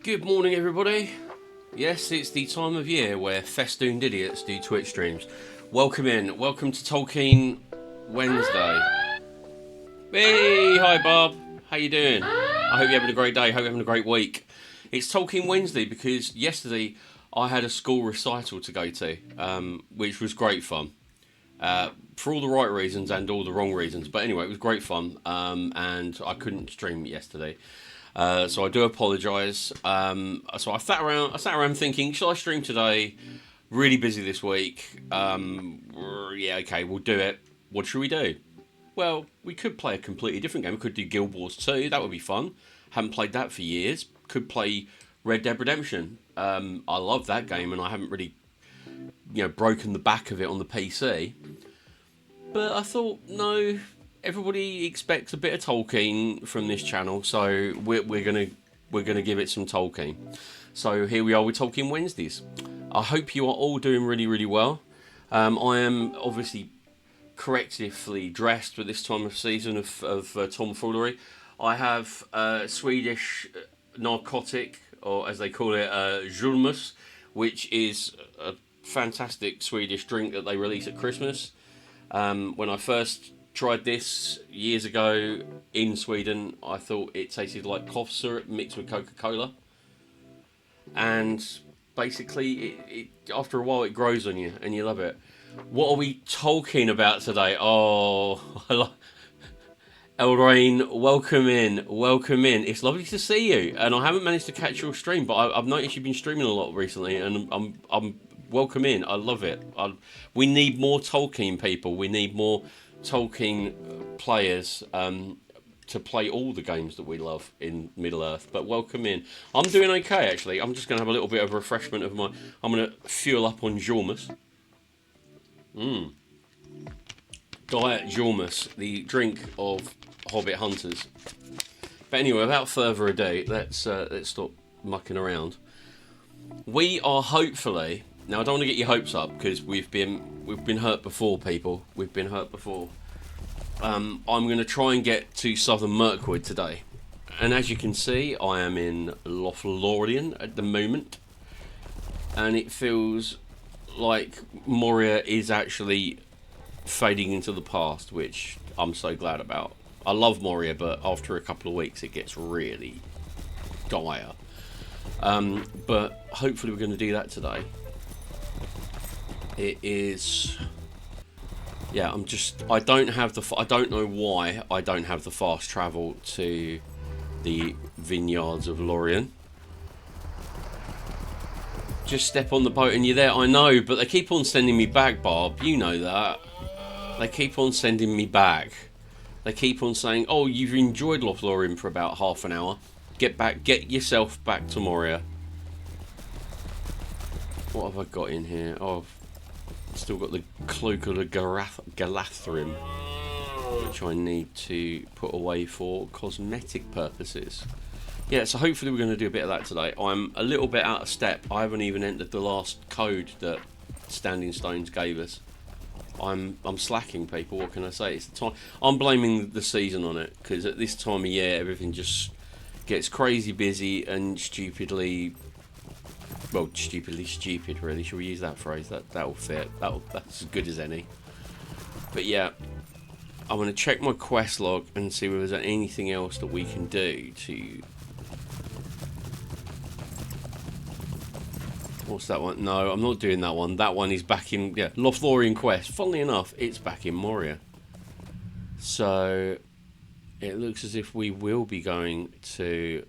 Good morning, everybody. Yes, it's the time of year where festooned idiots do Twitch streams. Welcome in. Welcome to Tolkien Wednesday. Hey, hi Bob. How you doing? I hope you're having a great day. Hope you're having a great week. It's Tolkien Wednesday because yesterday I had a school recital to go to, which was great fun. For all the right reasons and all the wrong reasons. But anyway, it was great fun, and I couldn't stream yesterday. So I do apologise. So I sat around thinking, shall I stream today? Really busy this week. Yeah, okay, we'll do it. What should we do? Well, we could play a completely different game. We could do Guild Wars 2. That would be fun. Haven't played that for years. Could play Red Dead Redemption. I love that game, and I haven't really, broken the back of it on the PC. But I thought, no. Everybody expects a bit of Tolkien from this channel, so we're gonna give it some Tolkien. So here we are with Tolkien Wednesdays. I hope you are all doing really, really well. I am obviously correctively dressed for this time of season of tomfoolery. I have Swedish narcotic, or as they call it, julmus, which is a fantastic Swedish drink that they release at Christmas. When I first tried this years ago in Sweden, I thought it tasted like cough syrup mixed with Coca-Cola, and basically it after a while it grows on you and you love it. What are we talking about today? Oh, Elrain, welcome in. It's lovely to see you, and I haven't managed to catch your stream, but I've noticed you've been streaming a lot recently, and I'm welcome in. I love it. We need more Tolkien people. We need more Tolkien players to play all the games that we love in Middle Earth. But welcome in. I'm doing okay, actually. I'm just going to have a little bit of refreshment of my... I'm going to fuel up on Jormus. Diet Jormus, the drink of Hobbit hunters. But anyway, without further ado, let's stop mucking around. We are hopefully... Now, I don't want to get your hopes up, because we've been hurt before, people. We've been hurt before. I'm going to try and get to Southern Mirkwood today. And as you can see, I am in Lothlorien at the moment. And it feels like Moria is actually fading into the past, which I'm so glad about. I love Moria, but after a couple of weeks, it gets really dire. But hopefully we're going to do that today. It is, yeah. I don't know why I don't have the fast travel to the vineyards of Lorien. Just step on the boat and you're there. I know, but they keep on sending me back, Barb. You know that. They keep on sending me back. They keep on saying, "Oh, you've enjoyed Lothlorien for about half an hour. Get yourself back to Moria." What have I got in here? Oh. Still got the Cloak of the Galadhrim, which I need to put away for cosmetic purposes. Yeah, so hopefully we're going to do a bit of that today. I'm a little bit out of step. I haven't even entered the last code that Standing Stones gave us. I'm slacking, people. What can I say? It's the time. I'm blaming the season on it, because at this time of year everything just gets crazy busy and stupidly. Well, stupidly stupid, really. Shall we use that phrase? That'll fit. That's as good as any. But yeah, I'm going to check my quest log and see whether there's anything else that we can do to... What's that one? No, I'm not doing that one. That one is back in... Yeah, Lothlorien quest. Funnily enough, it's back in Moria. So, it looks as if we will be going to...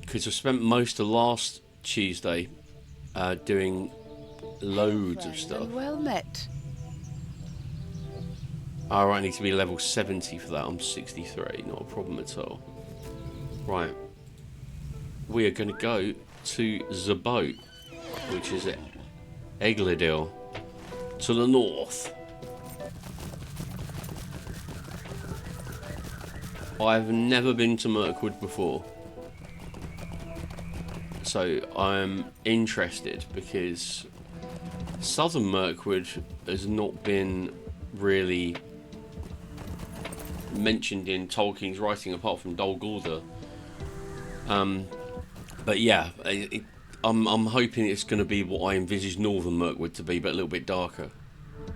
Because I spent most of last Tuesday doing loads of stuff. Well met. I need to be level 70 for that. I'm 63, not a problem at all. Right. We are going to go to the boat, which is at Egladil, to the north. I've never been to Mirkwood before. So I'm interested, because Southern Mirkwood has not been really mentioned in Tolkien's writing, apart from Dol Guldur. But yeah, I'm hoping it's going to be what I envisaged Northern Mirkwood to be, but a little bit darker.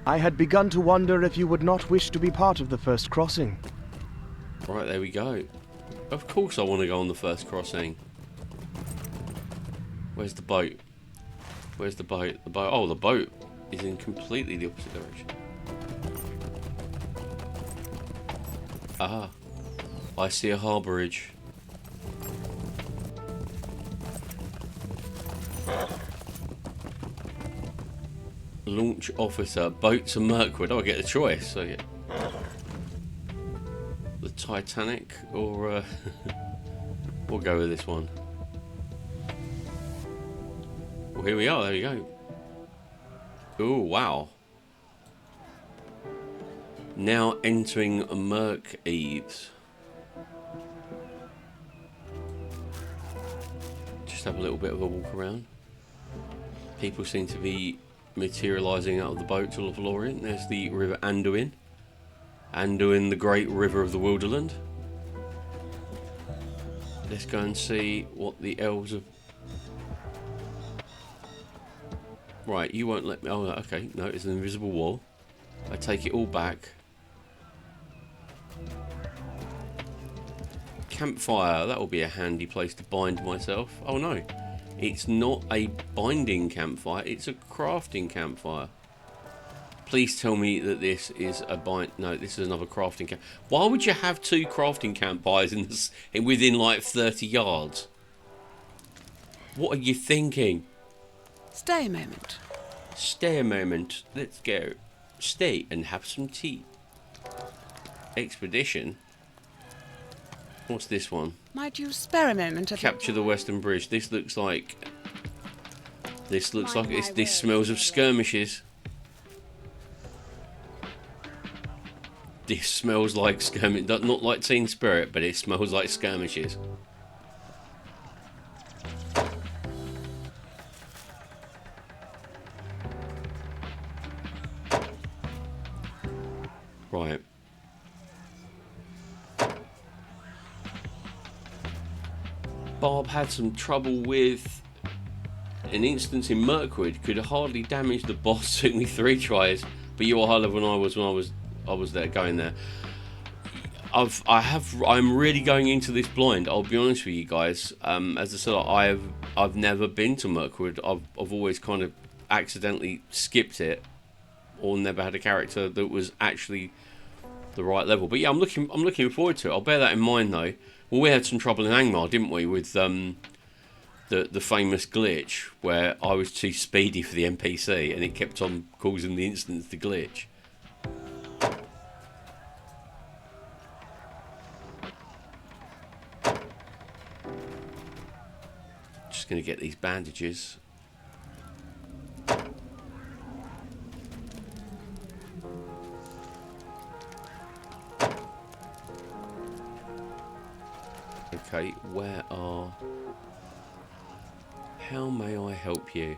I had begun to wonder if you would not wish to be part of the first crossing. Right, there we go. Of course I want to go on the first crossing. Where's the boat? Where's the boat? The boat. Oh, the boat is in completely the opposite direction. Ah, I see a harbourage. Launch officer, boat to Mirkwood. Oh, I get a choice. So yeah. The Titanic, or we'll go with this one. Well, here we are. There we go. Oh, wow. Now entering eaves. Just have a little bit of a walk around. People seem to be materialising out of the boats all of Lorien. There's the River Anduin. Anduin, the great river of the Wilderland. Let's go and see what the elves have. Right, you won't let me. Oh, okay. No, it's an invisible wall. I take it all back. Campfire. That will be a handy place to bind myself. Oh no, it's not a binding campfire. It's a crafting campfire. Please tell me that this is a bind. No, this is another crafting camp. Why would you have two crafting campfires within like 30 yards? What are you thinking? Stay a moment. Stay a moment. Let's go. Stay and have some tea. Expedition. What's this one? Might you spare a moment of Capture the Western Bridge. This looks like. This smells of skirmishes. This smells like skirmish. Not like Teen Spirit, but it smells like skirmishes. Right. Bob had some trouble with an instance in Mirkwood. Could hardly damage the boss. Took me 3 tries, but you were higher level than I was there going there. I'm really going into this blind. I'll be honest with you guys. As I said, I've never been to Mirkwood. I've always kind of accidentally skipped it, or never had a character that was actually the right level. But yeah, I'm looking forward to it. I'll bear that in mind though. Well, we had some trouble in Angmar, didn't we, with the famous glitch where I was too speedy for the NPC and it kept on causing the instance to glitch. Just going to get these bandages. Okay, where are... How may I help you?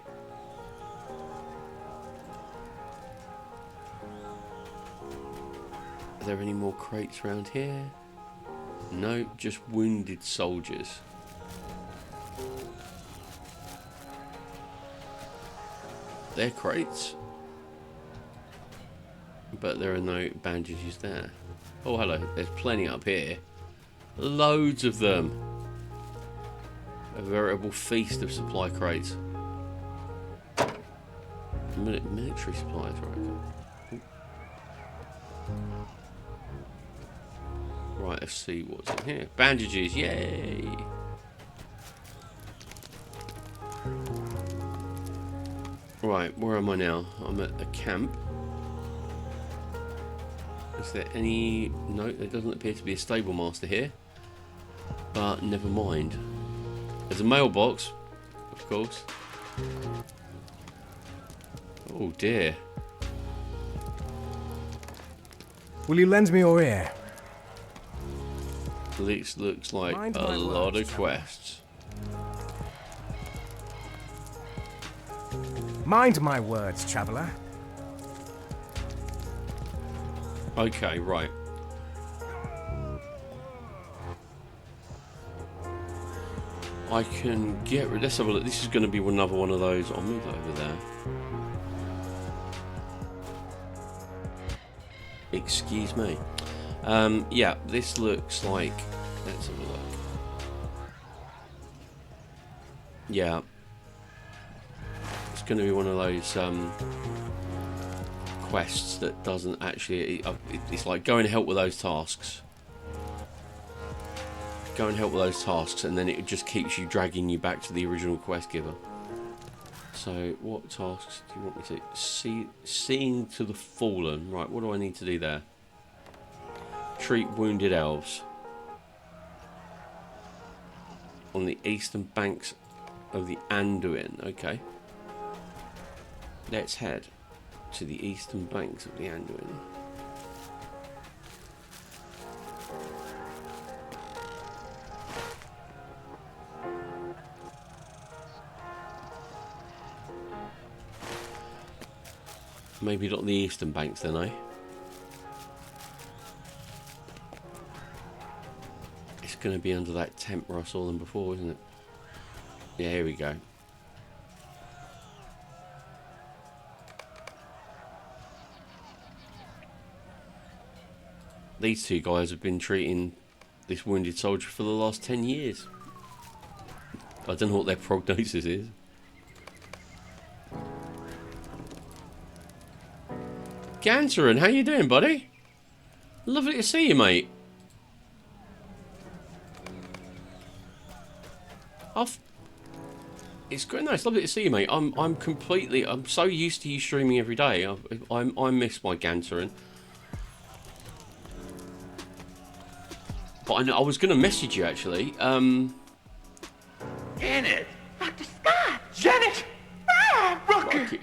Are there any more crates around here? No, just wounded soldiers. They're crates. But there are no bandages there. Oh, hello. There's plenty up here. Loads of them. A veritable feast of supply crates. Military supplies, right? Right, let's see what's in here. Bandages, yay! Right, where am I now? I'm at a camp. Is there any... No, there doesn't appear to be a stable master here. But never mind. There's a mailbox, of course. Oh dear. Will you lend me your ear? This looks like a lot of quests. Mind my words, traveller. Okay, right. I can get rid. Let's have a look. This is going to be another one of those. I'll move that over there. Excuse me. Yeah, this looks like. Let's have a look. Yeah, it's going to be one of those quests that doesn't actually. It's like go and help with those tasks. Go and help with those tasks, and then it just keeps you dragging you back to the original quest giver. So, what tasks do you want me to seeing to the fallen? Right, what do I need to do there? Treat wounded elves on the eastern banks of the Anduin. Okay, let's head to the eastern banks of the Anduin. Maybe not the eastern banks then, eh? It's going to be under that tent where I saw them before, isn't it? Yeah, here we go. These two guys have been treating this wounded soldier for the last 10 years. I don't know what their prognosis is. Ganterin, how you doing, buddy? Lovely to see you, mate. It's great. No, it's lovely to see you, mate. I'm so used to you streaming every day. I miss my Ganterin. But I was going to message you actually. Janet, Dr. Scott, Janet, Rocket.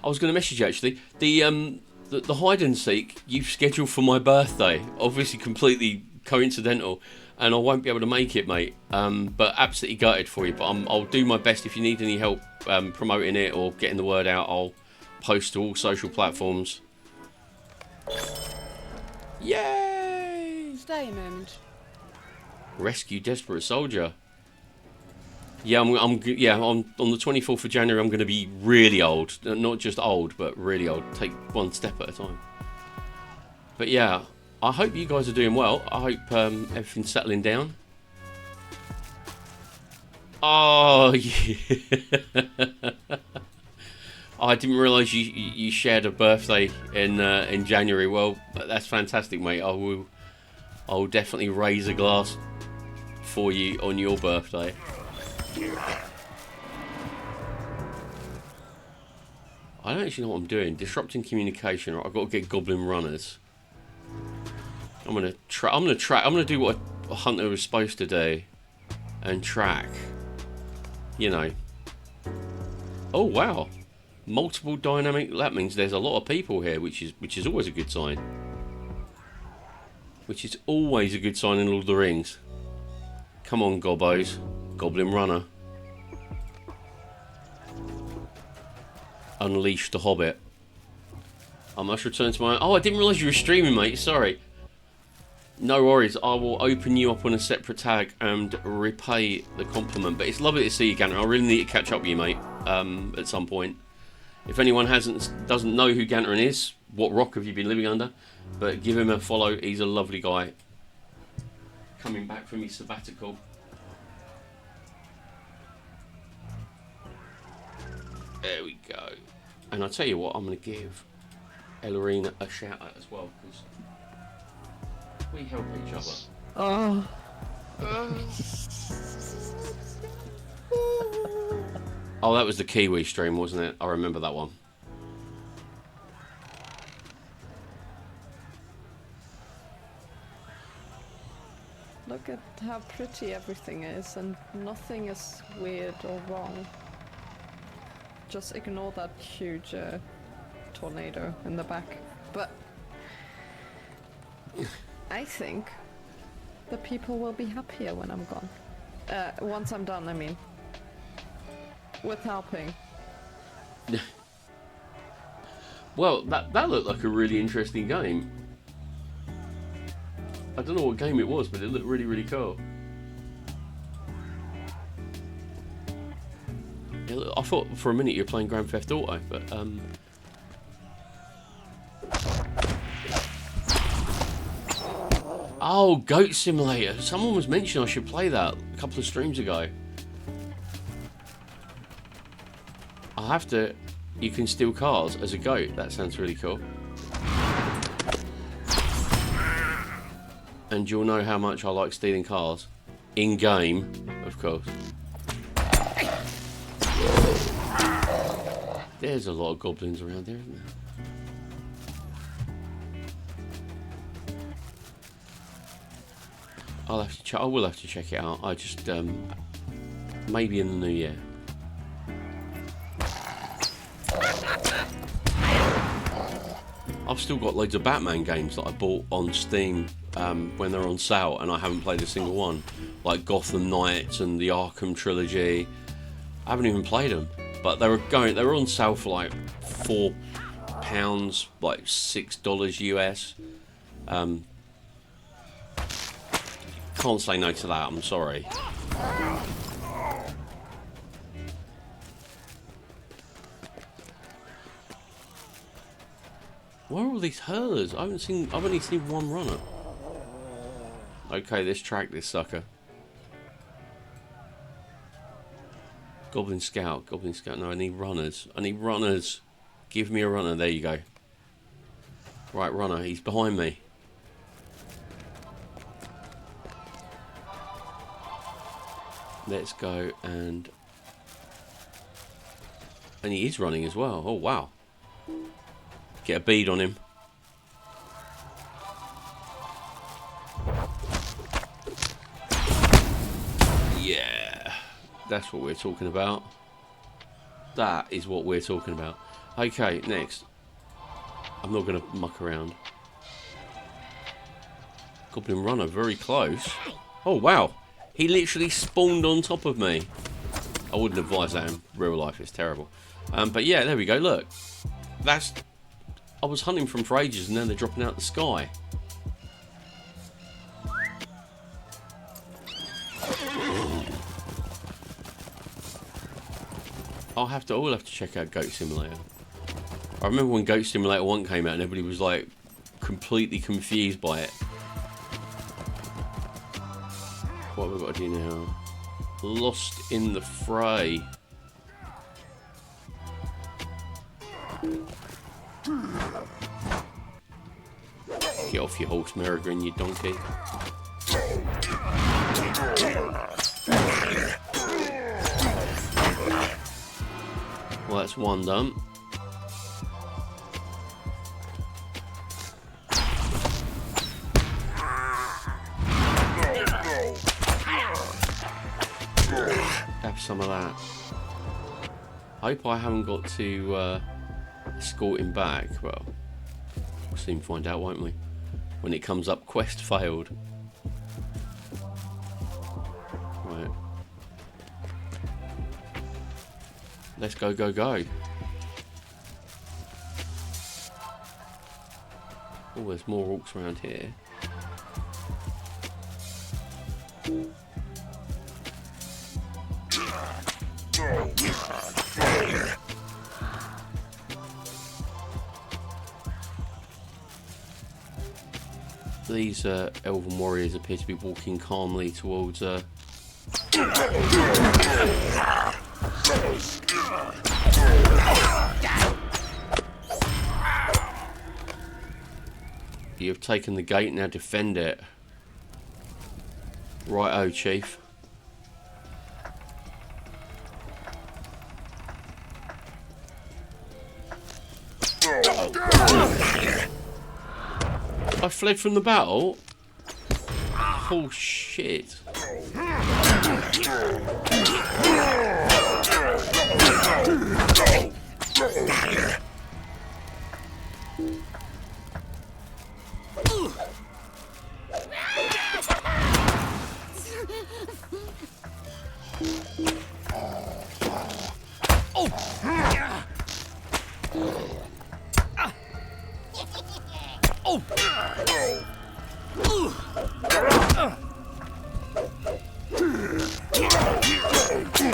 I was going to message you actually. The hide and seek you've scheduled for my birthday, obviously completely coincidental, and I won't be able to make it, mate. But absolutely gutted for you. But I'll do my best. If you need any help promoting it or getting the word out, I'll post to all social platforms. Yay! Stay a moment. Rescue desperate soldier. Yeah, I'm on the 24th of January. I'm going to be really old, not just old, but really old. Take one step at a time. But yeah, I hope you guys are doing well. I hope everything's settling down. Oh yeah. I didn't realise you shared a birthday in January. Well, that's fantastic, mate. I will definitely raise a glass for you on your birthday. I don't actually know what I'm doing. Disrupting communication. Right, I've got to get goblin runners. I'm gonna do what a hunter was supposed to do, and track. You know. Oh wow, multiple dynamic. That means there's a lot of people here, which is always a good sign. Which is always a good sign in Lord of the Rings. Come on, gobbos. Goblin runner. Unleash the Hobbit. I must return to my... Oh, I didn't realise you were streaming, mate. Sorry. No worries. I will open you up on a separate tag and repay the compliment. But it's lovely to see you, Ganterin. I really need to catch up with you, mate, at some point. If anyone doesn't know who Ganterin is, what rock have you been living under? But give him a follow. He's a lovely guy. Coming back from his sabbatical. There we go. And I'll tell you what, I'm going to give Ellerine a shout out as well, because we help each other. Oh. Oh, that was the Kiwi stream, wasn't it? I remember that one. Look at how pretty everything is, and nothing is weird or wrong. Just ignore that huge tornado in the back. But I think the people will be happier when I'm gone. Once I'm done, I mean. With helping. Well, that looked like a really interesting game. I don't know what game it was, but it looked really, really cool. I thought for a minute you were playing Grand Theft Auto, but oh, Goat Simulator. Someone was mentioning I should play that a couple of streams ago. I have to. You can steal cars as a goat. That sounds really cool. And you'll know how much I like stealing cars. In game, of course. There's a lot of goblins around there, isn't there? I will have to check it out. I just maybe in the new year. I've still got loads of Batman games that I bought on Steam when they're on sale, and I haven't played a single one. Like Gotham Knights and the Arkham trilogy. I haven't even played them, but they were on sale for like £4, like $6 US. Can't say no to that. I'm sorry. Where are all these hurlers? I've only seen one runner. Okay, let's track this sucker. Goblin Scout. No, I need runners. Give me a runner. There you go. Right, runner. He's behind me. Let's go and he is running as well. Oh, wow. Get a bead on him. Yeah, that's what we're talking about. That is what we're talking about. Okay, next. I'm not going to muck around. Goblin runner, very close. Oh, wow. He literally spawned on top of me. I wouldn't advise that in real life. It's terrible. But yeah, there we go. Look. I was hunting for them for ages, and then they're dropping out the sky. I'll have to check out Goat Simulator. I remember when Goat Simulator 1 came out and everybody was like completely confused by it. What have we got to do now? Lost in the fray. Get off your horse, Merrigan, you donkey. Well, that's one done. Have some of that. I hope I haven't got to escort him back. Well, we'll soon find out, won't we? When it comes up, quest failed. Right. Let's go, go, go. Oh, there's more orcs around here. These elven warriors appear to be walking calmly towards You have taken the gate, now defend it. Righto, chief. I fled from the battle? Oh shit. So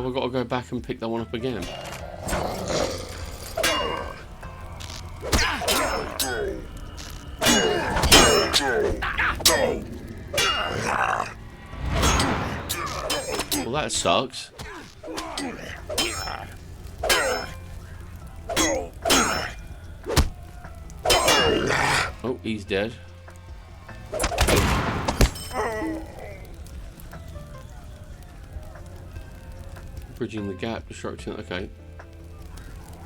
I've got to go back and pick that one up again. Well, that sucks. Oh, he's dead. Bridging the gap, destruction. Okay.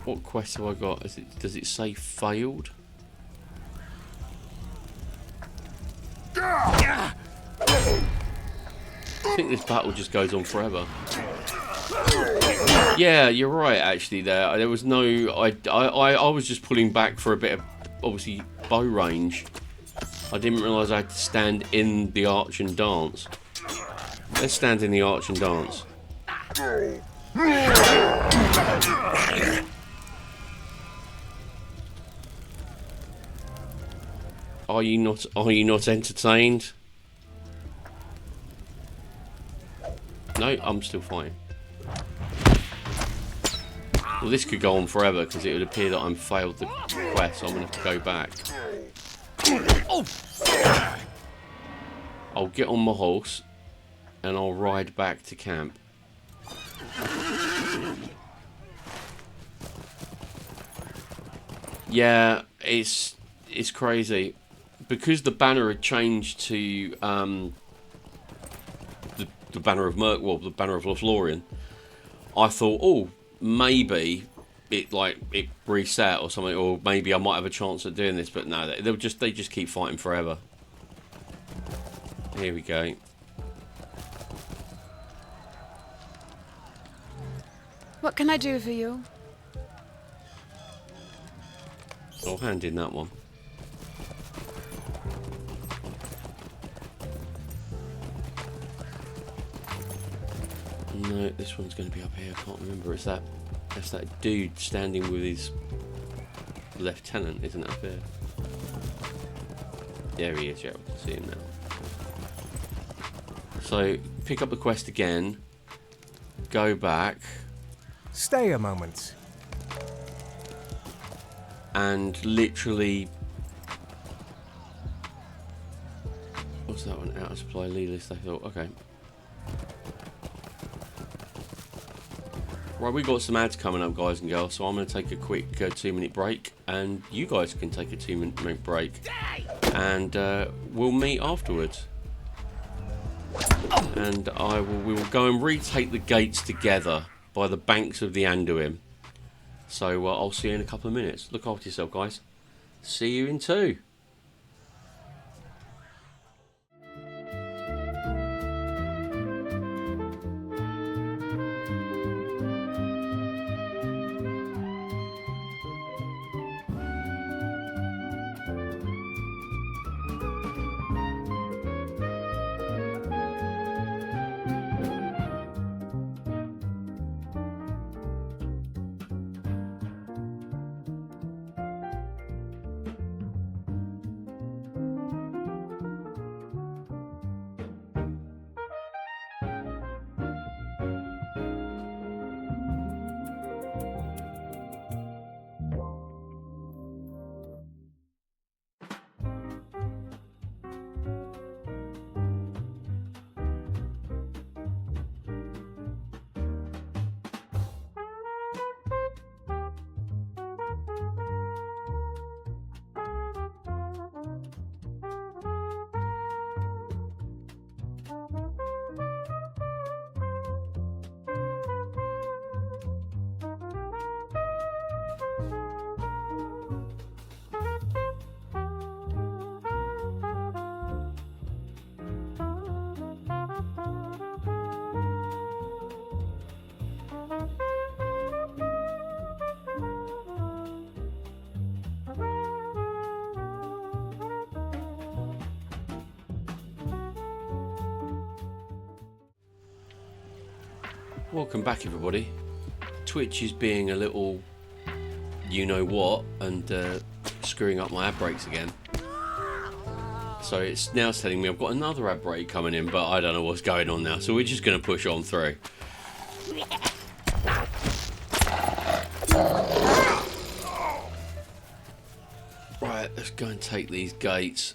What quest have I got? Does it say failed? I think this battle just goes on forever. Yeah, you're right. Actually, there was no. I was just pulling back for a bit of obviously bow range. I didn't realise I had to stand in the arch and dance. Let's stand in the arch and dance. Are you not entertained? No, I'm still fine. Well, this could go on forever because it would appear that I'm failed the quest, so I'm going to have to go back. I'll get on my horse and I'll ride back to camp. Yeah, it's crazy because the banner had changed to the banner of Mirkwood, the banner of Lothlorien. I thought, oh, maybe it reset or something, or maybe I might have a chance at doing this. But no, they just keep fighting forever. Here we go. What can I do for you? I'll hand in that one. No, this one's going to be up here. I can't remember. That's that dude standing with his lieutenant, isn't it, up here? There he is. Yeah, we can see him now. So pick up the quest again. Go back. Stay a moment. And literally, what's that one? Out of supply, lead list. I thought, okay. Right, we've got some ads coming up, guys and girls, so I'm going to take a quick 2-minute break, and you guys can take a 2-minute break, and we'll meet afterwards. And we will go and retake the gates together by the banks of the Anduin. So I'll see you in a couple of minutes. Look after yourself, guys. See you in 2. Welcome back, everybody. Twitch is being a little you-know-what and screwing up my ad breaks again. So it's now telling me I've got another ad break coming in, but I don't know what's going on now. So we're just going to push on through. Right, let's go and take these gates.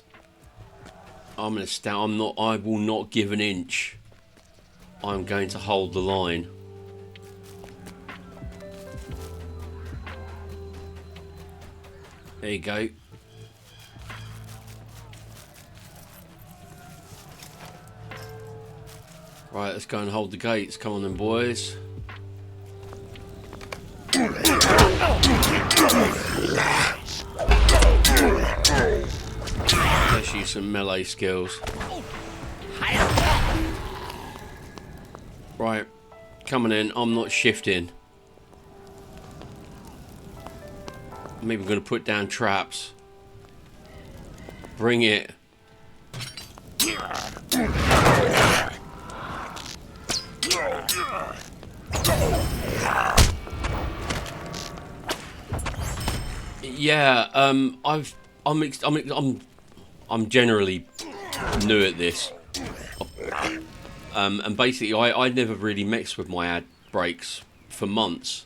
I'm going to stand. I will not give an inch. I'm going to hold the line. There you go. Right, let's go and hold the gates. Come on then, boys. Let's use some melee skills. Right, coming in. I'm not shifting. I'm even going to put down traps. Bring it. Yeah, I'm generally new at this, and basically I never really mixed with my ad breaks for months,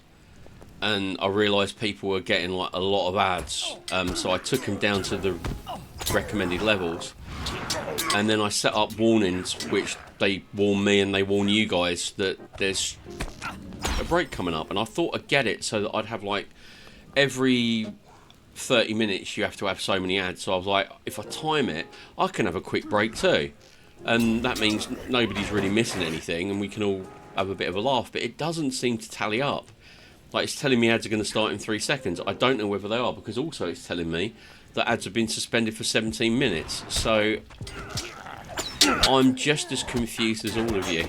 and I realised people were getting like a lot of ads, so I took them down to the recommended levels, and then I set up warnings which they warn me and they warn you guys that there's a break coming up, and I thought I'd get it so that I'd have like every 30 minutes you have to have so many ads. So I was like, if I time it, I can have a quick break too, and that means nobody's really missing anything and we can all have a bit of a laugh. But it doesn't seem to tally up. Like, it's telling me ads are going to start in 3 seconds. I don't know whether they are, because also it's telling me that ads have been suspended for 17 minutes. So I'm just as confused as all of you.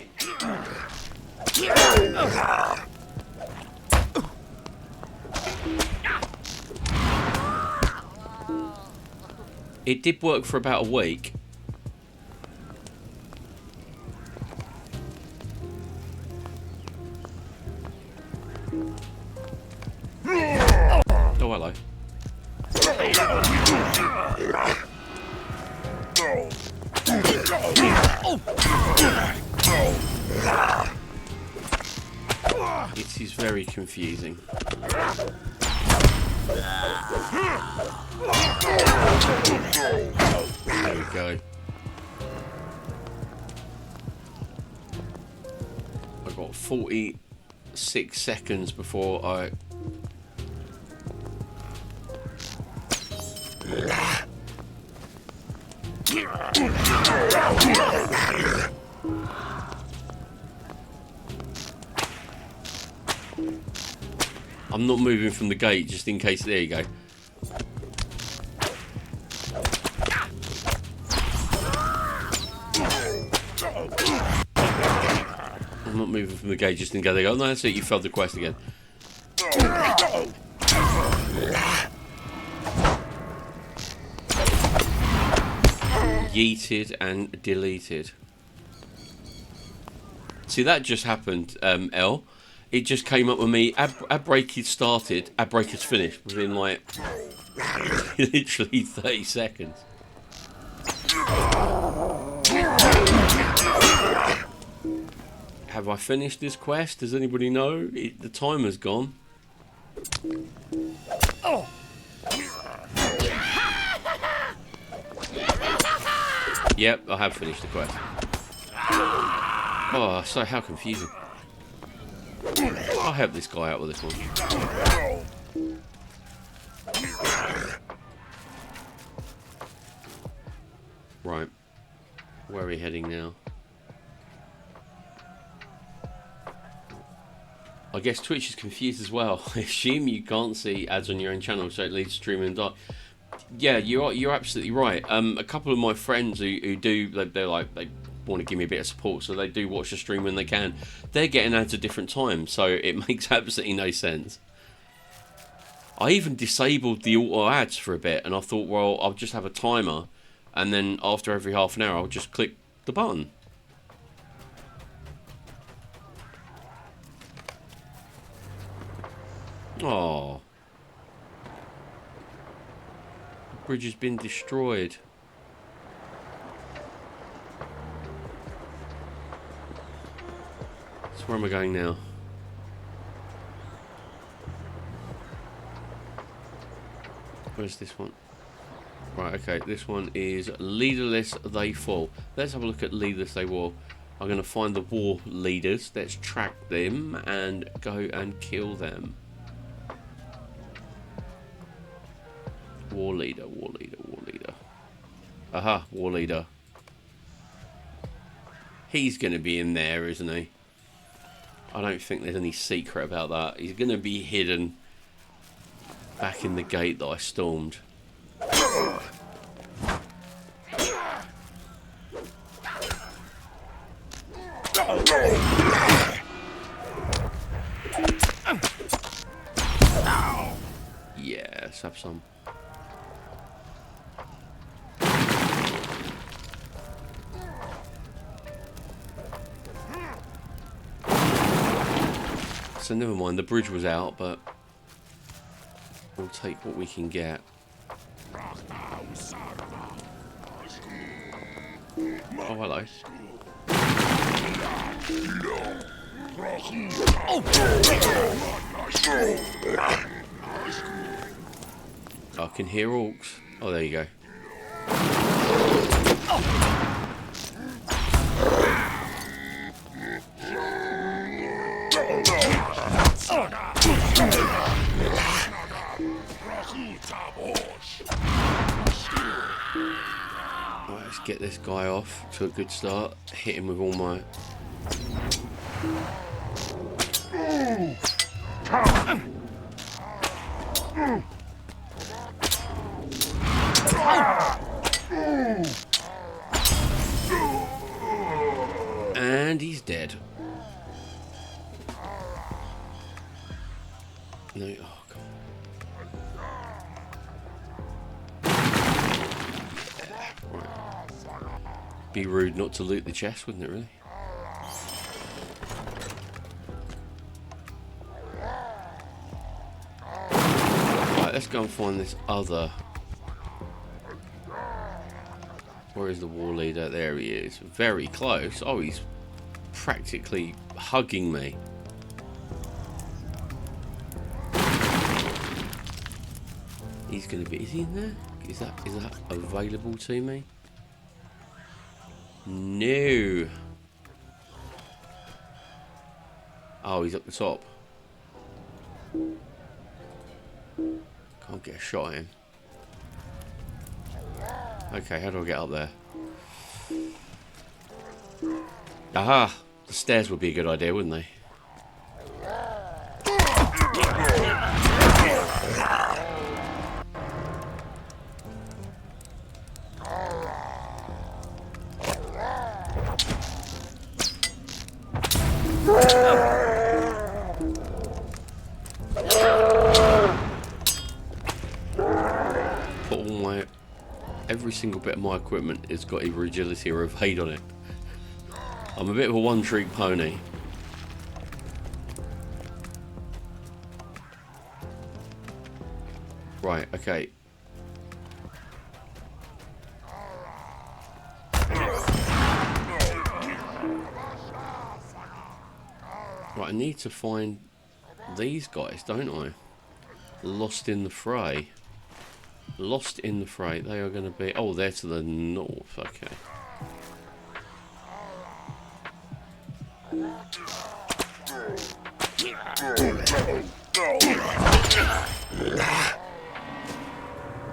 It did work for about a week. Oh, hello. It is very confusing. There we go. I've got 46 seconds before I... I'm not moving from the gate just in case. There you go. I'm not moving from the gate just in case they go. No, that's it. You failed the quest again. Yeeted and deleted. See, that just happened, L. It just came up with me. Ad break had started. Ad break has finished within like literally 30 seconds. Have I finished this quest? Does anybody know? The timer's gone. Oh. Yep, I have finished the quest. Oh, so how confusing. I'll help this guy out with this one. Right. Where are we heading now? I guess Twitch is confused as well. I assume you can't see ads on your own channel, so it leads to streaming in the dark. Yeah, you're absolutely right. A couple of my friends who do, they're like, they want to give me a bit of support, so they do watch the stream when they can. They're getting ads at different times, so it makes absolutely no sense. I even disabled the auto ads for a bit, and I thought, well, I'll just have a timer, and then after every half an hour, I'll just click the button. Oh. Bridge has been destroyed. So where am I going now? Where's this one? Right, okay, this one is leaderless they fall. Let's have a look at leaderless they fall. I'm going to find the war leaders. Let's track them and go and kill them. War leader, war leader, war leader. Aha, war leader. He's going to be in there, isn't he? I don't think there's any secret about that. He's going to be hidden back in the gate that I stormed. Yeah, let's have some. So never mind, the bridge was out, but we'll take what we can get. Oh, hello. I can hear orcs. Oh, there you go. Right, let's get this guy off to a good start. Hit him with all my... And he's dead. No, oh god. Right. Be rude not to loot the chest, wouldn't it, really? Right, let's go and find this other... Where is the war leader? There he is. Very close. Oh, he's practically hugging me. He's going to be... Is he in there? Is that available to me? No. Oh, he's up the top. Can't get a shot at him. Okay, how do I get up there? Aha! The stairs would be a good idea, wouldn't they? Put all my... Every single bit of my equipment has got either agility or evade on it. I'm a bit of a one-trick pony. Right, okay. Right, I need to find these guys, don't I? Lost in the fray. Lost in the fray. They are going to be... Oh, they're to the north. Okay.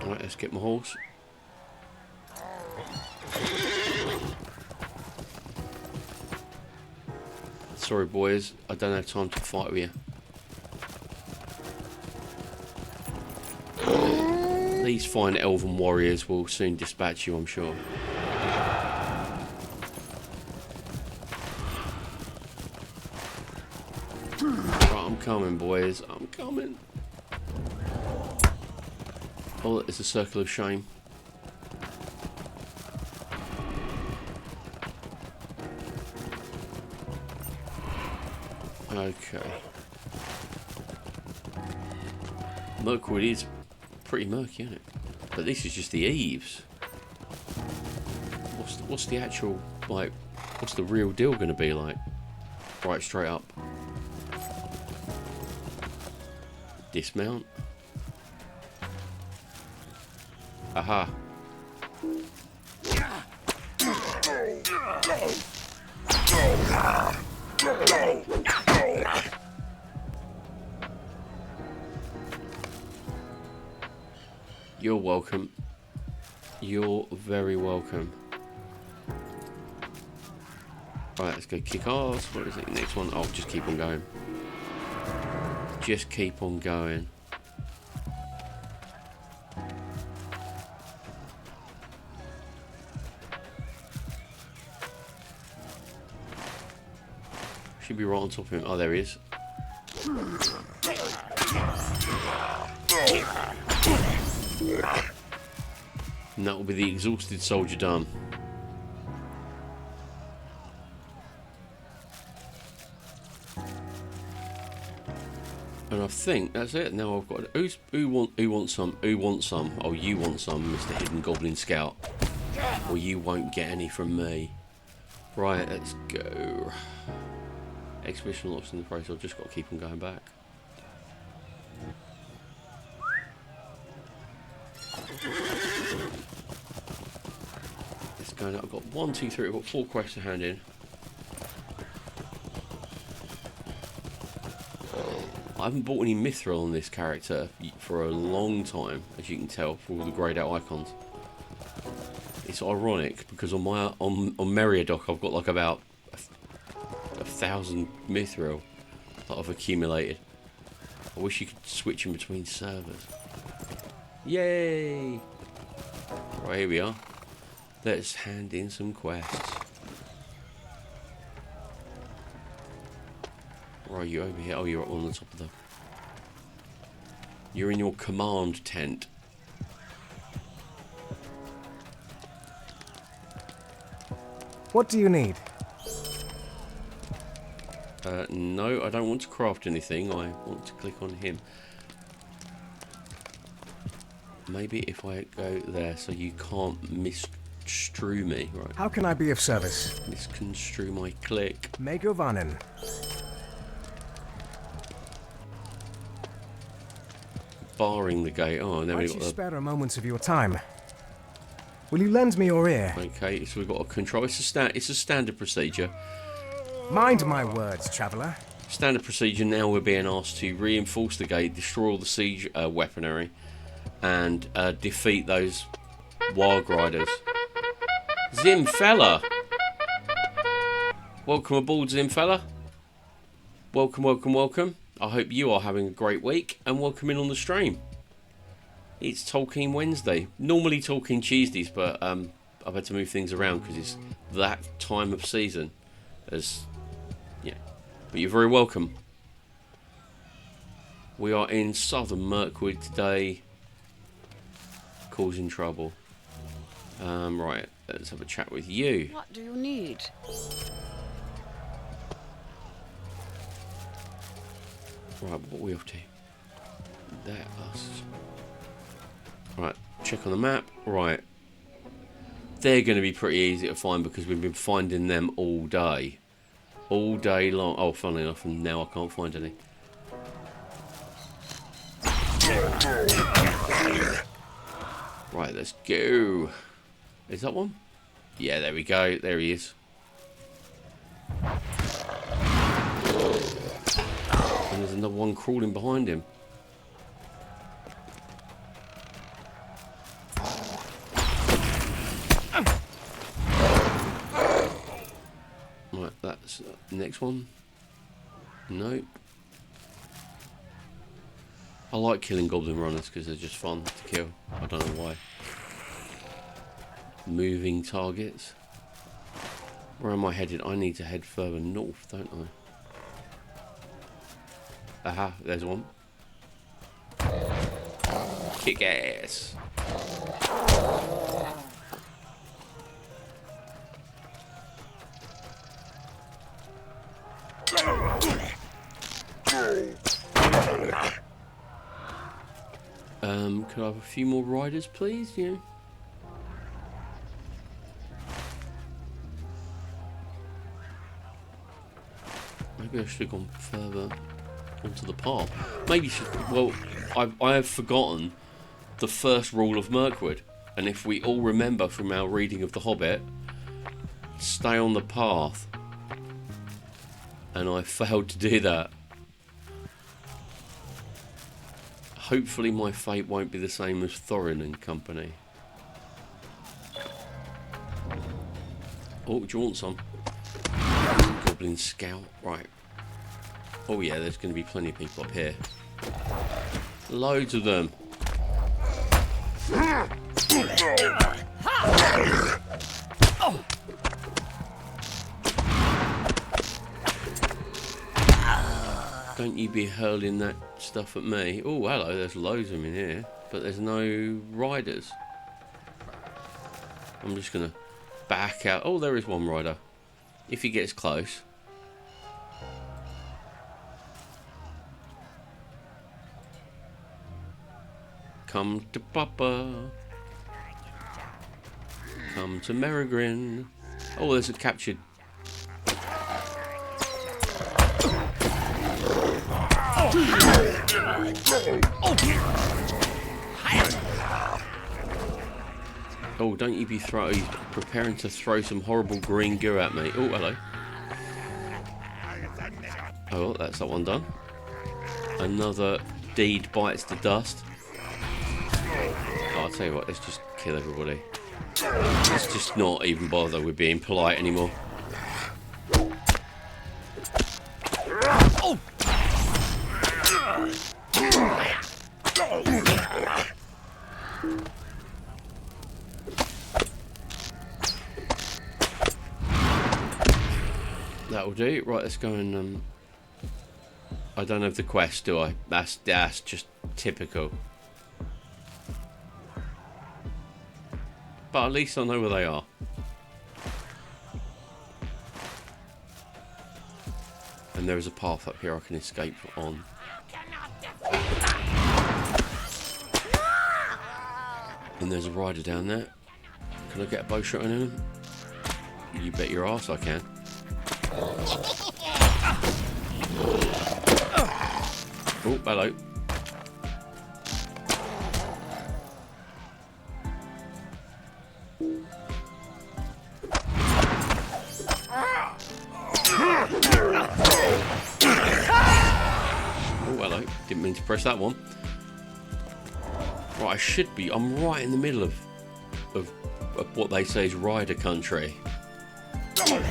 Right, let's get my horse. Sorry, boys. I don't have time to fight with you. These fine elven warriors will soon dispatch you, I'm sure. Right, I'm coming, boys. I'm coming. Oh, it's a circle of shame. Okay. Mirkwood is pretty murky, isn't it? But this is just the eaves. What's the actual, like, what's the real deal going to be like? Right, straight up. Dismount. Aha. You're welcome. You're very welcome. Right, let's go kick ass. What is it? Next one? Oh, just keep on going. Just keep on going. Should be right on top of him. Oh, there he is. And that will be the exhausted soldier done. And I think that's it. Now I've got who wants some? Who wants some? Oh, you want some, Mr. Hidden Goblin Scout. Well, you won't get any from me. Right, let's go. Exhibition lost in the process. I've just got to keep on going back. Let's go now. I've got 1, 2, 3. I've got 4 quests to hand in. I haven't bought any mithril on this character for a long time, as you can tell, for all the greyed out icons. It's ironic because on my on Meriadoc I've got like about 1,000 mithril that I've accumulated. I wish you could switch in between servers. Yay! Right, here we are. Let's hand in some quests. Where are you? Over here? Oh, you're on the top of the... You're in your command tent. What do you need? No, I don't want to craft anything. I want to click on him. Maybe if I go there so you can't misconstrue me. Right. How can I be of service? Misconstrue my click. Megovanen. Barring the gate. Oh, and then Might we've you got the... spare a moment of your time? Will you lend me your ear? Okay, so we've got a control. It's a standard procedure. Mind my words, traveller. Standard procedure. Now we're being asked to reinforce the gate, destroy all the siege weaponry, and defeat those wild riders. Zimfella! Welcome aboard, Zimfella. Welcome, welcome, welcome. I hope you are having a great week, and welcome in on the stream. It's Tolkien Wednesday. Normally Tolkien Tuesdays, but I've had to move things around because it's that time of season. Yeah, but you're very welcome. We are in Southern Mirkwood today, causing trouble. Right, let's have a chat with you. What do you need? Right, what are we off to? That us. Right, check on the map. Right. They're going to be pretty easy to find because we've been finding them all day. All day long. Oh, funnily enough, and now I can't find any. Right, let's go. Is that one? Yeah, there we go. There he is. And there's another one crawling behind him. Right, that's the next one. Nope. I like killing goblin runners because they're just fun to kill. I don't know why. Moving targets. Where am I headed? I need to head further north, don't I? Aha, there's one. Kick ass. Could I have a few more riders, please? Yeah. Maybe I should have gone further onto the path. Maybe well, I have forgotten the first rule of Mirkwood, and if we all remember from our reading of The Hobbit, stay on the path. And I failed to do that. Hopefully my fate won't be the same as Thorin and company. Oh, do you want some? Goblin Scout. Right. Oh yeah, there's going to be plenty of people up here. Loads of them. Don't you be hurling that stuff at me. Oh, hello, there's loads of them in here. But there's no riders. I'm just going to back out. Oh, there is one rider. If he gets close. Come to Papa. Come to Merigrin. Oh, there's a captured. Oh, don't you be he's preparing to throw some horrible green goo at me. Oh, hello. Oh, well, that's that one done. Another deed bites the dust. Oh, I'll tell you what, let's just kill everybody. Let's just not even bother with being polite anymore. That'll do. Right, let's go and I don't have the quest, do I? That's just typical. But at least I know where they are. And there is a path up here I can escape on. And there's a rider down there. Can I get a bow shot on him? You bet your ass I can. Oh, hello. Oh, hello. Didn't mean to press that one. Right, I'm right in the middle of what they say is rider country. And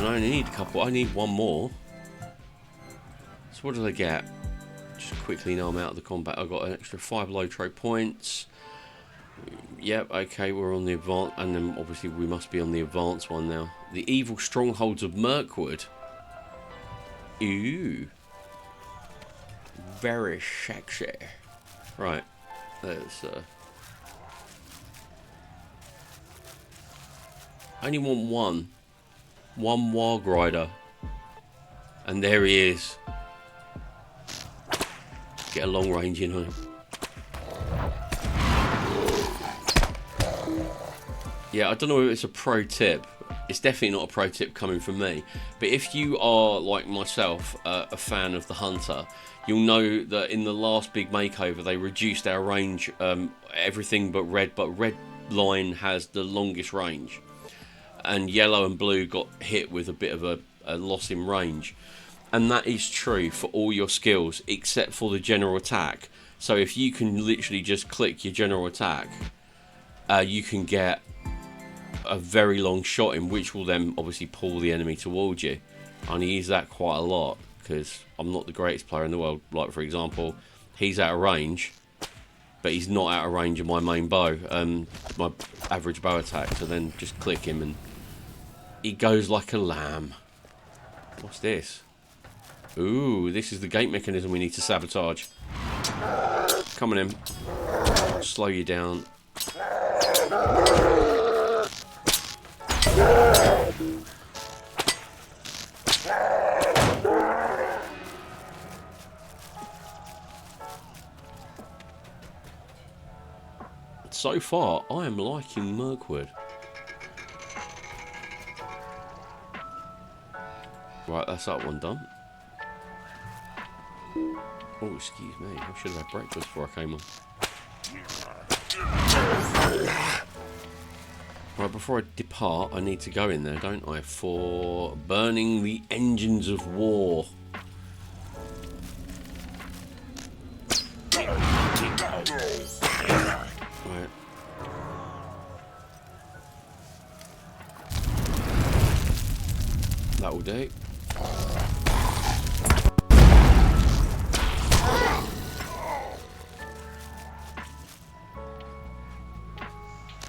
I only need a couple. I need one more. So what did I get? Just quickly know I'm out of the combat. I got an extra 5 low trait points. Yep, okay, we're on the advance, and then obviously we must be on the advanced one now. The evil strongholds of Mirkwood. Ooh. Very sexy. Right, let's I only want one Warg Rider, and there he is. Get a long range in on him. Yeah, I don't know if it's a pro tip. It's definitely not a pro tip coming from me. But if you are, like myself, a fan of the Hunter, you'll know that in the last big makeover they reduced our range, everything but red line has the longest range. And yellow and blue got hit with a bit of a loss in range. And that is true for all your skills except for the general attack. So if you can literally just click your general attack, you can get a very long shot in, which will then obviously pull the enemy towards you. And I use that quite a lot because I'm not the greatest player in the world. Like, for example, he's out of range, but he's not out of range of my main bow, my average bow attack. So then just click him and he goes like a lamb. What's this? Ooh, this is the gate mechanism we need to sabotage. Come on in. Slow you down. So far, I am liking Mirkwood. Right, that's that one done. Oh, excuse me. I should have had breakfast before I came on. Right, before I depart, I need to go in there, don't I? For burning the engines of war. Right. That will do.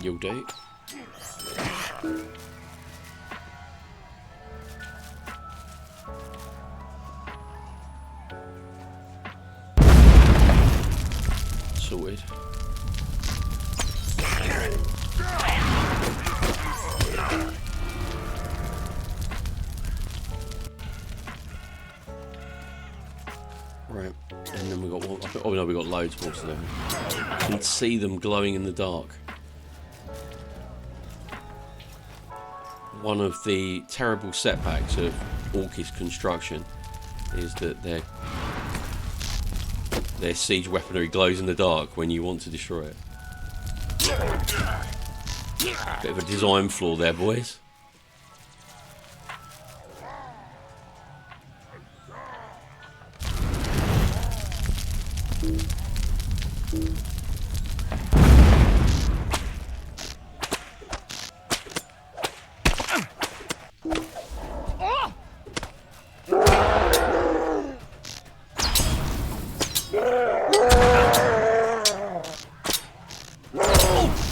You'll do. Sorted. Right, and then we got one. Oh no, we got loads more to them. You can see them glowing in the dark. One of the terrible setbacks of Orcish construction is that their siege weaponry glows in the dark when you want to destroy it. Bit of a design flaw there, boys.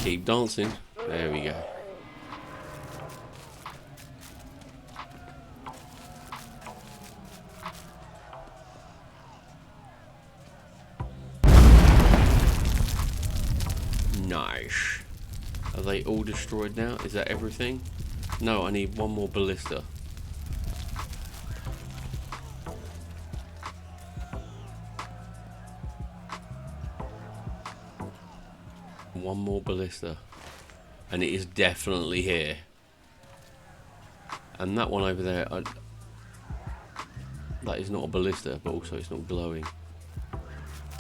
Keep dancing. There we go. Nice. Are they all destroyed now? Is that everything? No, I need one more ballista. One more ballista, and it is definitely here. And that one over there, that is not a ballista, but also it's not glowing.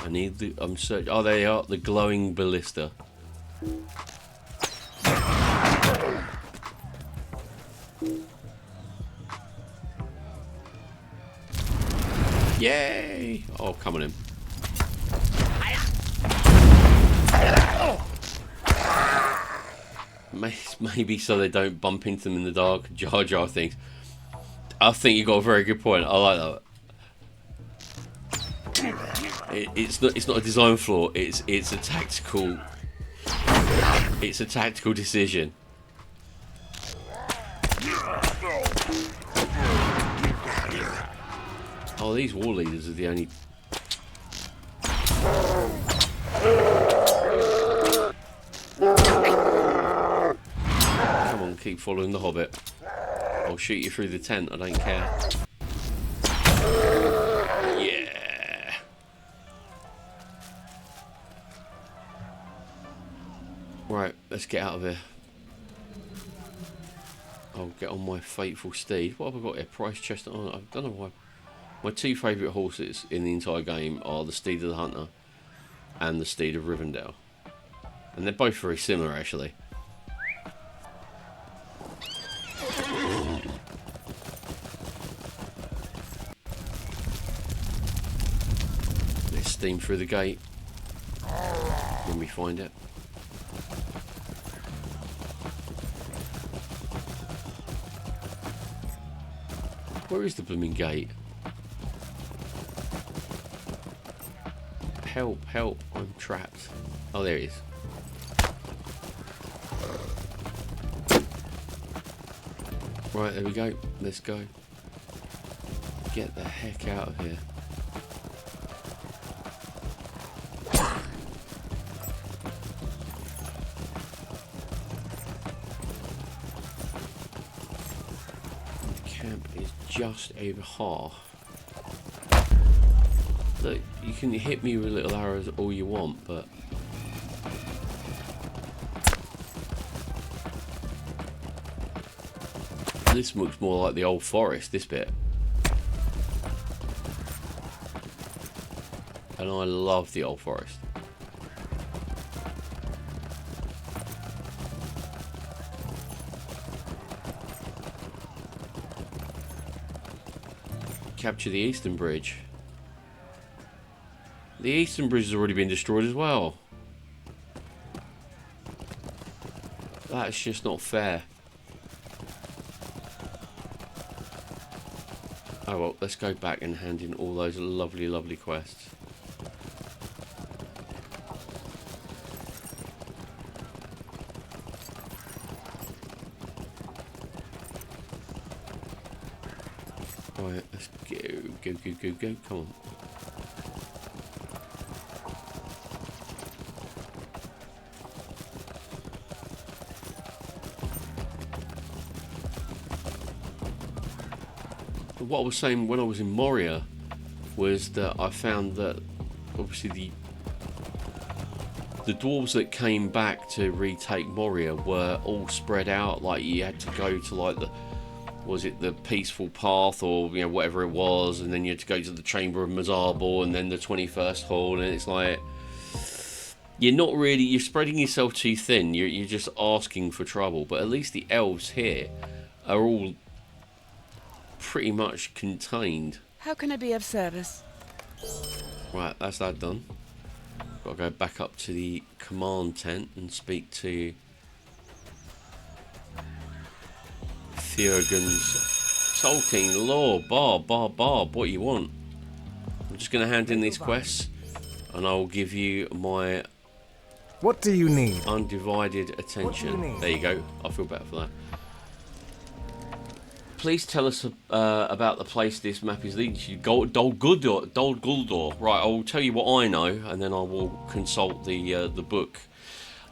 I need the. I'm searching. Oh, they are, the glowing ballista. Yay! Oh, come on in. Maybe so they don't bump into them in the dark. Jar Jar things. I think you got a very good point. I like that. It's not a design flaw. It's a tactical. It's a tactical decision. Oh, these war leaders are the only. Come on, keep following the Hobbit. I'll shoot you through the tent, I don't care. Yeah. Right, let's get out of here. I'll get on my faithful steed. What have I got here? Price chest. Oh, I don't know why. My two favourite horses in the entire game are the Steed of the Hunter and the Steed of Rivendell. And they're both very similar, actually. Let's steam through the gate when we find it. Where is the blooming gate? Help, help, I'm trapped. Oh, there he is. Right, there we go. Let's go. Get the heck out of here. The camp is just over half. Look, you can hit me with little arrows all you want, but This looks more like the old forest, this bit. And I love the old forest. Capture the Eastern Bridge. The Eastern Bridge has already been destroyed as well. That's just not fair. Oh well, let's go back and hand in all those lovely, lovely quests. Right, let's go, come on. What I was saying when I was in Moria was that I found that obviously the dwarves that came back to retake Moria were all spread out. Like you had to go to like the peaceful path, or you know, whatever it was, and then you had to go to the chamber of Mazarbor and then the 21st hall, and it's like you're spreading yourself too thin. You're just asking for trouble. But at least the elves here are all pretty much contained. How can I be of service? Right, that's that done. Got to go back up to the command tent and speak to Thurgon's Tolkien Law. Bob, what you want? I'm just going to hand in these quests, and I will give you my What do you need? undivided attention. need? There you go. I feel better for that. Please tell us about the place this map is leading to. Dol Guldur. Right, I will tell you what I know, and then I will consult the book.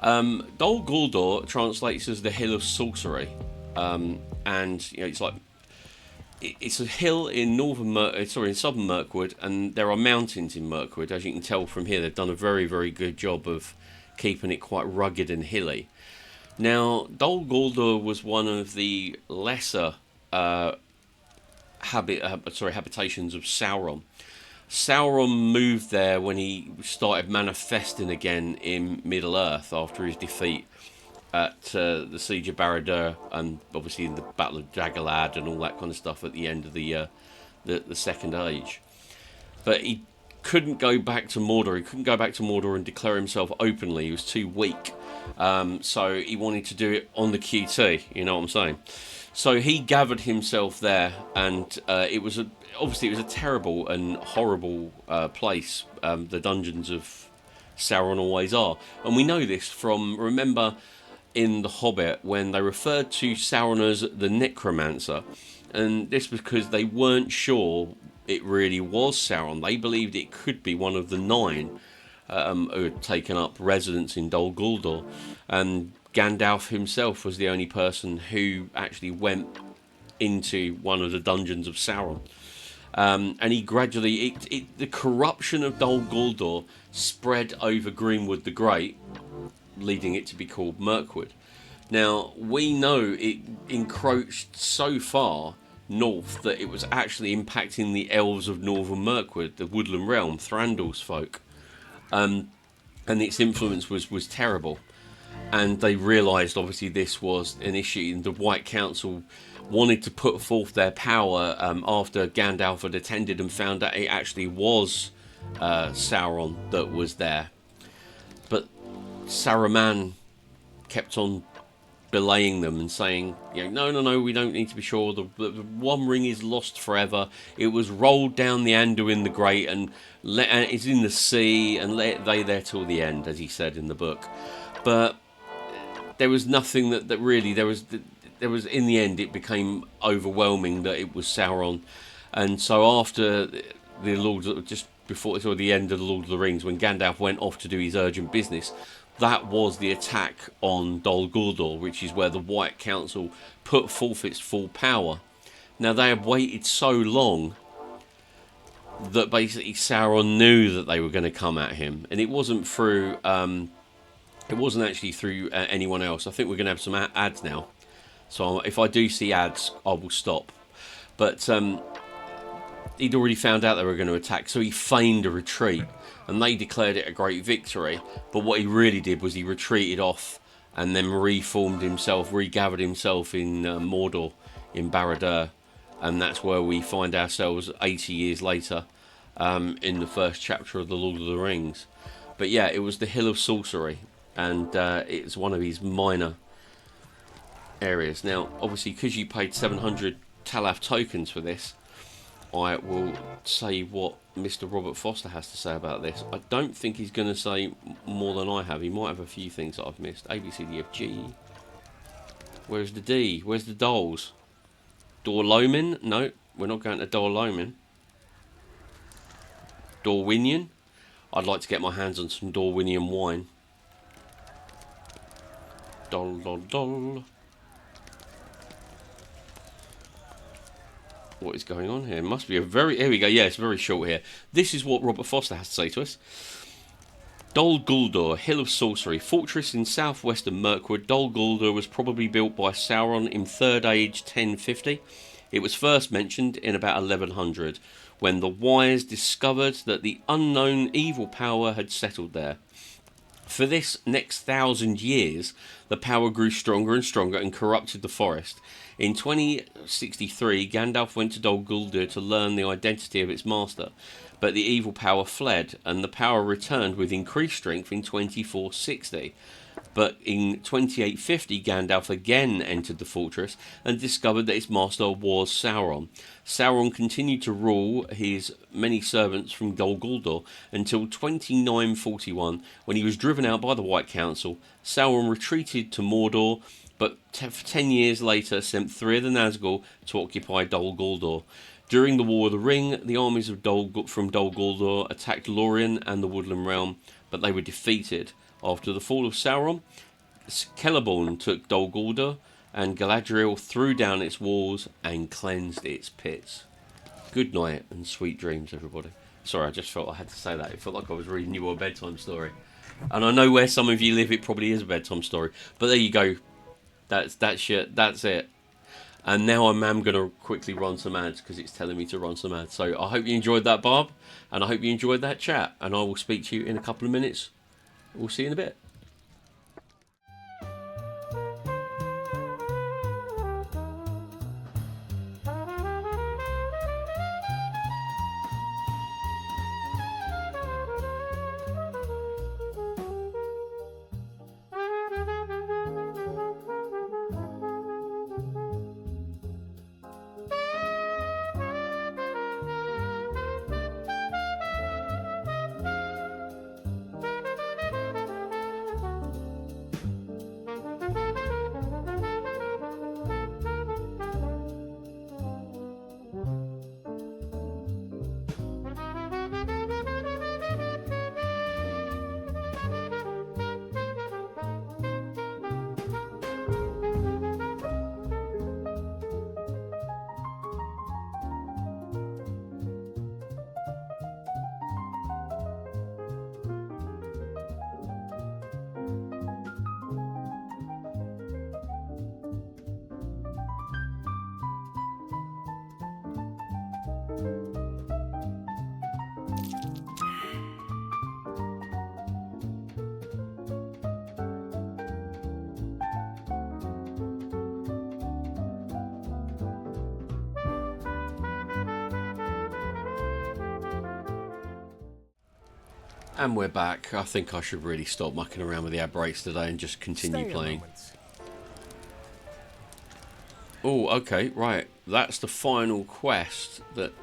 Dol Guldur translates as the Hill of Sorcery, and you know it's a hill in in Southern Mirkwood, and there are mountains in Mirkwood. As you can tell from here, they've done a very, very good job of keeping it quite rugged and hilly. Now, Dol Guldur was one of the lesser habitations of Sauron. Sauron moved there when he started manifesting again in Middle-earth after his defeat at the Siege of Barad-dûr, and obviously the Battle of Dagorlad and all that kind of stuff at the end of the Second Age. But he couldn't go back to Mordor. He couldn't go back to Mordor and declare himself openly. He was too weak. So he wanted to do it on the QT, you know what I'm saying? So he gathered himself there, and it was a terrible and horrible place. The dungeons of Sauron always are, and we know this from, remember in The Hobbit when they referred to Sauron as the Necromancer, and this was because they weren't sure it really was Sauron. They believed it could be one of the nine who had taken up residence in Dol Guldur, and Gandalf himself was the only person who actually went into one of the dungeons of Sauron. And he gradually, the corruption of Dol Guldur spread over Greenwood the Great, leading it to be called Mirkwood. Now, we know it encroached so far north that it was actually impacting the elves of Northern Mirkwood, the Woodland Realm, Thranduil's folk. And its influence was terrible. And they realised, obviously, this was an issue, and the White Council wanted to put forth their power after Gandalf had attended and found that it actually was Sauron that was there. But Saruman kept on belaying them and saying, you know, no, we don't need to be sure. The One Ring is lost forever. It was rolled down the Anduin the Great, and it's in the sea, and let they there till the end, as he said in the book. But there was nothing that really there was in the end it became overwhelming that it was Sauron. And so after the Lord, just before the end of the Lord of the Rings, when Gandalf went off to do his urgent business, that was the attack on Dol Guldur, which is where the White Council put forth its full power. Now, they had waited so long that basically Sauron knew that they were going to come at him, and it wasn't through it wasn't actually through anyone else. I think we're going to have some ads now. So if I do see ads, I will stop. But he'd already found out they were going to attack, so he feigned a retreat, and they declared it a great victory. But what he really did was he retreated off and then reformed himself, regathered himself in Mordor, in Barad-dûr, and that's where we find ourselves 80 years later in the first chapter of The Lord of the Rings. But yeah, it was the Hill of Sorcery, and it's one of his minor areas. Now, obviously, because you paid 700 Talaf tokens for this, I will say what Mr. Robert Foster has to say about this. I don't think he's going to say more than I have. He might have a few things that I've missed. A, B, C, D, F, G. Where's the D? Where's the Doles? Dorlomin? No, we're not going to Dorlomin. Dorwinion? I'd like to get my hands on some Dorwinion wine. Dol. What is going on here? Must be a very... Here we go. Yeah, it's very short here. This is what Robert Foster has to say to us. Dol Guldur, Hill of Sorcery, fortress in southwestern Mirkwood. Dol Guldur was probably built by Sauron in 3rd Age 1050. It was first mentioned in about 1100, when the wise discovered that the unknown evil power had settled there. For this next 1,000 years, the power grew stronger and stronger and corrupted the forest. In 2063, Gandalf went to Dol Guldur to learn the identity of its master, but the evil power fled, and the power returned with increased strength in 2460. But in 2850, Gandalf again entered the fortress and discovered that its master was Sauron. Sauron continued to rule his many servants from Dol Guldur until 2941, when he was driven out by the White Council. Sauron retreated to Mordor, but 10 years later sent 3 of the Nazgul to occupy Dol Guldur. During the War of the Ring, the armies of from Dol Guldur attacked Lorien and the Woodland Realm, but they were defeated. After the fall of Sauron, Celeborn took Dol Guldur, and Galadriel threw down its walls and cleansed its pits. Good night and sweet dreams, everybody. Sorry, I just felt I had to say that. It felt like I was reading you a bedtime story. And I know where some of you live, it probably is a bedtime story. But there you go. That's it. And now I'm going to quickly run some ads because it's telling me to run some ads. So I hope you enjoyed that, Barb. And I hope you enjoyed that chat. And I will speak to you in a couple of minutes. We'll see you in a bit. And we're back. I think I should really stop mucking around with the ad breaks today and just continue playing. Oh, okay, right. That's the final quest that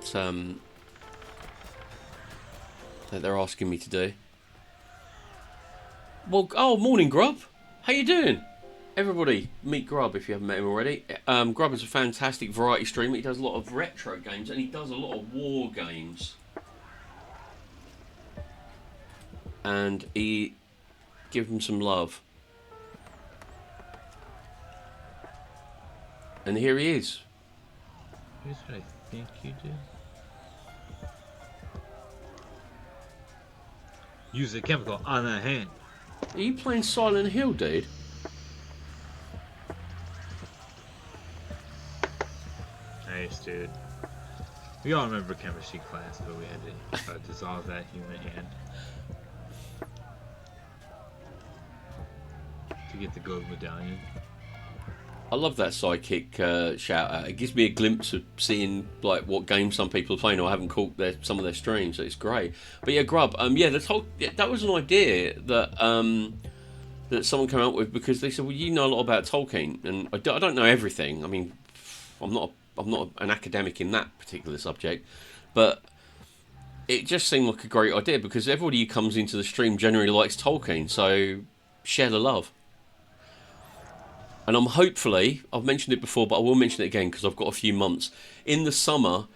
that they're asking me to do. Well, oh, morning, Grub. How you doing? Everybody, meet Grub if you haven't met him already. Grub is a fantastic variety streamer. He does a lot of retro games and he does a lot of war games. And he give him some love. And here he is. Here's what I think you do. Use a chemical on the hand. Are you playing Silent Hill, dude? face, dude. We all remember chemistry class, but we had to dissolve that human hand to get the gold medallion. I love that sidekick shout out. It gives me a glimpse of seeing like what games some people are playing. Or I haven't caught some of their streams, so it's great. But yeah, Grub. Yeah, that was an idea that that someone came up with because they said, well, you know a lot about Tolkien, and I don't know everything. I mean, I'm not an academic in that particular subject, but it just seemed like a great idea because everybody who comes into the stream generally likes Tolkien, so share the love. And I've mentioned it before, but I will mention it again because I've got a few months. In the summer,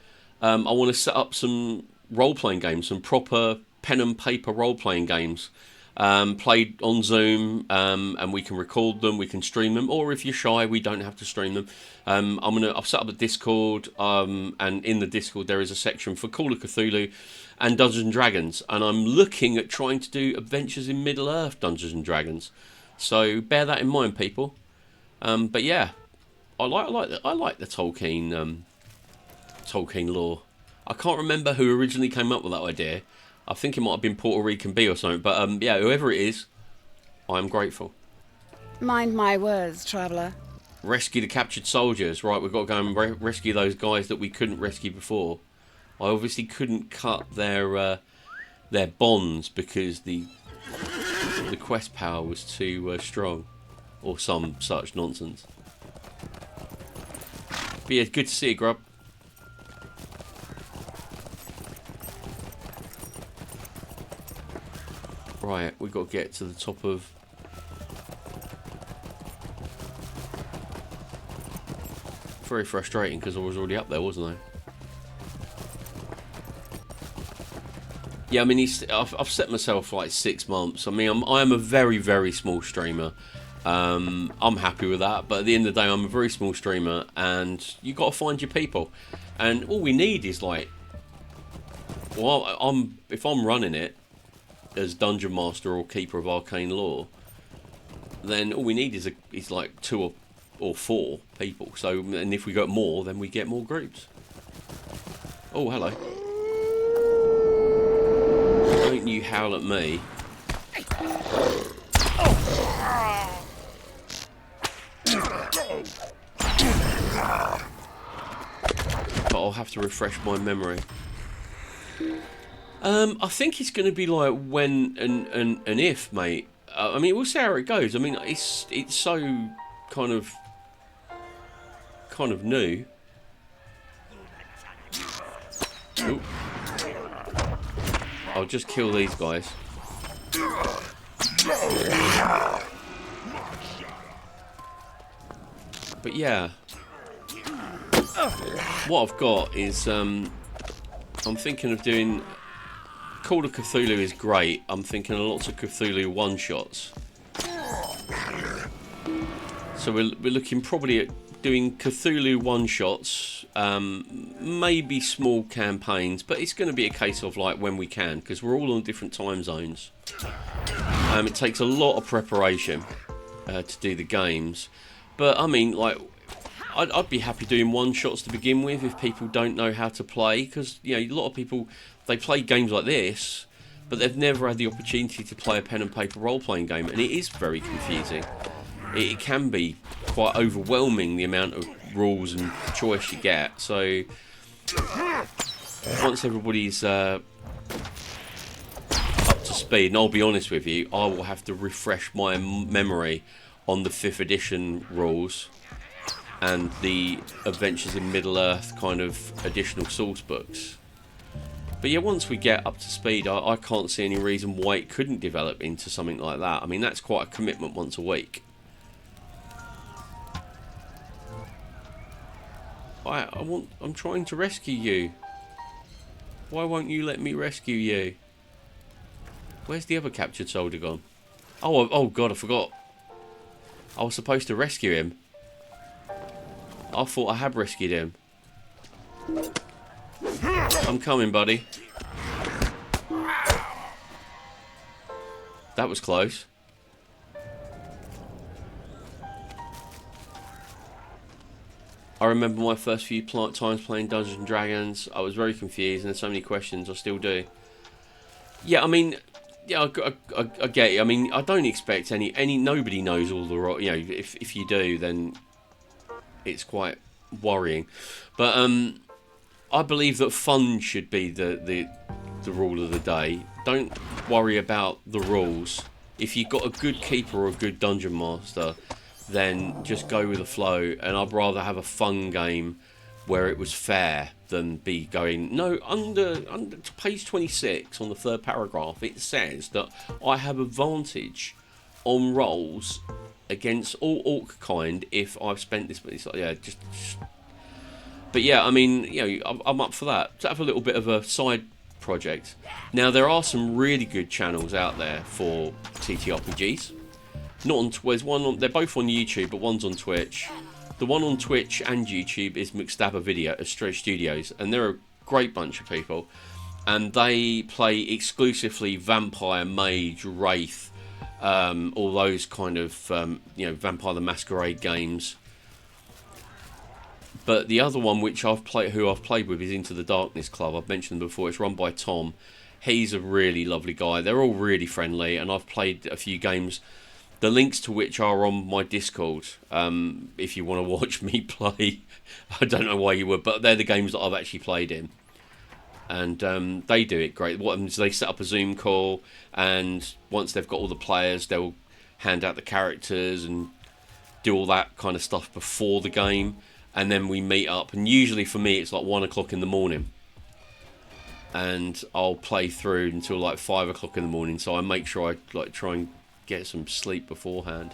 I want to set up some role-playing games, some proper pen and paper role-playing games, played on Zoom, and we can record them, we can stream them, or if you're shy, we don't have to stream them. I've set up a Discord, and in the Discord there is a section for Call of Cthulhu and Dungeons and Dragons, and I'm looking at trying to do Adventures in Middle-earth Dungeons and Dragons. So bear that in mind, people. But yeah, I like the Tolkien lore. I can't remember who originally came up with that idea. I think it might have been Puerto Rican B or something. But yeah, whoever it is, I'm grateful. Mind my words, traveller. Rescue the captured soldiers. Right, we've got to go and rescue those guys that we couldn't rescue before. I obviously couldn't cut their bonds because the quest power was too strong. Or some such nonsense. But yeah, good to see you, Grub. Right, we've got to get to the top of... Very frustrating because I was already up there, wasn't I? Yeah, I mean, I've set myself like 6 months. I mean, I am a very, very small streamer. I'm happy with that, but at the end of the day, I'm a very small streamer, and you got to find your people. And all we need is like, well, if I'm running it as Dungeon Master or Keeper of Arcane Lore, then all we need is like 2 or 4 people. So, and if we got more, then we get more groups. Oh, hello. Don't you howl at me. But I'll have to refresh my memory. I think it's going to be like when and if, mate. I mean, we'll see how it goes. I mean, it's so kind of new. Ooh. I'll just kill these guys. But yeah, what I've got is I'm thinking of doing Call of Cthulhu is great. I'm thinking of lots of Cthulhu one-shots. So we're looking probably at doing Cthulhu one-shots, maybe small campaigns, but it's going to be a case of like when we can, because we're all on different time zones. It takes a lot of preparation to do the games. But I mean, like, I'd be happy doing one-shots to begin with if people don't know how to play, because you know a lot of people, they play games like this, but they've never had the opportunity to play a pen and paper role-playing game, and it is very confusing. It can be quite overwhelming, the amount of rules and choice you get. So once everybody's up to speed, and I'll be honest with you, I will have to refresh my memory on the 5th edition rules and the Adventures in Middle-earth kind of additional source books. But yeah, once we get up to speed, I can't see any reason why it couldn't develop into something like that. I mean, that's quite a commitment once a week. I'm trying to rescue you. Why won't you let me rescue you? Where's the other captured soldier gone? Oh God, I forgot. I was supposed to rescue him. I thought I had rescued him. I'm coming, buddy. That was close. I remember my first few times playing Dungeons and Dragons. I was very confused and there's so many questions. I still do. Yeah, I mean, yeah, I get it. I mean, I don't expect any. Nobody knows all the you know. If you do, then it's quite worrying. But I believe that fun should be the rule of the day. Don't worry about the rules. If you've got a good keeper or a good dungeon master, then just go with the flow. And I'd rather have a fun game where it was fair than be going... No, under page 26 on the third paragraph, it says that I have advantage on rolls against all orc kind if I've spent this... It's like, yeah, just... But yeah, I mean, you know, I'm up for that. To have a little bit of a side project. Now, there are some really good channels out there for TTRPGs. Not on there's one on, they're both on YouTube, but one's on Twitch. The one on Twitch and YouTube is McStabber Studios, and they're a great bunch of people. And they play exclusively Vampire, Mage, Wraith, all those kind of you know, Vampire the Masquerade games. But the other one, which I've played with, is Into the Darkness Club. I've mentioned them before. It's run by Tom. He's a really lovely guy. They're all really friendly, and I've played a few games. The links to which are on my Discord. If you want to watch me play, I don't know why you would, but they're the games that I've actually played in, and they do it great. What happens is they set up a Zoom call, and once they've got all the players, they'll hand out the characters and do all that kind of stuff before the game. And then we meet up, and usually for me it's like 1 o'clock in the morning, and I'll play through until like 5 o'clock in the morning. So I make sure I like try and get some sleep beforehand.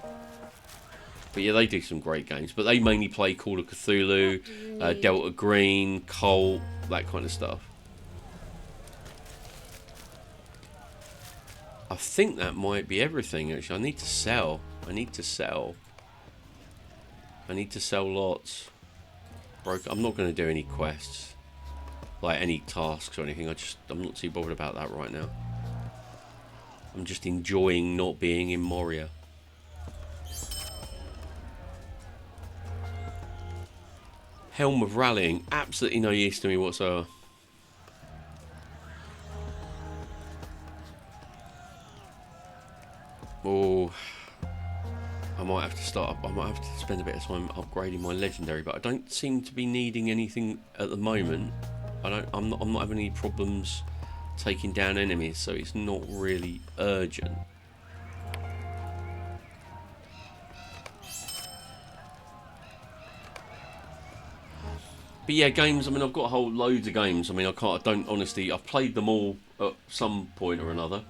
But yeah, they do some great games, but they mainly play Call of Cthulhu, Delta Green, Cult, that kind of stuff. I think that might be everything. Actually, I need to sell lots. I'm not going to do any quests, like any tasks or anything. I'm not too bothered about that right now. I'm just enjoying not being in Moria. Helm of Rallying, absolutely no use to me whatsoever. Oh, I might have to spend a bit of time upgrading my legendary, but I don't seem to be needing anything at the moment. I'm not having any problems taking down enemies, so it's not really urgent. But yeah, games, I mean, I've got loads of games. I mean, I've played them all at some point or another.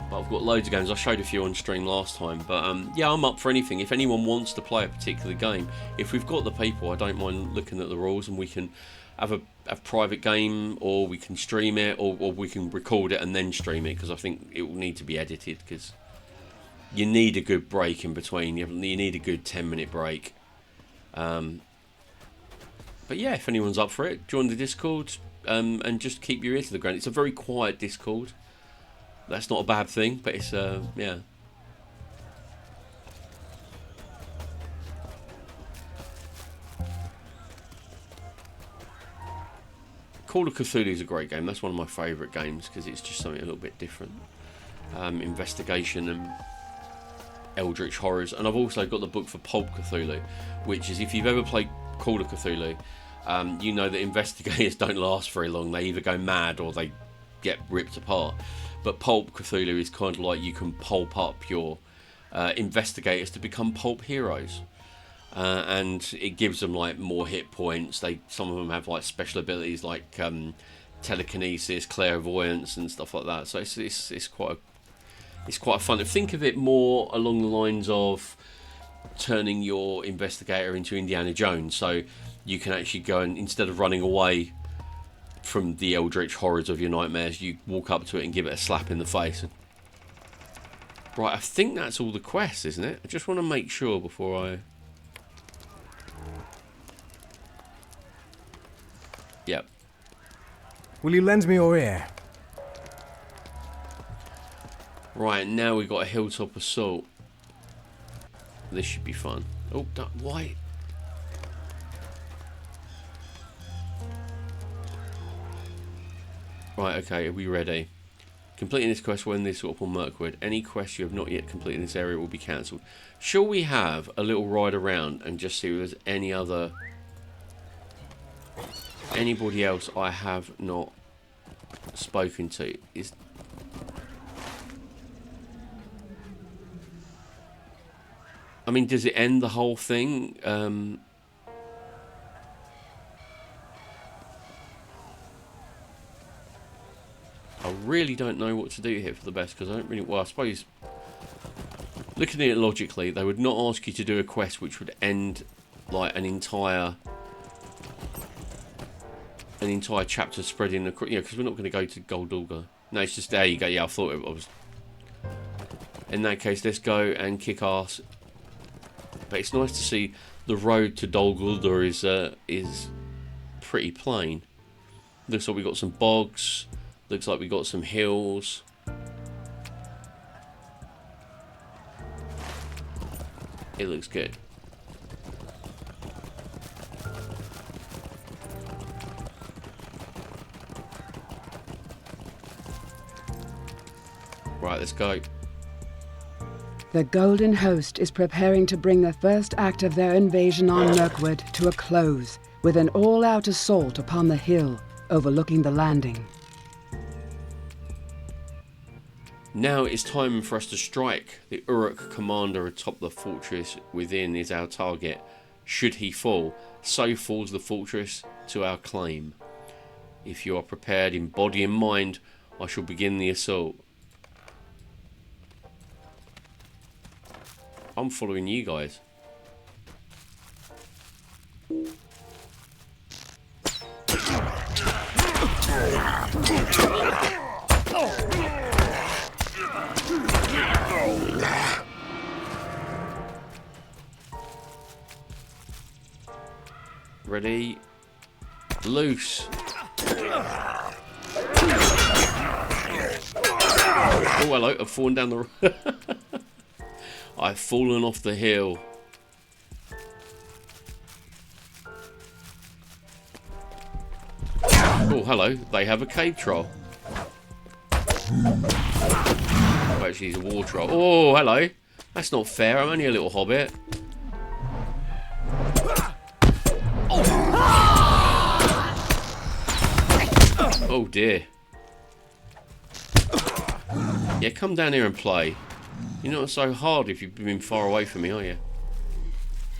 But I've got loads of games. I showed a few on stream last time. But yeah, I'm up for anything. If anyone wants to play a particular game, if we've got the people, I don't mind looking at the rules, and we can have a private game, or we can stream it, or we can record it and then stream it, because I think it will need to be edited, because you need a good break in between. You need a good 10-minute break. But yeah, if anyone's up for it, join the Discord, and just keep your ear to the ground. It's a very quiet Discord. That's not a bad thing, but it's yeah. Call of Cthulhu is a great game. That's one of my favourite games, because it's just something a little bit different. Investigation and Eldritch horrors. And I've also got the book for Pulp Cthulhu, which is, if you've ever played Call of Cthulhu, you know that investigators don't last very long. They either go mad or they get ripped apart. But Pulp Cthulhu is kind of like you can pulp up your investigators to become pulp heroes. And it gives them like more hit points. Some of them have like special abilities like telekinesis, clairvoyance, and stuff like that. So it's quite a fun. Think of it more along the lines of turning your investigator into Indiana Jones. So you can actually go, and instead of running away from the eldritch horrors of your nightmares, you walk up to it and give it a slap in the face. Right, I think that's all the quests, isn't it? I just want to make sure before I... Yep. Will you lend me your ear? Right, now we've got a hilltop assault. This should be fun. Oh, why? Right, okay, are we ready? Completing this quest will end this swap on Mirkwood. Any quest you have not yet completed in this area will be cancelled. Shall we have a little ride around and just see if there's anybody else I have not spoken to? I mean, does it end the whole thing? I really don't know what to do here for the best, because I don't really... Well, I suppose, looking at it logically, they would not ask you to do a quest which would end, like, an entire chapter spreading across... You know, because we're not going to go to Goldulga. No, it's just... There you go. Yeah, I thought it was... In that case, let's go and kick ass. But it's nice to see the road to Dol Guldur is pretty plain. Looks like we've got some bogs. Looks like we've got some hills. It looks good. Right, let's go. The Golden Host is preparing to bring the first act of their invasion on Mirkwood to a close, with an all-out assault upon the hill overlooking the landing. Now it's time for us to strike. The Uruk commander atop the fortress within is our target. Should he fall, so falls the fortress to our claim. If you are prepared in body and mind, I shall begin the assault. I'm following you guys. Ready? Loose. Oh, hello. I've fallen down the road. I've fallen off the hill. Oh, hello. They have a cave troll. Oh, actually, he's a war troll. Oh, hello. That's not fair. I'm only a little hobbit. Oh, dear. Yeah, come down here and play. You're not so hard if you've been far away from me, are you?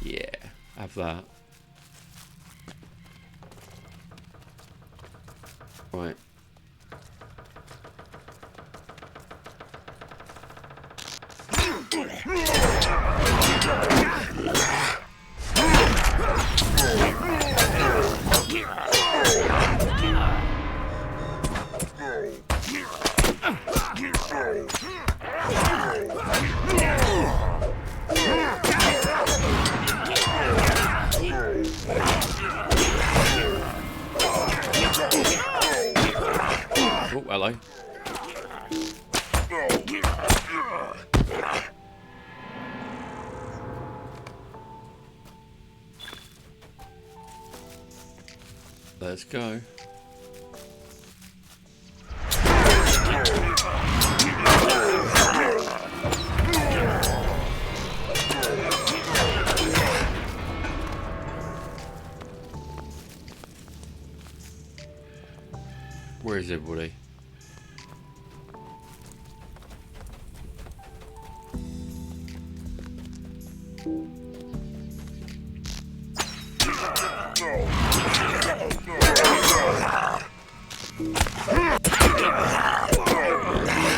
Yeah, have that. Right. Oh, hello. Let's go. Where is everybody?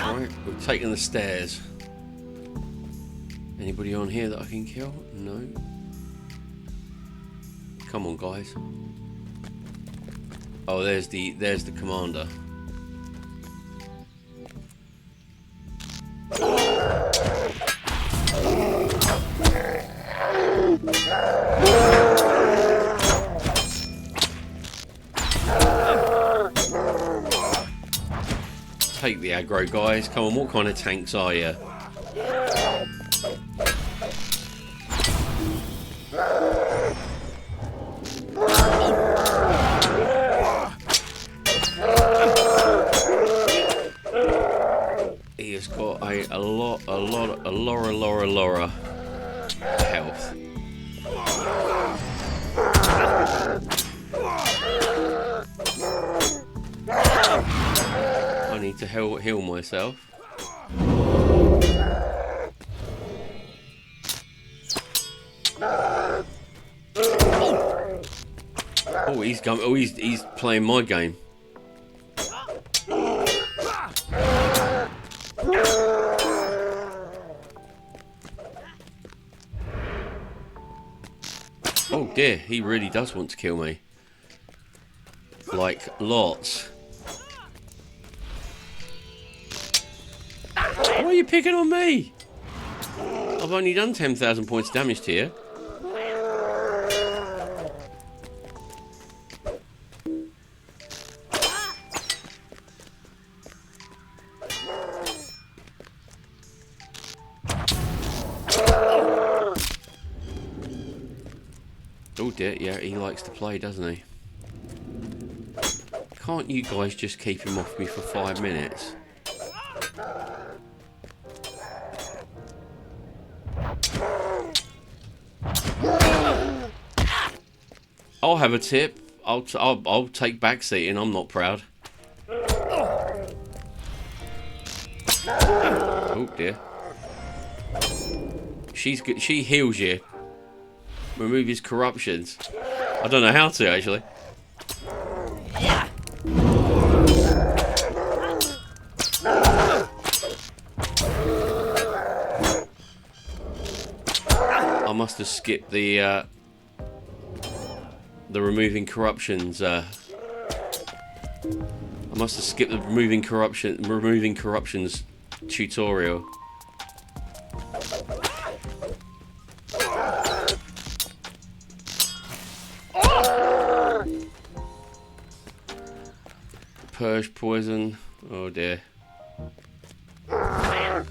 Alright, we've taken the stairs. Anybody on here that I can kill? No. Come on, guys. Oh, there's the commander. Take the aggro, guys. Come on, what kind of tanks are you? a lot health. I need to heal myself. Oh, he's playing my game. Oh dear, he really does want to kill me. Like, lots. Why are you picking on me? I've only done 10,000 points of damage to you. Oh dear, yeah, he likes to play, doesn't he? Can't you guys just keep him off me for 5 minutes? I'll have a tip. I'll take backseating. I'm not proud. Oh dear. She heals you. Remove his corruptions. I don't know how to actually. I must have skipped the removing corruptions. I must have skipped the removing corruptions tutorial. Purge poison. Oh dear. Oh,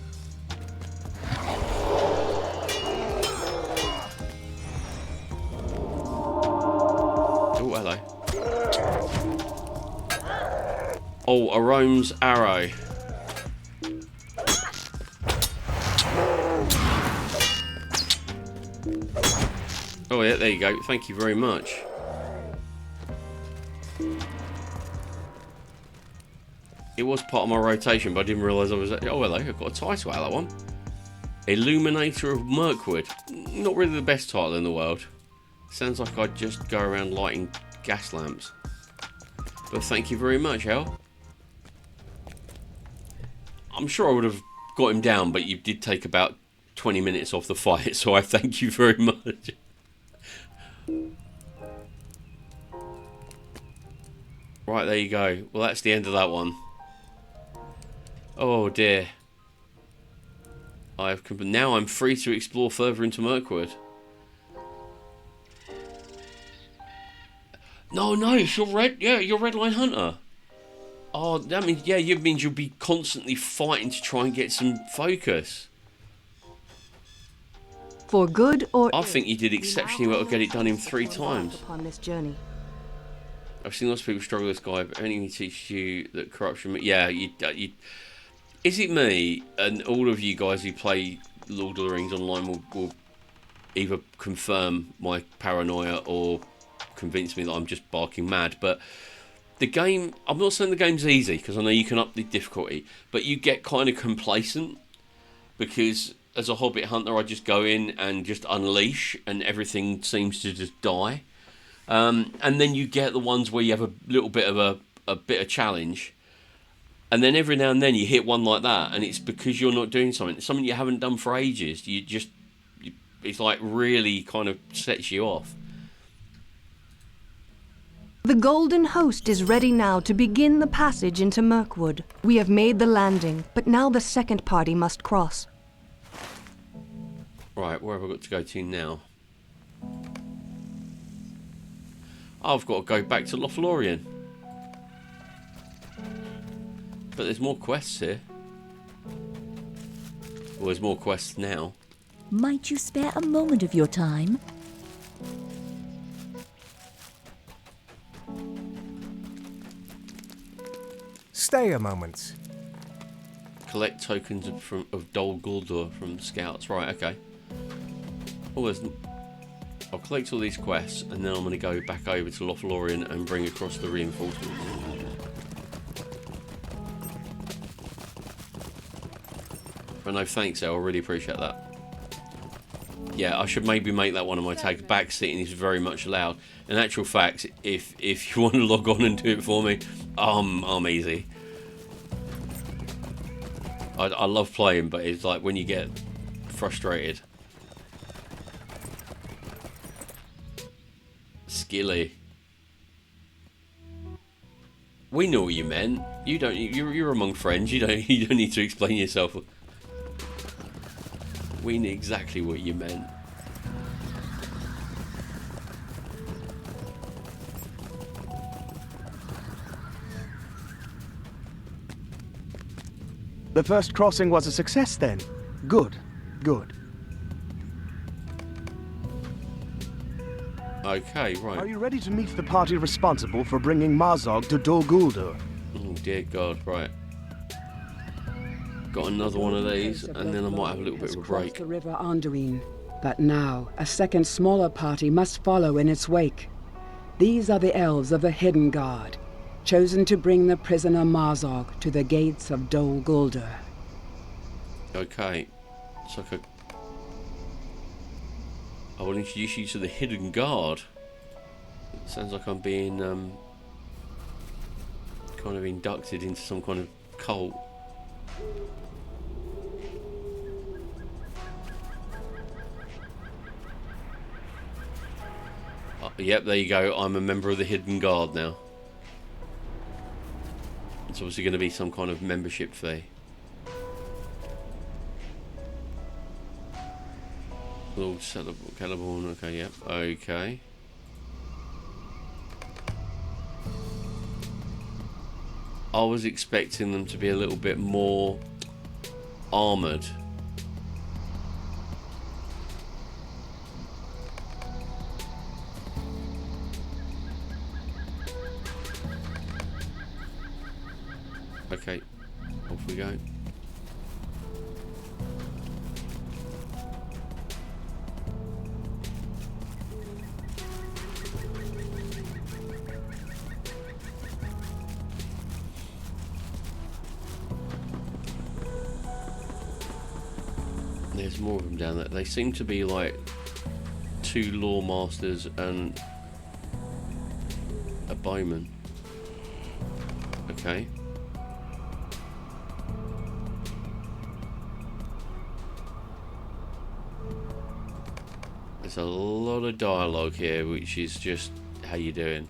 hello. Oh, a Rome's arrow. Oh yeah, there you go. Thank you very much. It was part of my rotation, but I didn't realise I was... Oh, hello, I've got a title out of that one. Illuminator of Mirkwood. Not really the best title in the world. Sounds like I'd just go around lighting gas lamps. But thank you very much, Hal. I'm sure I would have got him down, but you did take about 20 minutes off the fight, so I thank you very much. Right, there you go. Well, that's the end of that one. Oh dear. Now I'm free to explore further into Mirkwood. No, it's your your red line hunter. Oh, that means it means you'll be constantly fighting to try and get some focus. For good or I think you did exceptionally well to get it done in 3 times. Upon this journey. I've seen lots of people struggle with this guy, but only teach you that corruption. Yeah, you. Is it me and all of you guys who play Lord of the Rings online will either confirm my paranoia or convince me that I'm just barking mad? But the game, I'm not saying the game's easy because I know you can up the difficulty, but you get kind of complacent because as a Hobbit hunter, I just go in and just unleash, and everything seems to just die. And then you get the ones where you have a little bit of a bit of challenge. And then every now and then you hit one like that, and it's because you're not doing something you haven't done for ages. It's like really kind of sets you off. The Golden Host is ready now to begin the passage into Mirkwood. We have made the landing, but now the second party must cross. Right, where have I got to go to now? I've got to go back to Lothlorien. But there's more quests here. Well, there's more quests now. Might you spare a moment of your time? Stay a moment. Collect tokens of Dol Guldur from the scouts. Right, okay. Oh, I'll collect all these quests, and then I'm going to go back over to Lothlorien and bring across the reinforcements. But no, thanks, El. I really appreciate that. Yeah, I should maybe make that one of my tags. Backseating is very much allowed. In actual fact, if you want to log on and do it for me, I'm easy. I love playing, but it's like when you get frustrated. Skilly. We know what you meant. You don't. You're among friends. You don't need to explain yourself. We knew exactly what you meant. The first crossing was a success then. Good, good. Okay, right. Are you ready to meet the party responsible for bringing Mazog to Dol Guldur? Oh dear God, right. Got another one of these, and then I might have a little bit of a break. The river Anduin, but now a second smaller party must follow in its wake. These are the elves of the Hidden Guard, chosen to bring the prisoner Mazog to the gates of Dol Guldur. Okay, it's like a... I will introduce you to the Hidden Guard. It sounds like I'm being kind of inducted into some kind of cult. Yep, there you go. I'm a member of the Hidden Guard now. It's obviously going to be some kind of membership fee. Lord Celeborn, okay, yep, okay. I was expecting them to be a little bit more armoured. Okay, off we go. There's more of them down there. They seem to be like 2 law masters and a bowman. Okay. There's a lot of dialogue here, which is just, how you doing?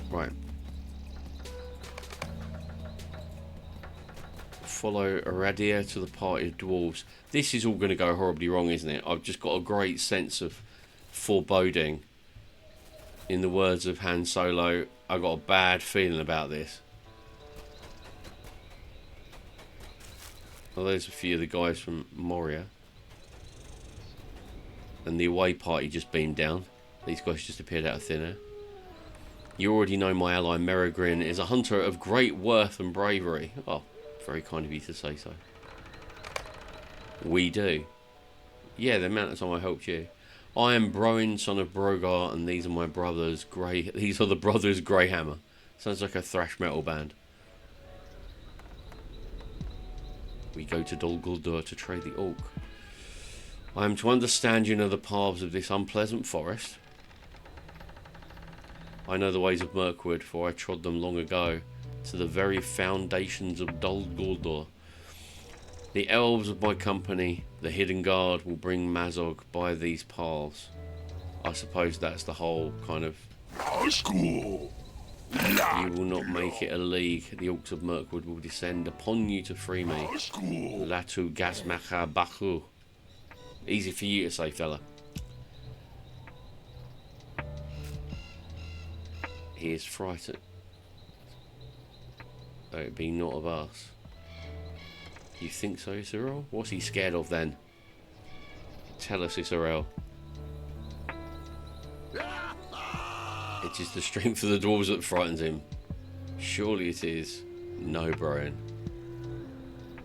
Right. Follow Aradia to the party of dwarves. This is all going to go horribly wrong, isn't it? I've just got a great sense of foreboding. In the words of Han Solo, I've got a bad feeling about this. Well, there's a few of the guys from Moria. And the away party just beamed down. These guys just appeared out of thin air. You already know my ally Merigrin is a hunter of great worth and bravery. Oh, very kind of you to say so. We do. Yeah, the amount of time I helped you. I am Broin, son of Brogar, and these are my brothers. These are the brothers Greyhammer. Sounds like a thrash metal band. We go to Dol Guldur to trade the orc. I am to understand you know the paths of this unpleasant forest. I know the ways of Mirkwood, for I trod them long ago, to the very foundations of Dol Guldur. The elves of my company, the Hidden Guard, will bring Mazog by these paths. I suppose that's the whole kind of... You will not make it a league. The orcs of Mirkwood will descend upon you to free me. Latu Gasmacha Bachu. Easy for you to say, fella. He is frightened. Though it be not of us. You think so, Cyril? What's he scared of then? Tell us, Cyril. It is the strength of the dwarves that frightens him. Surely it is. No, Brian.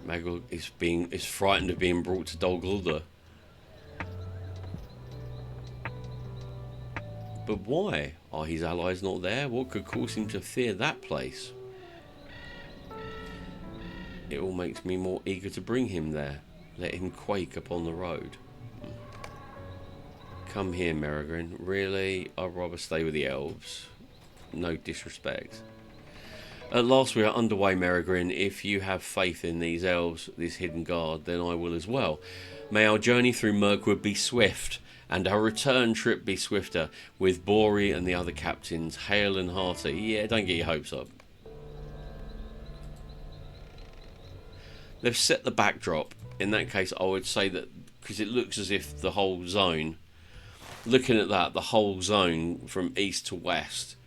Magog is frightened of being brought to Dol Guldur. But why? Are his allies not there? What could cause him to fear that place? It all makes me more eager to bring him there. Let him quake upon the road. Come here, Merigrin. Really? I'd rather stay with the elves. No disrespect. At last we are underway, Merigrin. If you have faith in these elves, this hidden guard, then I will as well. May our journey through Mirkwood be swift, and our return trip be swifter, with Bori and the other captains hale and hearty. Yeah, don't get your hopes up. They've set the backdrop. In that case, I would say that, because it looks as if the whole zone, looking at that, the whole zone from east to west,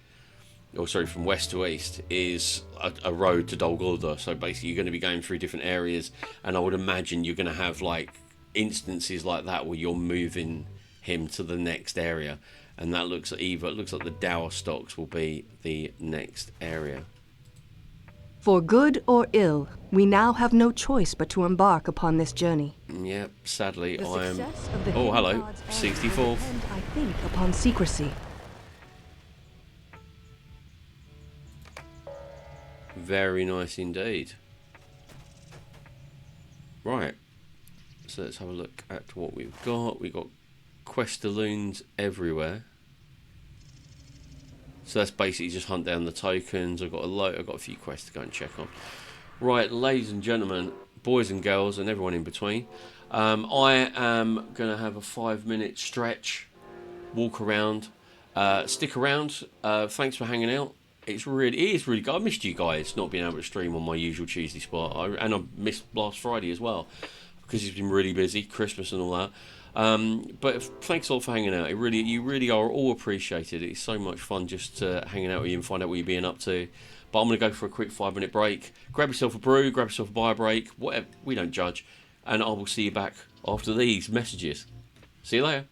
or sorry, from west to east, is a road to Dol Guldur. So basically you're going to be going through different areas, and I would imagine you're going to have like instances like that where you're moving him to the next area, and that looks like the Dower Stocks will be the next area. For good or ill, we now have no choice but to embark upon this journey. Yep, sadly The I am. success of the Oh, hidden hello, gods' errand 64th. will depend, I think, upon secrecy. Very nice indeed. Right, so let's have a look at what we've got. We've got questaloons everywhere. So that's basically just hunt down the tokens. I've got a few quests to go and check on. Right, ladies and gentlemen, boys and girls, and everyone in between. I am going to have a 5-minute stretch, walk around, stick around. Thanks for hanging out. It is really good. I missed you guys not being able to stream on my usual Tuesday spot, and I missed last Friday as well because it's been really busy, Christmas and all that. But thanks all for hanging out. You really are all appreciated. It's so much fun just hanging out with you and find out what you're being up to. But I'm going to go for a quick 5-minute break. Grab yourself a brew, grab yourself a bio break, whatever. We don't judge. And I will see you back after these messages. See you later.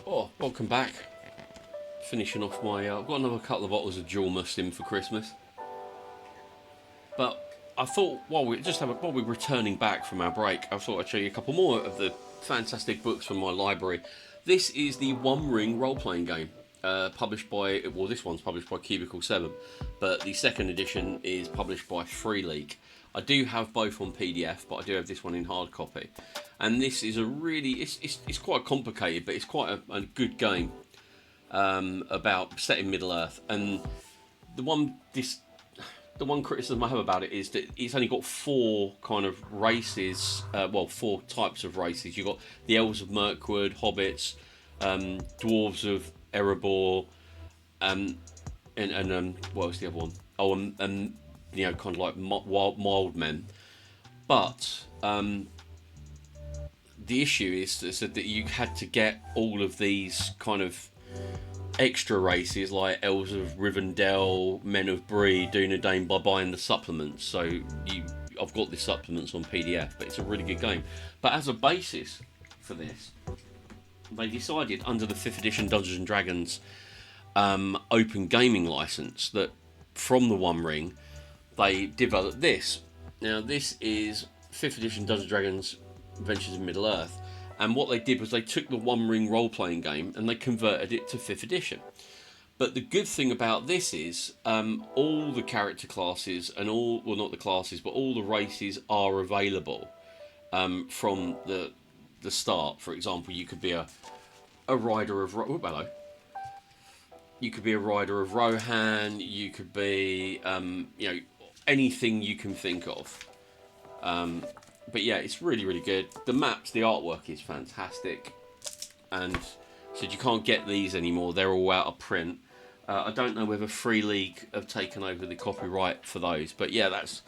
Oh, welcome back. Finishing off my... I've got another couple of bottles of Jewel Muslim for Christmas. But I thought, while we're returning back from our break, I thought I'd show you a couple more of the fantastic books from my library. This is the One Ring role-playing game, published by... Well, this one's published by Cubicle 7, but the second edition is published by Free League. I do have both on PDF, but I do have this one in hard copy. And this is a really... It's quite complicated, but it's quite a good game. About set in Middle Earth, and the one criticism I have about it is that it's only got 4 kind of races, 4 types of races. You've got the elves of Mirkwood, hobbits, dwarves of Erebor, and what was the other one? Oh, and you know, kind of like mild men. But the issue is that you had to get all of these kind of extra races like Elves of Rivendell, Men of Bree, Dunedain by buying the supplements. So I've got the supplements on PDF, but it's a really good game. But as a basis for this, they decided under the 5th edition Dungeons and Dragons open gaming license that from the One Ring they developed this. Now this is 5th edition Dungeons and Dragons Adventures in Middle Earth. And what they did was they took the One Ring role-playing game and they converted it to 5th edition. But the good thing about this is all the character classes and not the classes, but all the races are available from the start. For example, you could be a rider of... Oh, hello. You could be a rider of Rohan. You could be, anything you can think of. But yeah, it's really, really good. The maps, the artwork is fantastic. And so you can't get these anymore. They're all out of print. I don't know whether Free League have taken over the copyright for those. But yeah, that's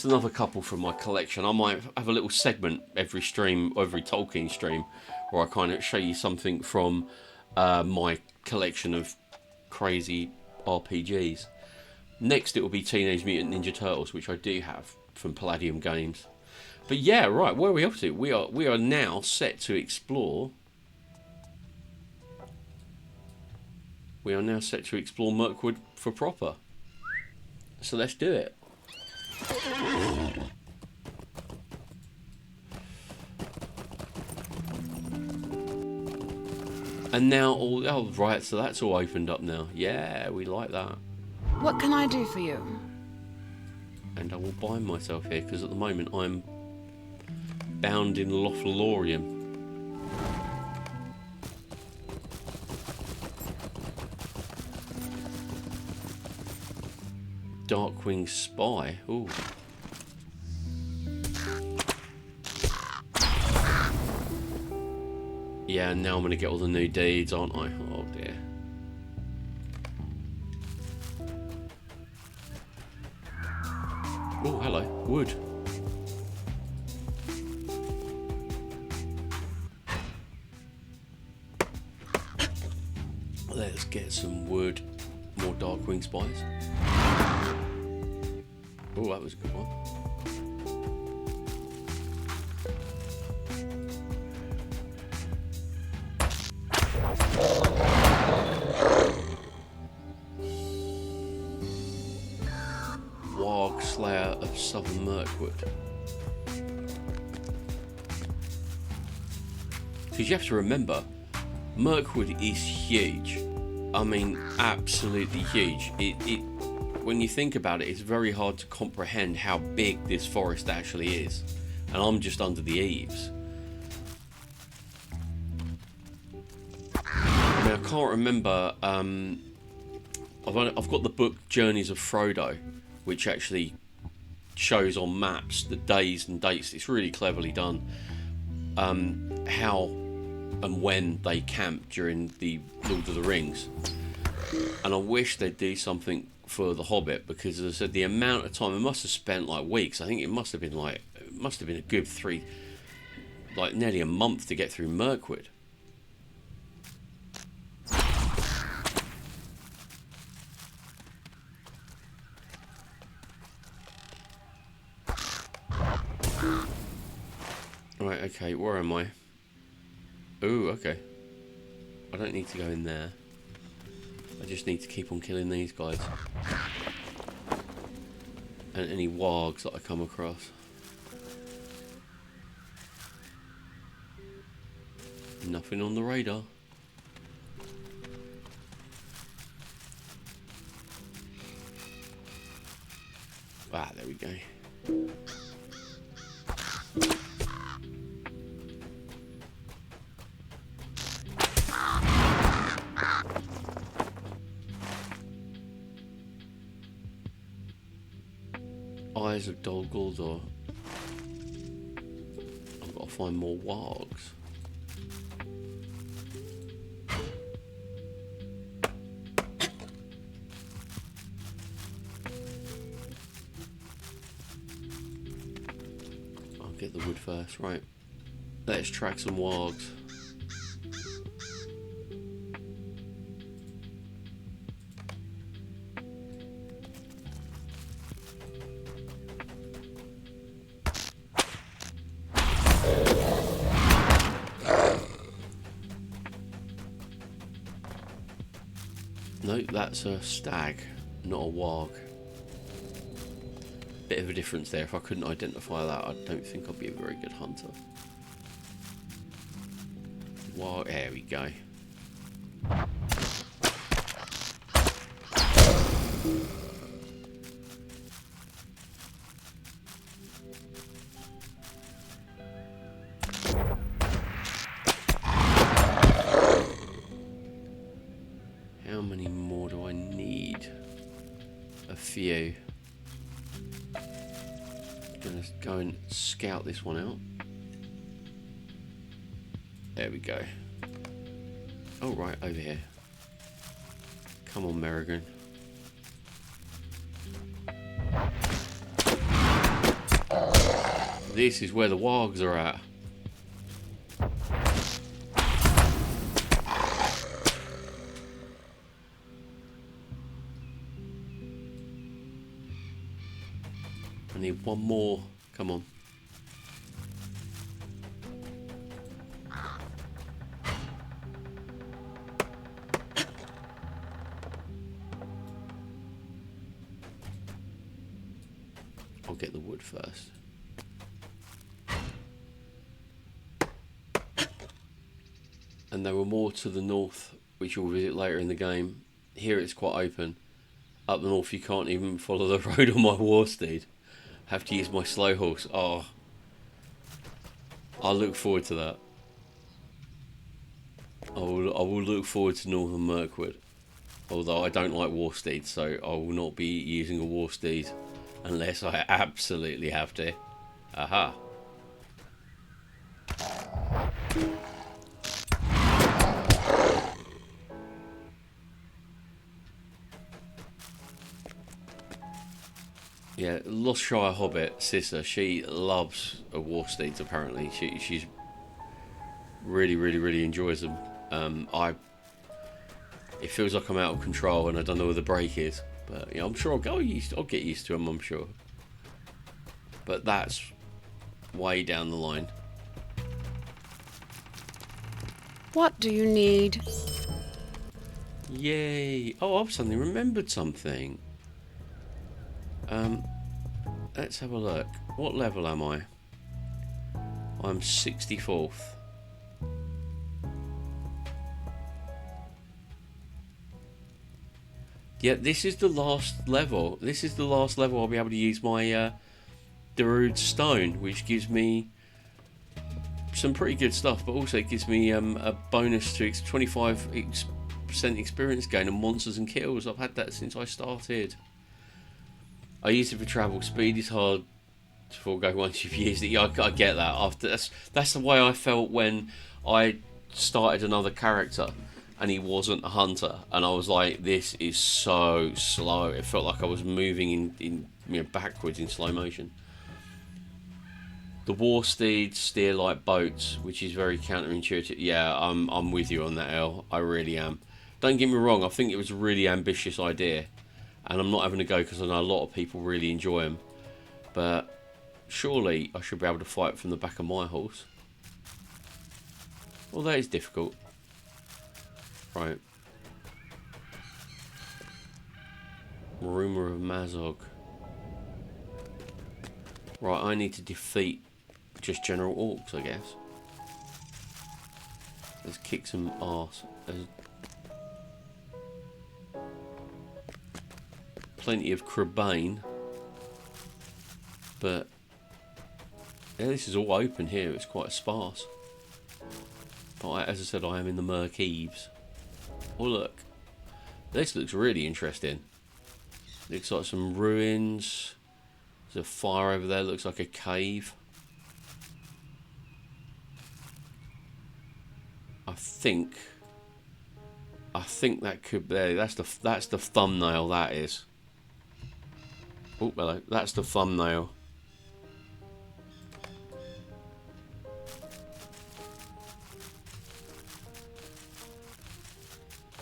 another couple from my collection. I might have a little segment every Tolkien stream, where I kind of show you something from my collection of crazy RPGs. Next, it will be Teenage Mutant Ninja Turtles, which I do have from Palladium Games. But yeah, right, where are we up to? We are now set to explore... We are now set to explore Mirkwood for proper. So let's do it. And now oh right, so that's all opened up now. Yeah, we like that. What can I do for you? And I will bind myself here, because at the moment I'm bound in Lothlorien. Darkwing Spy. Ooh. Yeah, and now I'm going to get all the new deeds, aren't I? Oh dear. Oh, hello. Wood. Let's get some wood. More Darkwing Spies. Oh, that was a good one. Warg Slayer of Southern Mirkwood. Because you have to remember, Mirkwood is huge. I mean, absolutely huge. When you think about it, it's very hard to comprehend how big this forest actually is. And I'm just under the eaves. I mean, I can't remember. I've got the book Journeys of Frodo, which actually shows on maps the days and dates. It's really cleverly done. How and when they camped during the Lord of the Rings. And I wish they'd do something for The Hobbit, because as I said, the amount of time, it must have spent like weeks. I think it must have been a good nearly a month to get through Mirkwood. Right, okay, where am I? Ooh, okay. I don't need to go in there. I just need to keep on killing these guys. And any wargs that I come across. Nothing on the radar. Ah, there we go. Eyes of Dol Guldur. I've got to find more wargs. I'll get the wood first, right. Let's track some wargs. No, that's a stag, not a warg. Bit of a difference there. If I couldn't identify that, I don't think I'd be a very good hunter. Warg, there we go. How many more do I need? A few. Gonna go and scout this one out. There we go. Oh, right, over here. Come on, Merrigan. This is where the wargs are at. I need one more. Come on. I'll get the wood first. And there were more to the north, which you'll visit later in the game. Here it's quite open. Up the north you can't even follow the road on my war steed. Have to use my slow horse. Oh, I look forward to that. I will look forward to Northern Mirkwood. Although I don't like war steeds, so I will not be using a war steed unless I absolutely have to. Aha. Yeah, Lost Shire Hobbit, Sissa, she loves war steeds apparently. She's really enjoys them. It feels like I'm out of control and I don't know where the break is. But you know, I'm sure I'll get used to them, I'm sure. But that's way down the line. What do you need? Yay! Oh, I've suddenly remembered something. Let's have a look. What level am I? I'm 64th. Yeah, this is the last level. This is the last level I'll be able to use my Darude Stone, which gives me some pretty good stuff, but also it gives me a bonus to 25% experience gain on monsters and kills. I've had that since I started. I use it for travel. Speed is hard to forego once you've used it. Yeah, I get that. After that's the way I felt when I started another character and he wasn't a hunter, and I was like, this is so slow. It felt like I was moving in backwards in slow motion. The war steeds steer like boats, which is very counterintuitive. Yeah, I'm with you on that, El. I really am. Don't get me wrong. I think it was a really ambitious idea. And I'm not having a go because I know a lot of people really enjoy them. But surely I should be able to fight from the back of my horse. Well, that is difficult. Right. Rumour of Mazog. Right, I need to defeat just general orcs, I guess. Let's kick some arse. There's plenty of Crabane. But yeah, this is all open here. It's quite sparse. But as I said, I am in the Mirk Eaves. Oh look, this looks really interesting. Looks like some ruins. There's a fire over there. Looks like a cave. I think that could be. That's the thumbnail. That is. Oh hello. That's the thumbnail.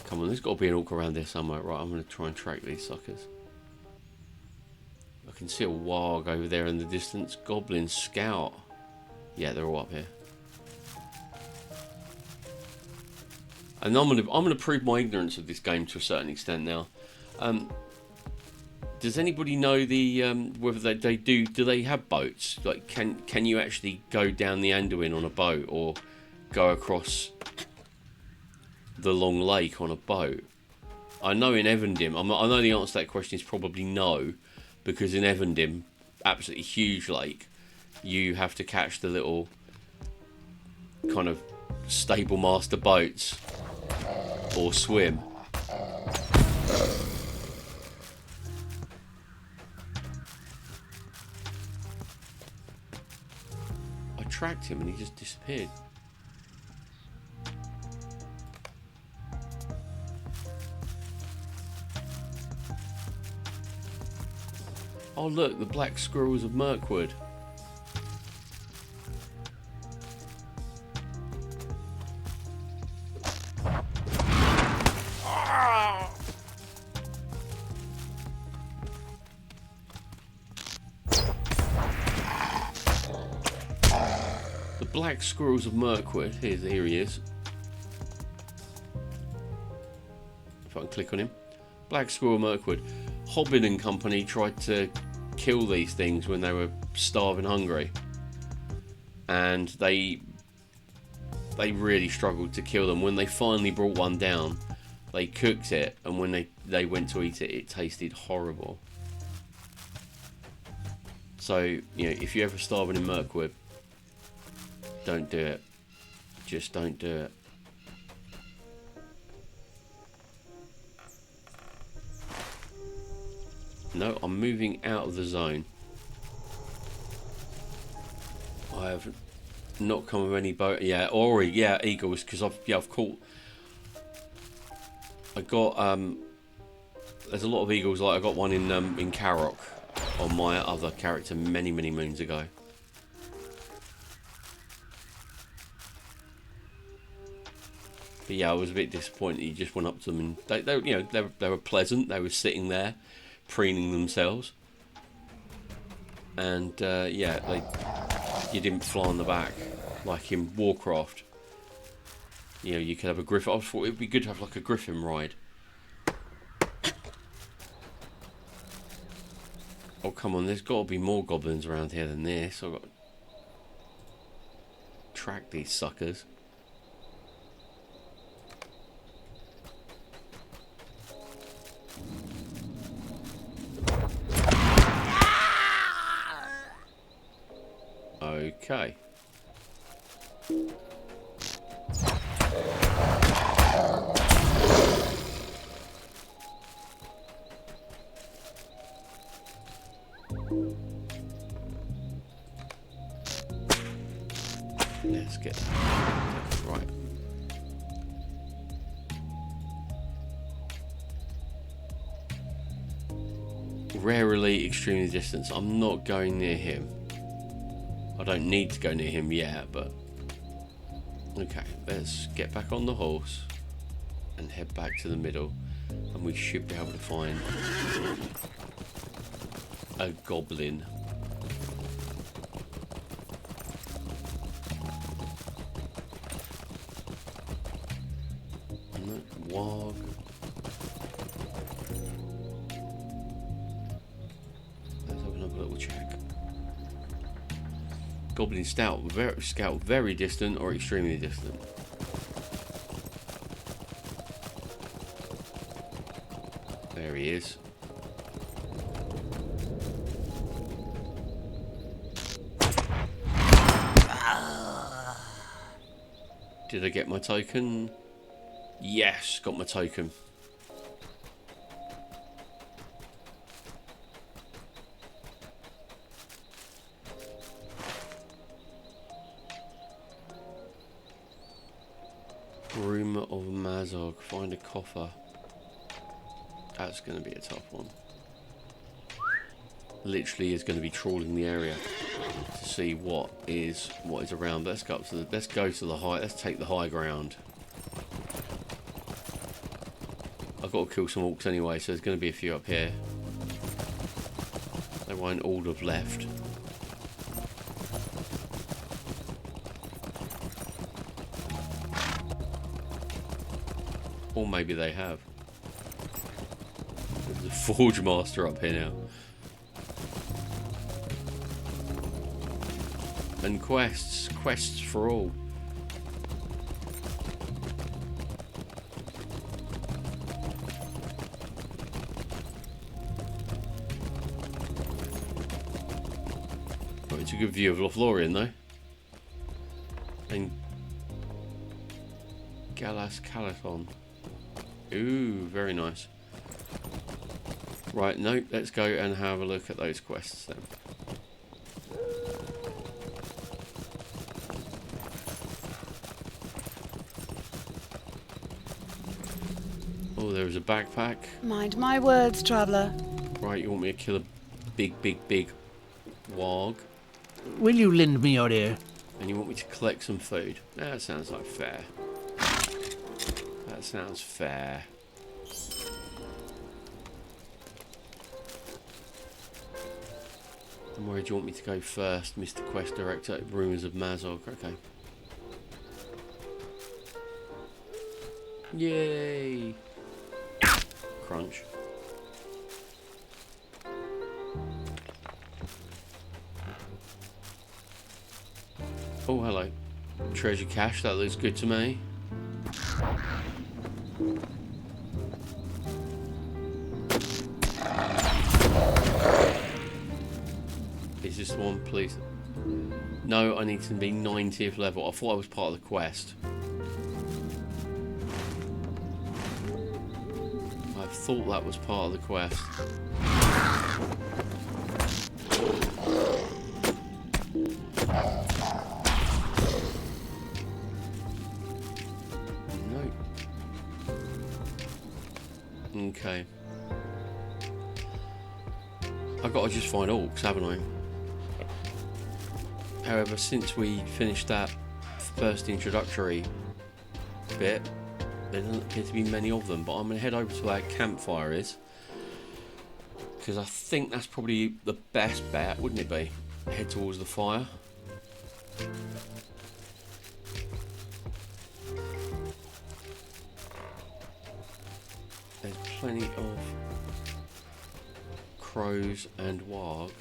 Come on, there's got to be an orc around there somewhere. Right, I'm going to try and track these suckers. I can see a warg over there in the distance. Goblin scout. Yeah, they're all up here. And I'm gonna prove my ignorance of this game to a certain extent now. Does anybody know the whether they do they have boats? Like, can you actually go down the Anduin on a boat or go across the long lake on a boat? I know in Evendim, I know the answer to that question is probably no, because in Evendim, absolutely huge lake, you have to catch the little kind of stable master boats or swim. I tracked him and he just disappeared. Oh look, the black squirrels of Mirkwood. The black squirrels of Mirkwood. Here he is. If I can click on him. Black squirrel Mirkwood. Hobbin and company tried to kill these things when they were starving hungry, and they really struggled to kill them. When they finally brought one down, they cooked it, and when they went to eat it, it tasted horrible. So, you know, if you're ever starving in Mirkwood, don't do it. Just don't do it. No, I'm moving out of the zone. I have not come with any boat. Yeah, or yeah, eagles, because I've caught. I got there's a lot of eagles. Like I got one in Karok on my other character many moons ago. But yeah, I was a bit disappointed. He just went up to them and they were pleasant. They were sitting there, preening themselves, and you didn't fly on the back like in Warcraft. You know, you could have a griffin. I thought it'd be good to have like a griffin ride. Oh come on, there's got to be more goblins around here than this. I've got to track these suckers. Okay. Let's get that right. Rarely extremely distant. I'm not going near him. I don't need to go near him yet, but okay, let's get back on the horse and head back to the middle, and we should be able to find a goblin. No, warg. Let's have another little check. Goblin scout, very distant or extremely distant. There he is. Did I get my token? Yes, got my token. Room of Mazog. Find a coffer. That's going to be a tough one. Literally is going to be trawling the area to see what is around. Let's go to the high. Let's take the high ground. I've got to kill some orcs anyway, so there's going to be a few up here. They won't all have left. Or maybe they have. There's a Forge Master up here now. And quests for all. Oh, it's a good view of Lothlorien though. And Galas Calathon. Ooh, very nice. Right, no, let's go and have a look at those quests then. Oh, there is a backpack. Mind my words, traveller. Right, you want me to kill a big warg? Will you lend me your ear? And you want me to collect some food? That sounds like fair. That sounds fair. And where do you want me to go first, Mr. Quest Director? Rumours of Mazog. Okay. Yay! Crunch. Oh, hello. Treasure cache, that looks good to me. Is this one, please? No, I need to be 90th level. I thought I was part of the quest. I thought that was part of the quest. No. Okay. I've got to just find orcs, haven't I? However, since we finished that first introductory bit, there doesn't appear to be many of them, but I'm going to head over to where that campfire is, because I think that's probably the best bet, wouldn't it be? Head towards the fire. There's plenty of crows and wargs.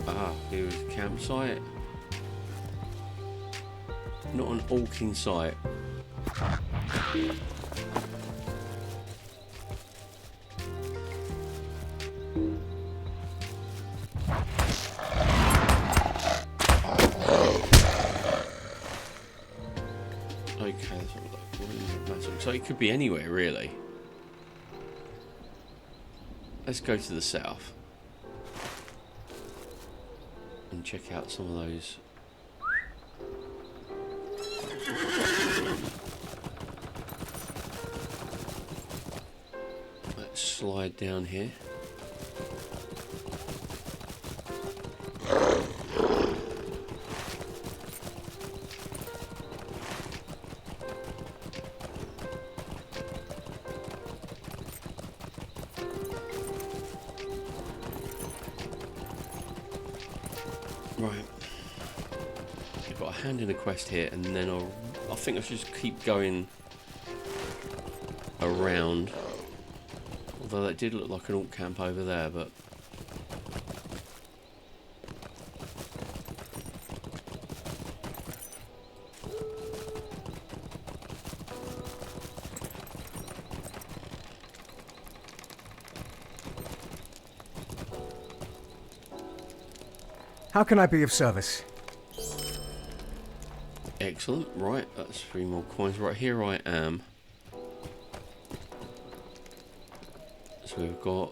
Ah, here's a campsite. Not an orking site. Okay, so it could be anywhere really. Let's go to the south and check out some of those. Let's slide down here. Right. I've got a hand in a quest here, and then I'll I think I should just keep going around. Although that did look like an alt camp over there, but... How can I be of service? Excellent. Right, that's 3 more coins. Right, here I am. So we've got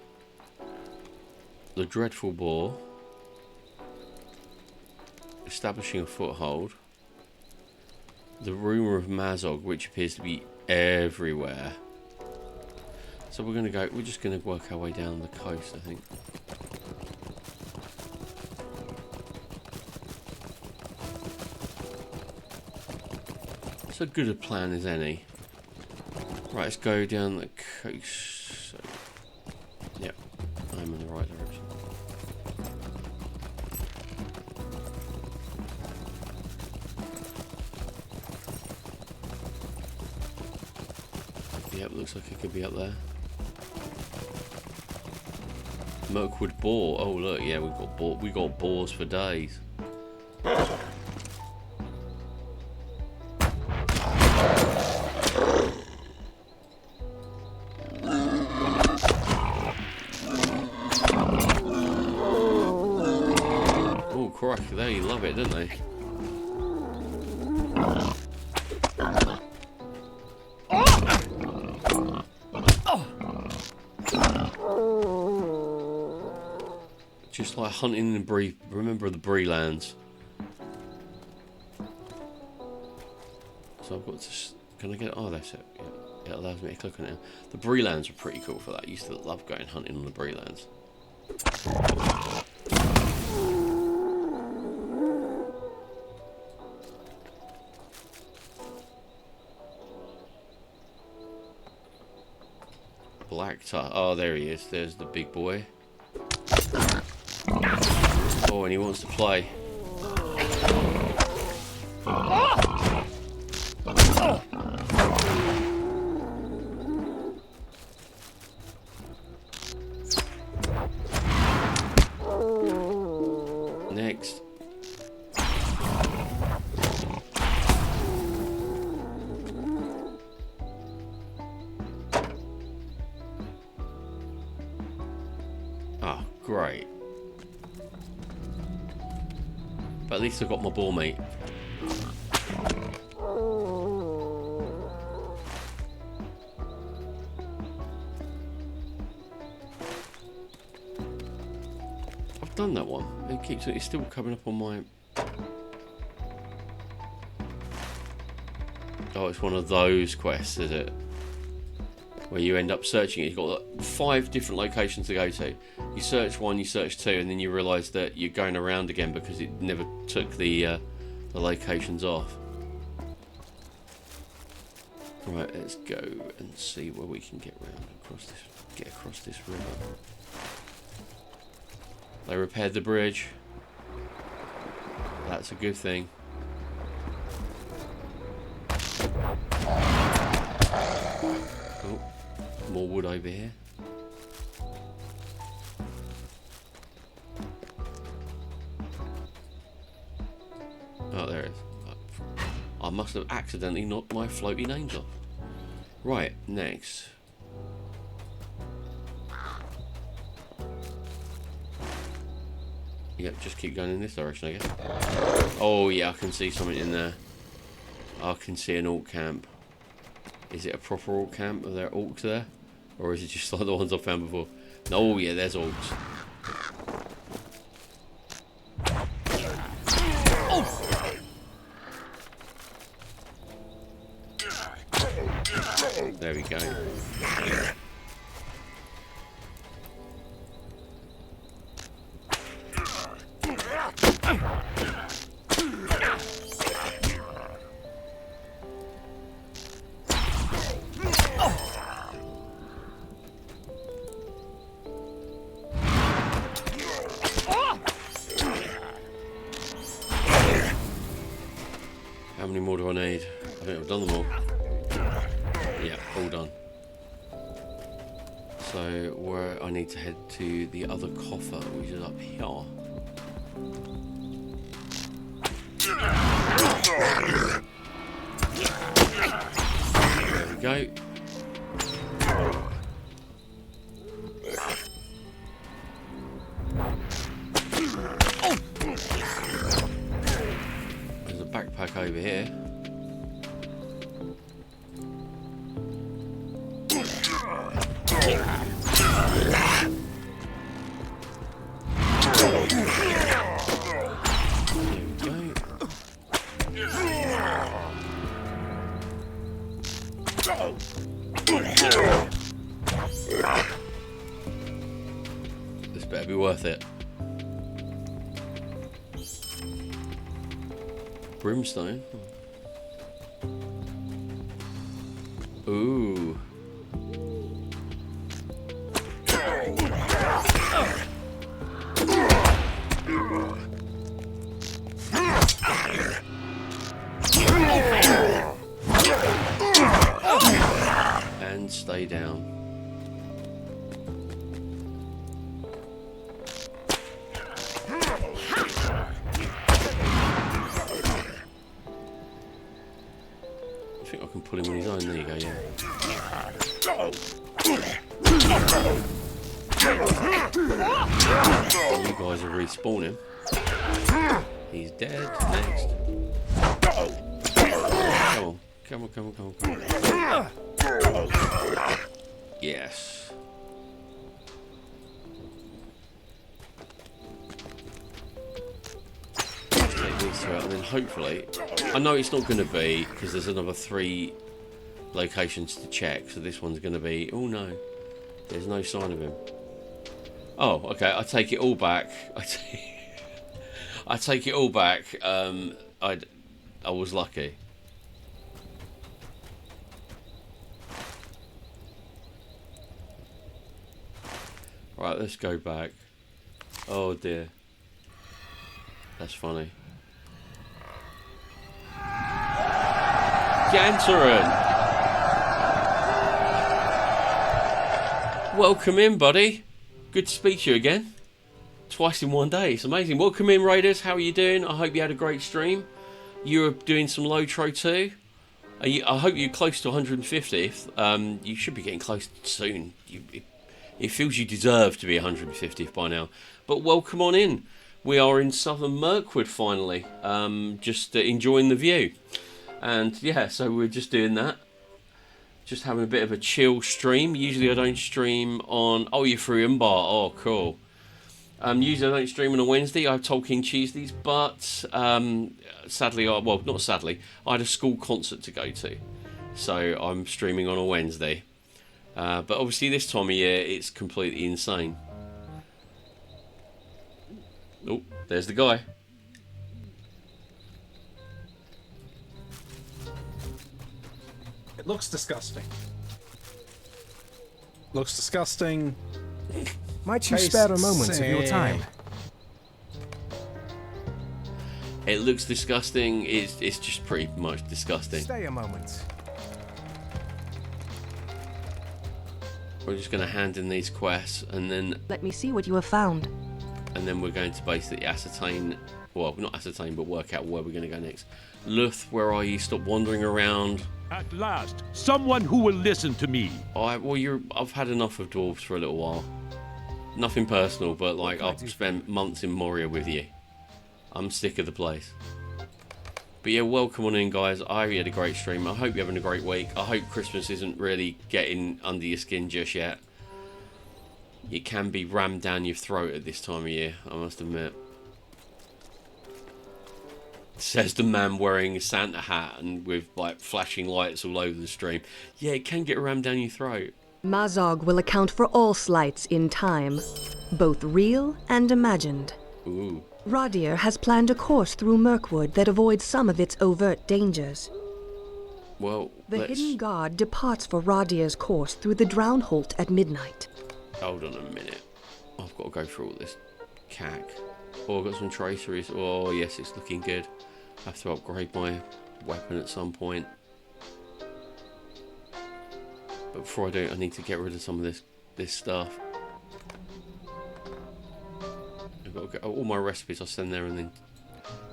the Dreadful Boar, establishing a foothold, the Rumour of Mazog, which appears to be everywhere. So we're just going to work our way down the coast, I think. It's as good a plan as any. Right, let's go down the coast. So, yep, I'm in the right direction. Yep, looks like it could be up there. Mirkwood boar. Oh look, yeah, we got boars for days. Oh crikey, they love it, don't they? Just like hunting in the Bree. Remember the Bree lands. So I've got to. Can I get it? Oh, that's it. Yeah, it allows me to click on it. The Bree lands are pretty cool for that. I used to love going hunting on the Bree lands. Black tar. Oh, there he is. There's the big boy. Oh, and he wants to play. Next. Ah, great. But at least I got my ball mate. I've done that one. It's still coming up on my... Oh, it's one of those quests, is it? Where you end up searching it. You've got like 5 different locations to go to. You search 1, you search 2, and then you realise that you're going around again because it never took the locations off. Right, let's go and see where we can get across this river. They repaired the bridge. That's a good thing. Oh, more wood over here. Oh, there it is. I must have accidentally knocked my floaty names off. Right, next. Yep, just keep going in this direction, I guess. Oh, yeah, I can see something in there. I can see an orc camp. Is it a proper orc camp? Are there orcs there? Or is it just like the ones I found before? No, yeah, there's orcs. There we go. How many more do I need? I think I've done them all. Yeah, all done. So where I need to head to the other coffer, which is up here. There we go. There's a backpack over here. This better be worth it. Brimstone. Ooh. And stay down. I think I can pull him on his own. There you go, yeah. You guys are respawning. He's dead. Next. Come on. Come on. Yes. Let's take these two out and then hopefully... I know it's not going to be, because there's another 3 locations to check, so this one's going to be... Oh no, there's no sign of him. Oh, okay, I take it all back. I take it all back. I was lucky. Right, let's go back. Oh dear. That's funny. Gantarin! Welcome in, buddy. Good to speak to you again. Twice in one day. It's amazing. Welcome in, Raiders. How are you doing? I hope you had a great stream. You were doing some Lotro too. I hope you're close to 150th. You should be getting close soon. It feels you deserve to be 150th by now. But welcome on in. We are in Southern Mirkwood finally. Just enjoying the view. And yeah, so we're just doing that. Just having a bit of a chill stream. Usually I don't stream on... Oh, you're through Imbar. Oh, cool. Usually I don't stream on a Wednesday. I have Tolkien Tuesdays. But sadly, well, not sadly. I had a school concert to go to. So I'm streaming on a Wednesday. But obviously this time of year it's completely insane. Oh, there's the guy. It looks disgusting. Looks disgusting. Might you spare a moment of your time? It looks disgusting. It's just pretty much disgusting. Stay a moment. We're just going to hand in these quests and then... Let me see what you have found. And then we're going to basically ascertain... Well, not ascertain, but work out where we're going to go next. Luth, where are you? Stop wandering around. At last, someone who will listen to me. I've had enough of dwarves for a little while. Nothing personal, but like I've spent months in Moria with you. I'm sick of the place. But yeah, welcome on in, guys. I hope you had a great stream. I hope you're having a great week. I hope Christmas isn't really getting under your skin just yet. It can be rammed down your throat at this time of year, I must admit. Says the man wearing a Santa hat and with like flashing lights all over the stream. Yeah, it can get rammed down your throat. Mazog will account for all slights in time, both real and imagined. Ooh. Radir has planned a course through Mirkwood that avoids some of its overt dangers. Well, the hidden guard departs for Radir's course through the Drownholt at midnight. Hold on a minute. I've got to go through all this cack. Oh, I've got some traceries. Oh, yes, it's looking good. I have to upgrade my weapon at some point. But before I do, I need to get rid of some of this stuff. I've got to get all my recipes. I'll send there and then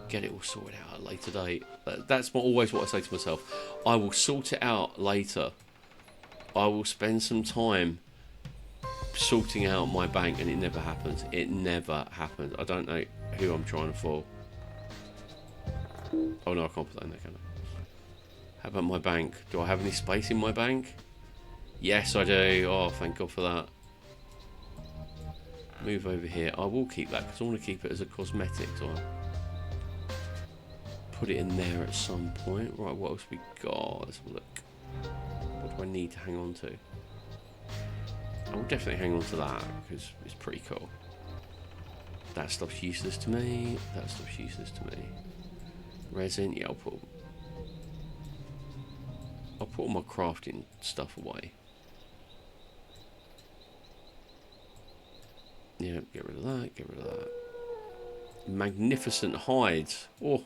get it all sorted out at a later date. That's always what I say to myself. I will sort it out later. I will spend some time sorting out my bank, and it never happens. It never happens. I don't know who I'm trying to fool. Oh no, I can't put that in there, can I? How about my bank? Do I have any space in my bank? Yes, I do. Oh, thank God for that. Move over here. I will keep that because I want to keep it as a cosmetic. So I'll put it in there at some point. Right, what else we got? Let's have a look. What do I need to hang on to? I will definitely hang on to that because it's pretty cool. That stuff's useless to me. That stuff's useless to me. Resin, yeah, I'll put all my crafting stuff away. Yeah, get rid of that, get rid of that. Magnificent hides. Oh.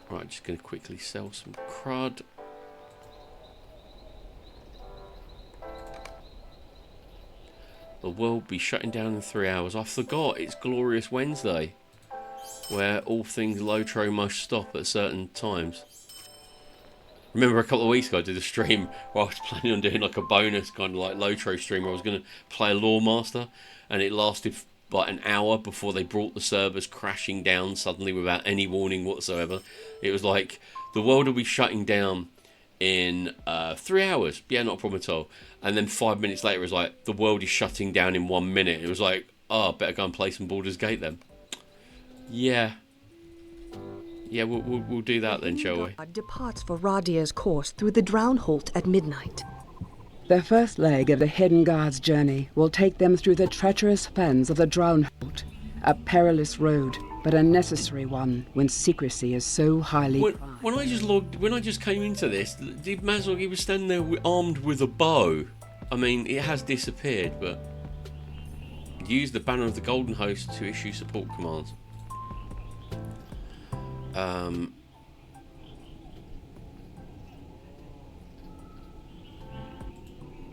Right, just going to quickly sell some crud. The world be shutting down in 3 hours. I forgot, it's Glorious Wednesday, where all things Lotro must stop at certain times. Remember a couple of weeks ago I did a stream where I was planning on doing like a bonus kind of like Lotro stream where I was going to play a Lawmaster, and it lasted like an hour before they brought the servers crashing down suddenly without any warning whatsoever. It was like, the world will be shutting down in 3 hours. Yeah, not a problem at all. And then 5 minutes later it was like, the world is shutting down in 1 minute. It was like, oh, better go and play some Baldur's Gate then. Yeah. Yeah, we'll do that then, shall we? Departs for Radia's course through the Drownholt at midnight. The first leg of the Hidden Guard's journey will take them through the treacherous fens of the Drownholt, a perilous road, but a necessary one when secrecy is so highly prized. When I just came into this, did Mazog, he was standing there armed with a bow. I mean, it has disappeared, but use the banner of the Golden Host to issue support commands.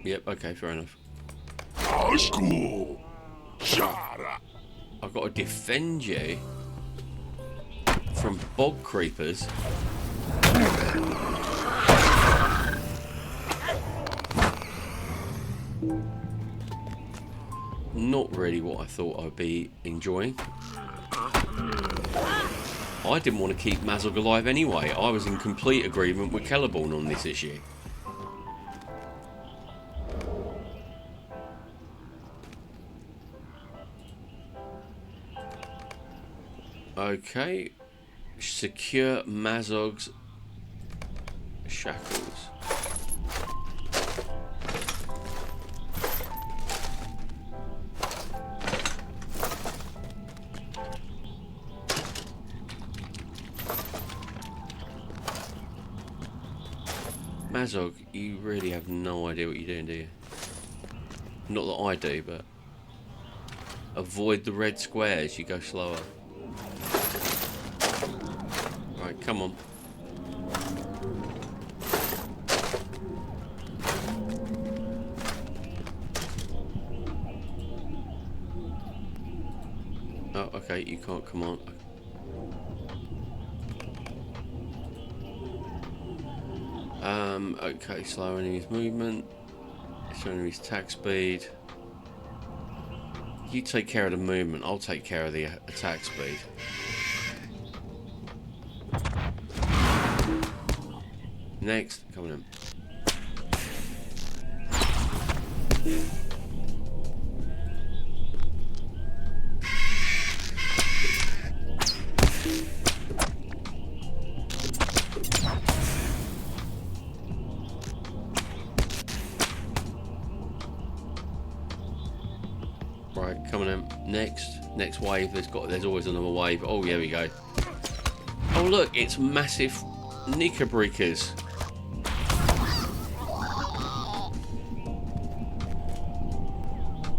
Yep, okay, fair enough. I've got to defend you from bog creepers. Not really what I thought I'd be enjoying. I didn't want to keep Mazog alive anyway. I was in complete agreement with Celeborn on this issue. Okay. Secure Mazog's shackles. Mazog, you really have no idea what you're doing, do you? Not that I do, but avoid the red squares, you go slower. Right, come on. Oh, okay, you can't come on. Okay, slow enemy's movement. Slow enemy's attack speed. You take care of the movement, I'll take care of the attack speed. Next, coming in. Right, coming in. Next wave. There's always another wave. Oh, here we go. Oh look, it's massive Nika-breakers.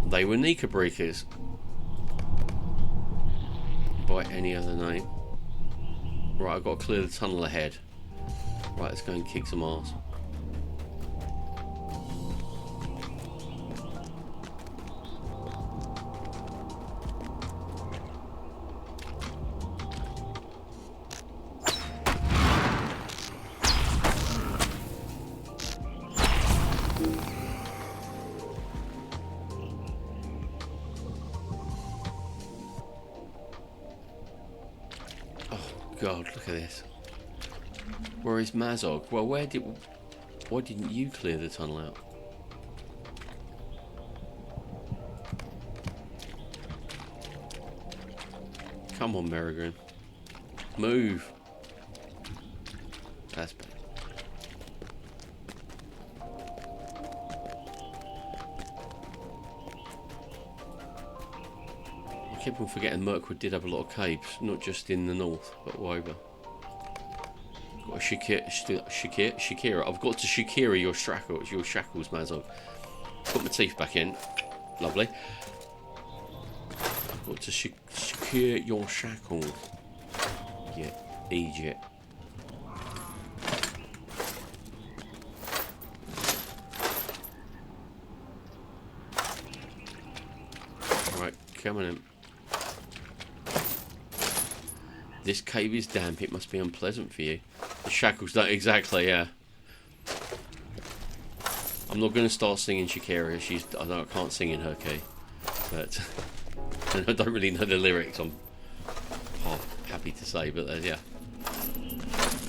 They were Nika-breakers. by any other name. Right, I've got to clear the tunnel ahead. Right, let's go and kick some arse. God, look at this. Where is Mazog? Well, why didn't you clear the tunnel out? Come on, Merrigan. Move. That's bad. I keep on forgetting Mirkwood did have a lot of caves, not just in the north, but all over. Got a Shakira. I've got to Shakira your shackles, Mazog. Put my teeth back in. Lovely. I've got to secure your shackles. Yeah, Egypt. Right, come on in. This cave is damp. It must be unpleasant for you. The shackles don't exactly, yeah. I'm not going to start singing Shakira. I can't sing in her key, but I don't really know the lyrics. I'm happy to say, but yeah.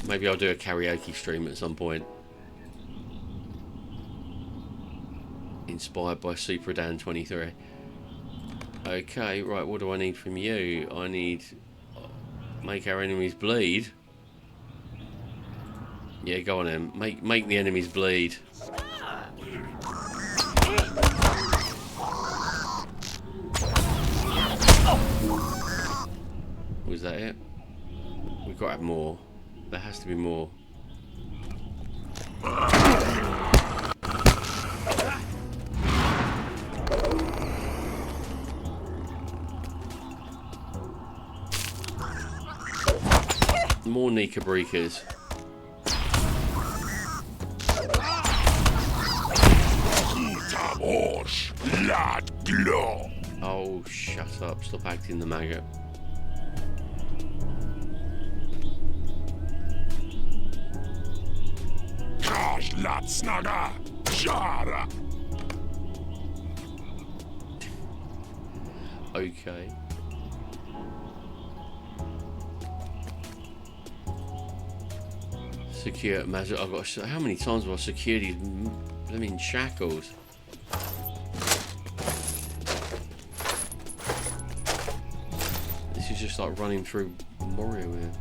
Maybe I'll do a karaoke stream at some point. Inspired by Super Dan 23. Okay, right. What do I need from you? I need. Make our enemies bleed. Yeah, go on then. Make the enemies bleed. Was that it? We've got to have more. There has to be more. More Nika Breakers. Oh, shut up. Stop acting the maggot. Okay. Secure Mazur. I've got to, how many times have I secured these blooming shackles? This is just like running through Morio here.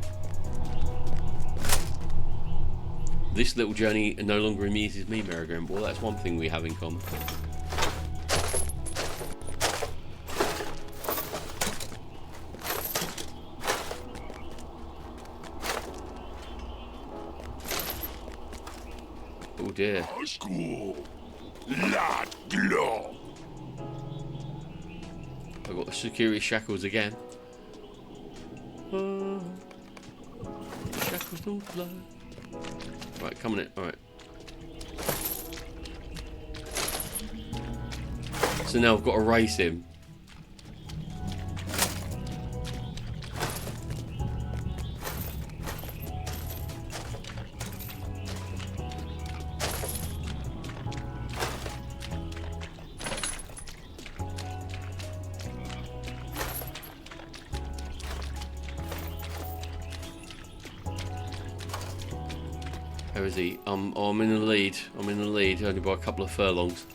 This little journey no longer amuses me, Merrigan. Well, that's one thing we have in common. Oh dear. I've got the security shackles again. Shackles don't fly. Right, come on in. Alright. So now I've got to race him. How is he? Oh, I'm in the lead. I'm in the lead, only by a couple of furlongs.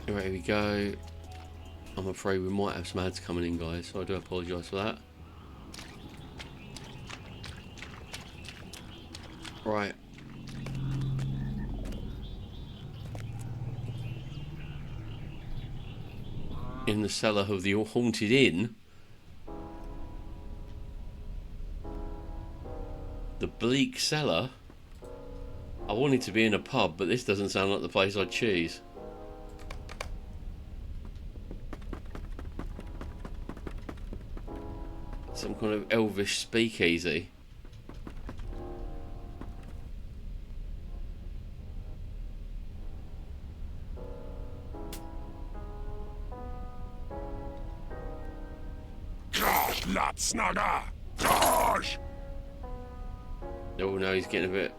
Right, here we go. I'm afraid we might have some ads coming in, guys, so I do apologise for that. Right. in the cellar of the haunted inn. The bleak cellar. I wanted to be in a pub, but this doesn't sound like the place I'd choose. Some kind of elvish speakeasy. Oh no, he's getting a bit...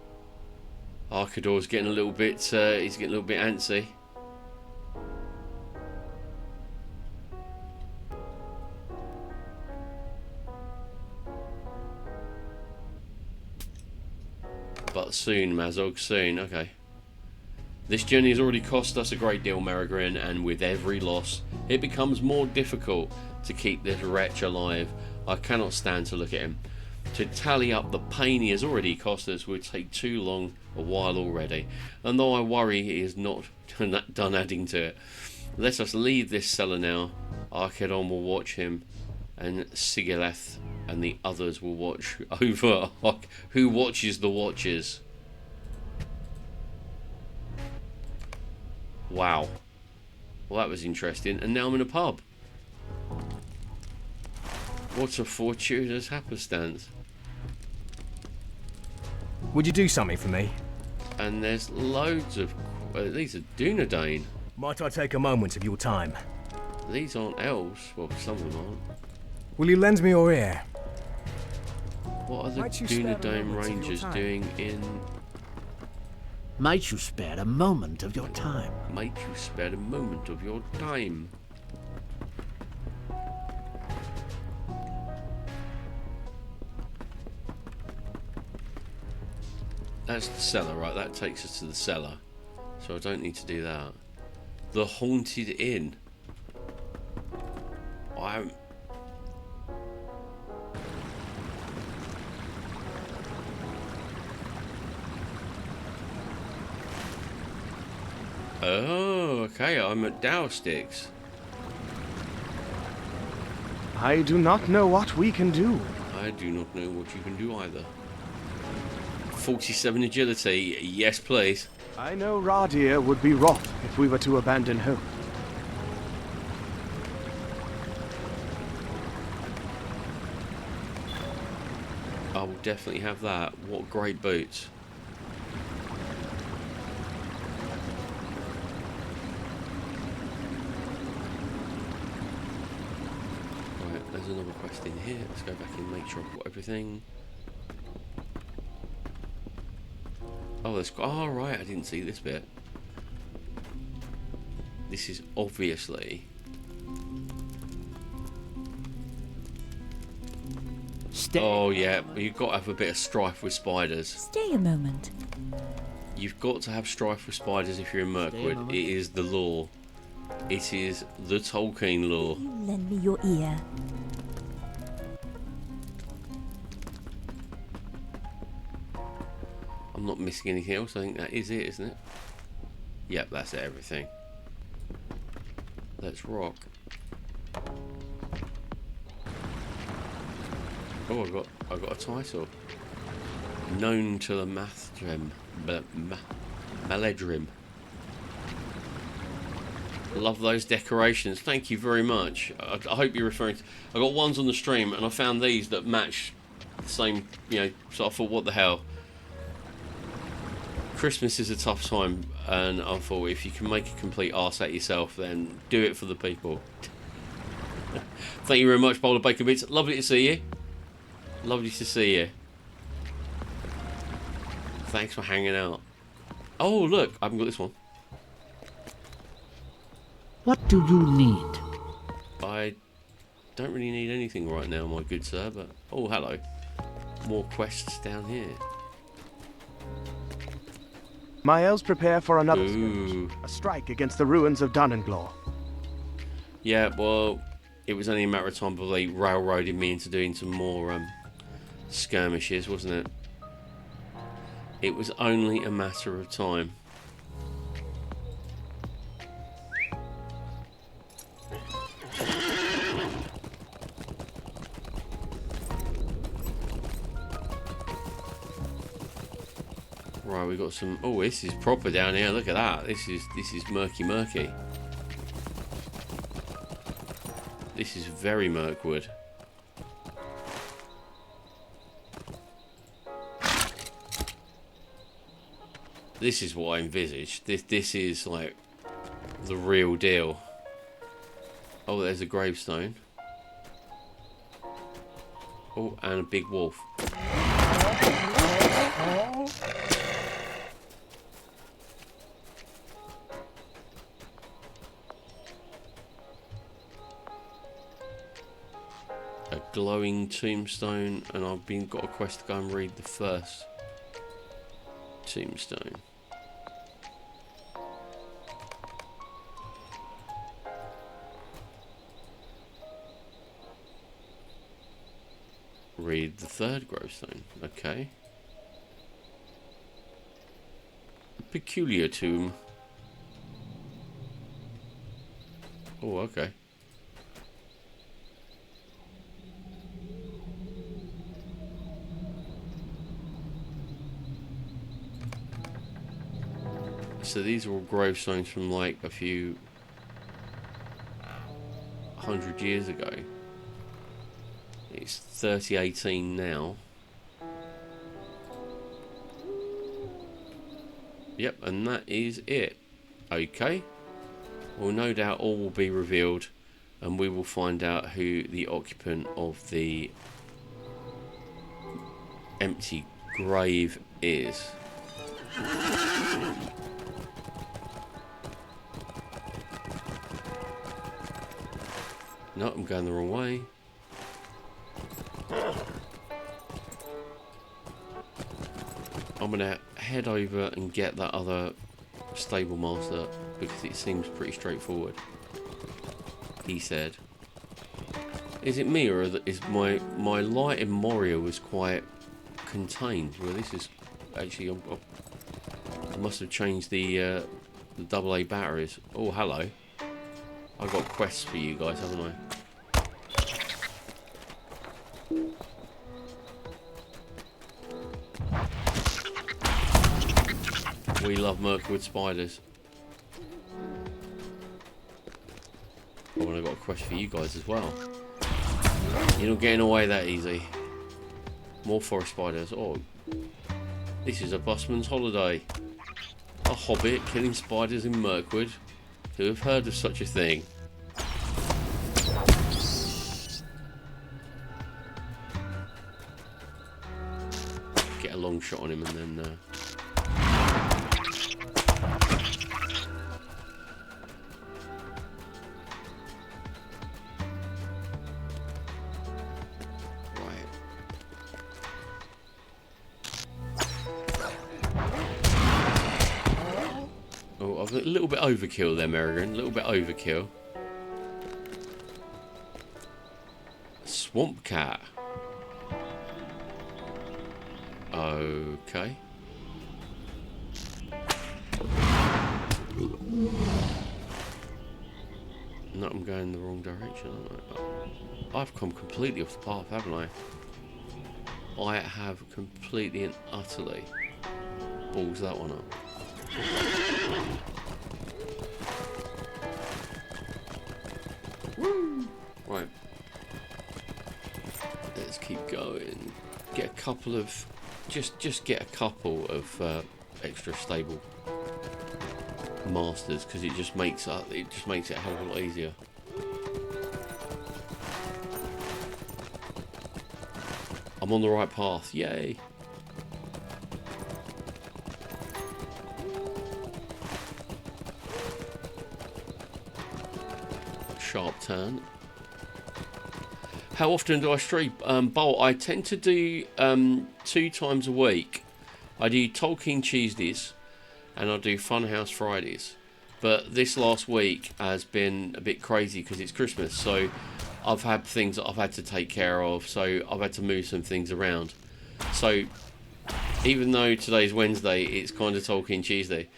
Arkador's getting a little bit... he's getting a little bit antsy. But soon, Mazog, soon. Okay. This journey has already cost us a great deal, Merigrin, and with every loss, it becomes more difficult to keep this wretch alive. I cannot stand to look at him. To tally up the pain he has already cost us would take too long a while already, and though I worry he is not done adding to it. Let us leave this cellar now. Archidon will watch him, and Sigileth and the others will watch over. Who watches the watchers? Wow. Well, that was interesting. And now I'm in a pub. What a fortuitous happenstance. Would you do something for me? And there's loads of... these are Dunedain. Might I take a moment of your time? These aren't elves. Well, some of them aren't. Will you lend me your ear? What are the Dunedain Rangers doing in... Might you spare a moment of your time? Might you spare a moment of your time? That's the cellar, right? That takes us to the cellar. So I don't need to do that. The Haunted Inn. I'm... Oh, okay, I'm at Dowsticks. I do not know what we can do. I do not know what you can do either. 47 agility, yes please. I know Radir would be wroth if we were to abandon hope. I will definitely have that. What great boots. Right, there's another quest in here. Let's go back and make sure I've got everything. Oh, there's... Oh, right, I didn't see this bit. This is obviously... Oh, yeah, you've got to have a bit of strife with spiders. Stay a moment. You've got to have strife with spiders if you're in Mirkwood. It is the law. It is the Tolkien law. You lend me your ear. I'm not missing anything else. I think that is it, isn't it? Yep, that's everything. Let's rock. Oh, I got a title. Known to the Mathrim, Maledrim. Love those decorations. Thank you very much. I hope you're referring to... I got ones on the stream and I found these that match the same, you know, so I thought, what the hell. Christmas is a tough time and I thought if you can make a complete arse at yourself, then do it for the people. Thank you very much, Boulder Baker Bits. Lovely to see you. Lovely to see you. Thanks for hanging out. Oh, look, I haven't got this one. What do you need? I don't really need anything right now, my good sir, but... Oh, hello. More quests down here. My elves prepare for another skirmish, a strike against the ruins of Dunanglaw. Yeah, well, it was only a matter of time before they railroaded me into doing some more skirmishes, wasn't it? It was only a matter of time. Right, we got some. Oh, this is proper down here. Look at that. This is murky. This is very Mirkwood. This is what I envisaged. This is like the real deal. Oh, there's a gravestone. Oh, and a big wolf. A glowing tombstone, and I've got a quest to go and read the first tombstone. Read the third gravestone. Okay. A peculiar tomb. Oh, okay. So these are all gravestones from like a few 100 years ago. It's 3018 now. Yep, and that is it. Okay. Well, no doubt all will be revealed, and we will find out who the occupant of the empty grave is. No, I'm going the wrong way. I'm gonna head over and get that other stable master because it seems pretty straightforward. He said. Is it me, or is my light in Moria was quite contained? Well, this is actually I must have changed the AA batteries. Oh, hello. I've got quests for you guys, haven't I? We love Mirkwood spiders. Oh, and I've got a quest for you guys as well. You're not getting away that easy. More forest spiders. Oh, this is a busman's holiday. A hobbit killing spiders in Mirkwood. Who have heard of such a thing? Get a long shot on him and then a little bit overkill there, Merrigan. A little bit overkill. Swamp cat. Okay. No, I'm going the wrong direction, aren't I? I've come completely off the path, haven't I? I have completely and utterly balls that one up. Right. Let's keep going. Get a couple of just get a couple of extra stable masters because it just makes it a hell of a lot easier. I'm on the right path. Yay. Sharp turn. How often do I stream? Bolt, I tend to do 2 times a week. I do Tolkien Tuesdays and I do Funhouse Fridays. But this last week has been a bit crazy because it's Christmas, so I've had things that I've had to take care of, so I've had to move some things around. So even though today's Wednesday, it's kind of Tolkien Tuesday.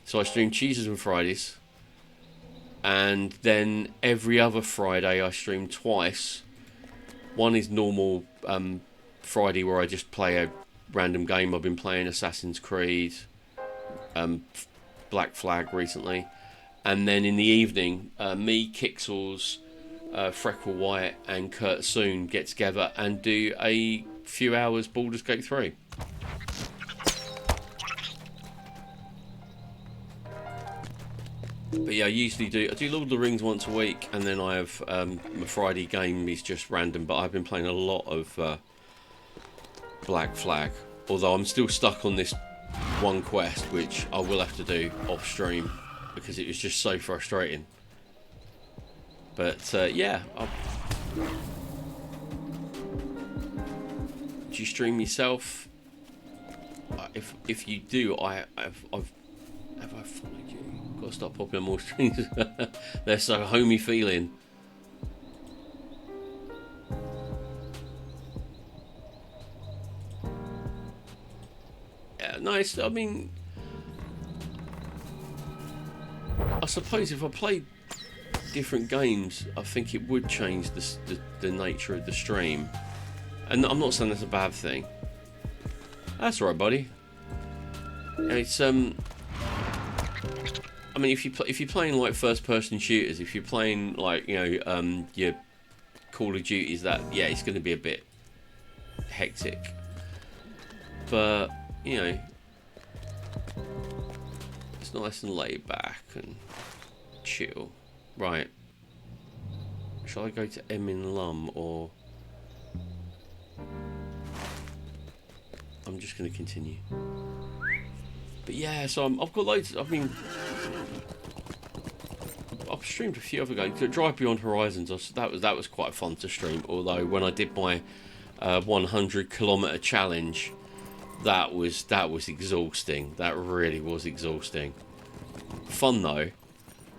So I stream Tuesdays and Fridays. And then every other Friday I stream twice. One is normal Friday where I just play random game. I've been playing Assassin's Creed, Black Flag recently, and then in the evening, me, Kixels, Freckle White, and Kurt Soon get together and do a few hours Baldur's Gate 3. But yeah, I do Lord of the Rings once a week, and then I have my Friday game is just random, but I've been playing a lot of Black Flag, although I'm still stuck on this one quest, which I will have to do off stream because it was just so frustrating. But yeah, do you stream yourself? If you do, have I followed you? Got to stop popping on more streams. They're so homey feeling. Yeah, nice. I mean, I suppose if I played different games, I think it would change the nature of the stream. And I'm not saying that's a bad thing. That's all right, buddy. It's I mean, if you're playing like first-person shooters, if you're playing like your Call of Duties, yeah, it's going to be a bit hectic. But it's nice and laid back and chill. Right. Shall I go to Emin Lum or I'm just going to continue? But yeah, so I've got loads. I mean, I've streamed a few other games. Drive Beyond Horizons. That was quite fun to stream. Although when I did my 100-kilometer challenge, that was exhausting. That really was exhausting. Fun though.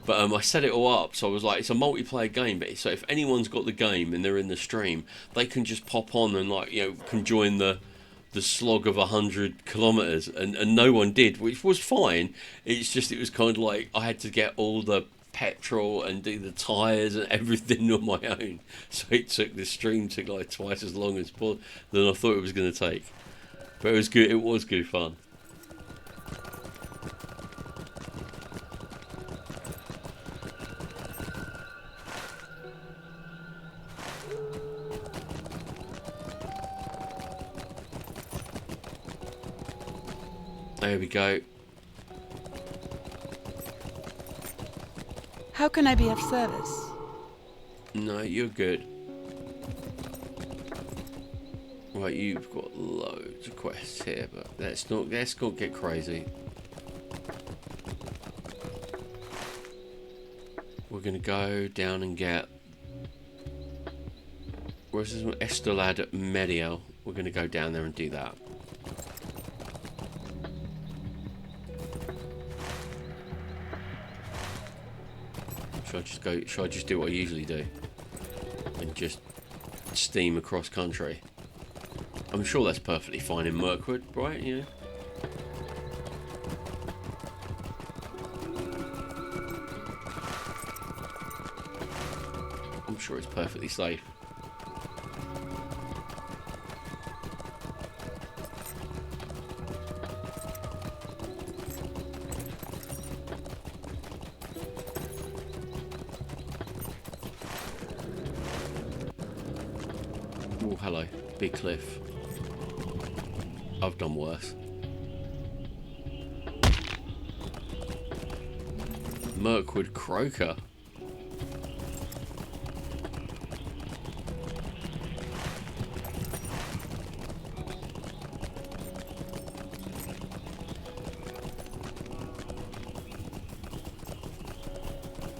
But I set it all up, so I was like, it's a multiplayer game. But so if anyone's got the game and they're in the stream, they can just pop on and can join the slog of 100 kilometers, and no one did, which was fine. It was kind of like I had to get all the petrol and do the tires and everything on my own, so the stream took like twice as long as than I thought it was going to take. But it was good. It was good fun. There we go. How can I be of service? No, you're good. Right, you've got loads of quests here, but let's not get crazy. We're gonna go down and get. Where's this one? Estelad Mediel. We're gonna go down there and do that. Should I just do what I usually do and just steam across country? I'm sure that's perfectly fine in Mirkwood, right? Yeah. I'm sure it's perfectly safe. Oh, hello. Big cliff. I've done worse. Mirkwood croaker.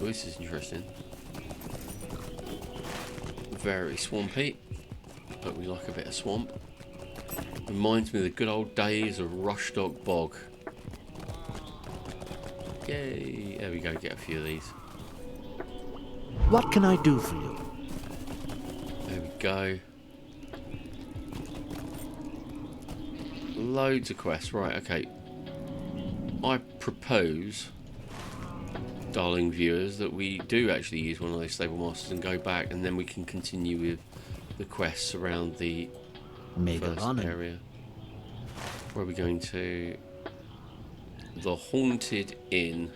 Oh, this is interesting. Very swampy, but we like a bit of swamp. Reminds me of the good old days of Rushdock Bog. Yay! There we go, get a few of these. What can I do for you? There we go. Loads of quests. Right, okay. I propose, darling viewers, that we do actually use one of those stable masters and go back, and then we can continue with the quests around the first area. Where are we going to? The Haunted Inn.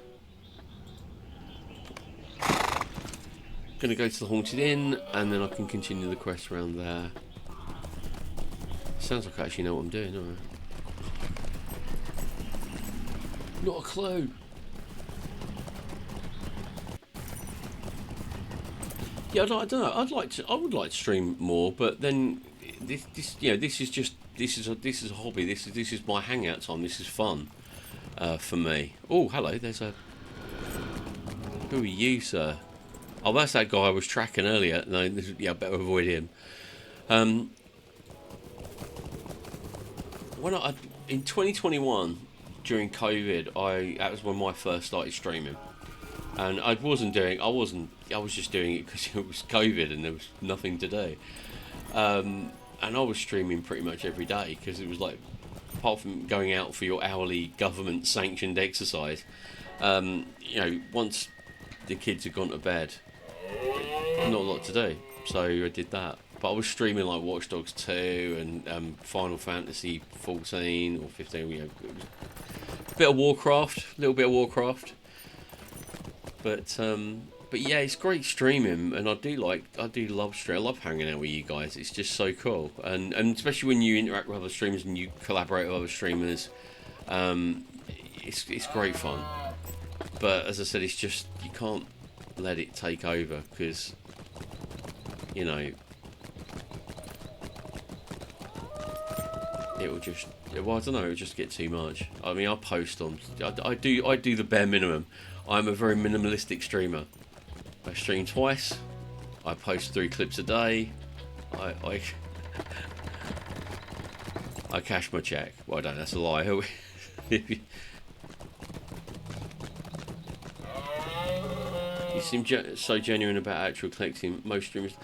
Gonna go to the Haunted Inn, and then I can continue the quest around there. Sounds like I actually know what I'm doing, don't I? Not a clue. Yeah, I don't know. I would like to stream more, but then this is a hobby. This is my hangout time. This is fun for me. Oh, hello. There's a. Who are you, sir? Oh, that's that guy I was tracking earlier. No, I better avoid him. When in 2021 during COVID, that was when I first started streaming. And I was just doing it because it was COVID and there was nothing to do. And I was streaming pretty much every day because it was like, apart from going out for your hourly government sanctioned exercise, once the kids had gone to bed, not a lot to do. So I did that. But I was streaming like Watch Dogs 2 and Final Fantasy 14 or 15, a bit of Warcraft, a little bit of Warcraft. But yeah, it's great streaming, and I do love streaming. I love hanging out with you guys. It's just so cool, and especially when you interact with other streamers and you collaborate with other streamers, it's great fun. But as I said, it's just you can't let it take over because it will just. Well, I don't know. It'll just get too much. I mean, I post on. I do the bare minimum. I'm a very minimalistic streamer. I stream twice. I post 3 clips a day. I cash my check. Well, I don't. That's a lie. You seem so genuine about actual collecting. Most streamers.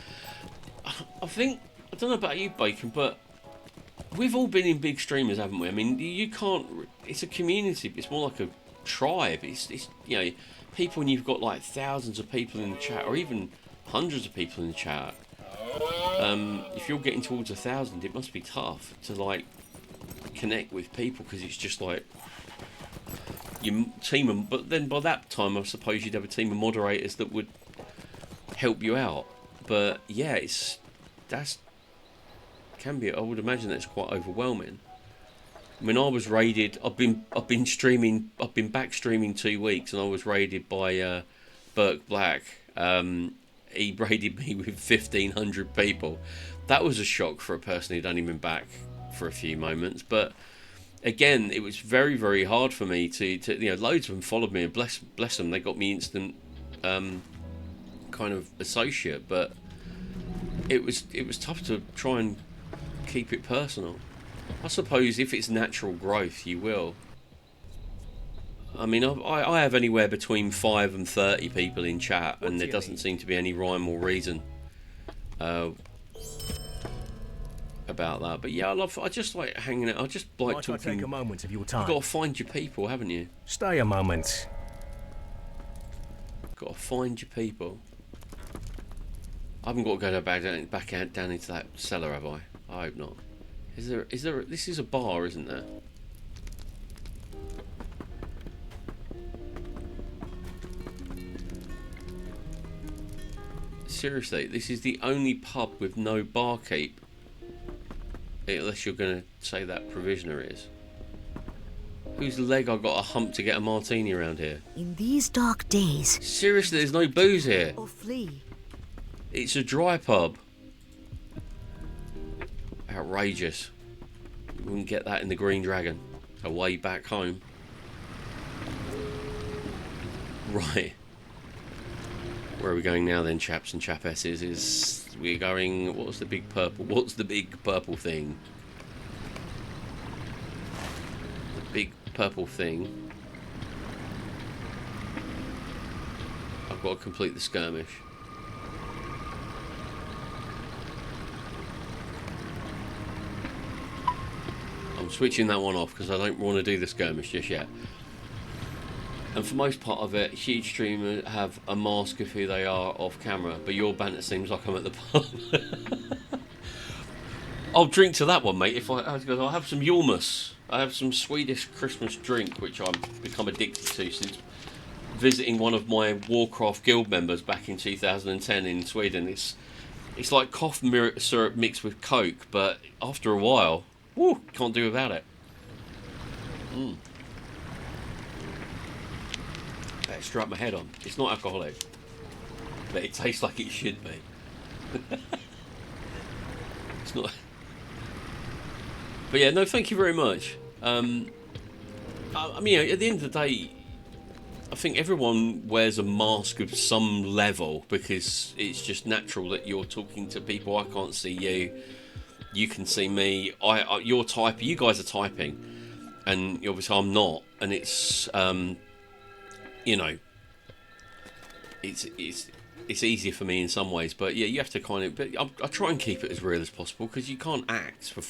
I think. I don't know about you, Bacon, but we've all been in big streamers, haven't we? I mean, you can't. It's a community. It's more like a tribe. It's people, and you've got like thousands of people in the chat, or even hundreds of people in the chat. If you're getting towards 1,000, it must be tough to like connect with people because it's just like you team them. But then by that time, I suppose you'd have a team of moderators that would help you out. But yeah, I would imagine that's quite overwhelming. I mean, I was raided. I've been back streaming 2 weeks, and I was raided by Burke Black. He raided me with 1,500 people. That was a shock for a person who'd only been back for a few moments. But again, it was very, very hard for me to loads of them followed me, and bless them, they got me instant kind of associate. But it was tough to try and keep it personal. I suppose if it's natural growth, you will. I mean, I have anywhere between 5 and 30 people in chat, and there doesn't seem to be any rhyme or reason about that. But yeah, I just like hanging out. I just like talking. Take a moment of your time. You've got to find your people, haven't you? Stay a moment. Got to find your people. I haven't got to go back down into that cellar, have I? I hope not. Is there? This is a bar, isn't there? Seriously, this is the only pub with no barkeep. Unless you're going to say that Provisioner is. Whose leg I got to hump to get a martini around here? In these dark days. Seriously, there's no booze here. Or flee. It's a dry pub. Outrageous. You wouldn't get that in the Green Dragon. Away back home. Right. Where are we going now then, chaps and chapesses? We're going... What's the big purple thing? The big purple thing. I've got to complete the skirmish. I'm switching that one off because I don't want to do the skirmish just yet. And for most part of it, huge streamers have a mask of who they are off camera, but your banter seems like I'm at the pub. I'll drink to that one, mate. I'll have some Yormus. I have some Swedish Christmas drink, which I've become addicted to since visiting one of my Warcraft guild members back in 2010 in Sweden. It's like cough syrup mixed with Coke, but after a while, woo, can't do without it. Better strap my head on. It's not alcoholic, but it tastes like it should be. It's not. But yeah, no, thank you very much. I mean, at the end of the day, I think everyone wears a mask of some level because it's just natural that you're talking to people. I can't see you. You can see me. You're typing. You guys are typing, and obviously I'm not. And it's, you know, it's easier for me in some ways. But yeah, you have to kind of. But I try and keep it as real as possible because you can't act for.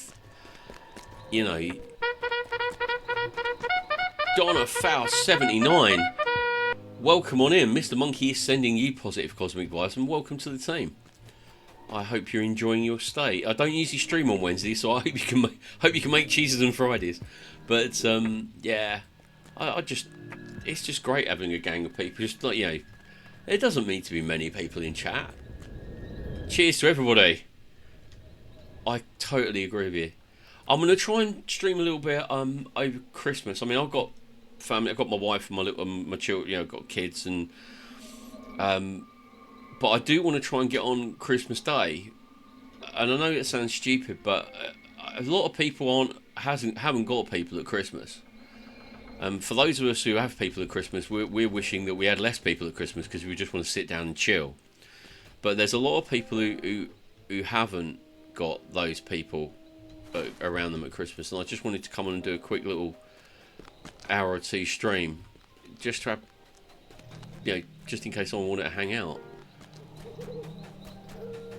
You know, Donna Fowl 79. Welcome on in. Mr. Monkey is sending you positive cosmic vibes and welcome to the team. I hope you're enjoying your stay. I don't usually stream on Wednesdays, so I hope you can make cheeses on Fridays. But yeah, I just it's just great having a gang of people. Just like, you know, it doesn't need to be many people in chat. Cheers to everybody. I totally agree with you. I'm gonna try and stream a little bit over Christmas. I mean, I've got family. I've got my wife and my children. You know, I've got kids, and but I do want to try and get on Christmas Day. And I know it sounds stupid, but a lot of people haven't got people at Christmas. For those of us who have people at Christmas, we're wishing that we had less people at Christmas because we just want to sit down and chill. But there's a lot of people who haven't got those people around them at Christmas, and I just wanted to come on and do a quick little hour or two stream, just to have, you know, just in case someone wanted to hang out.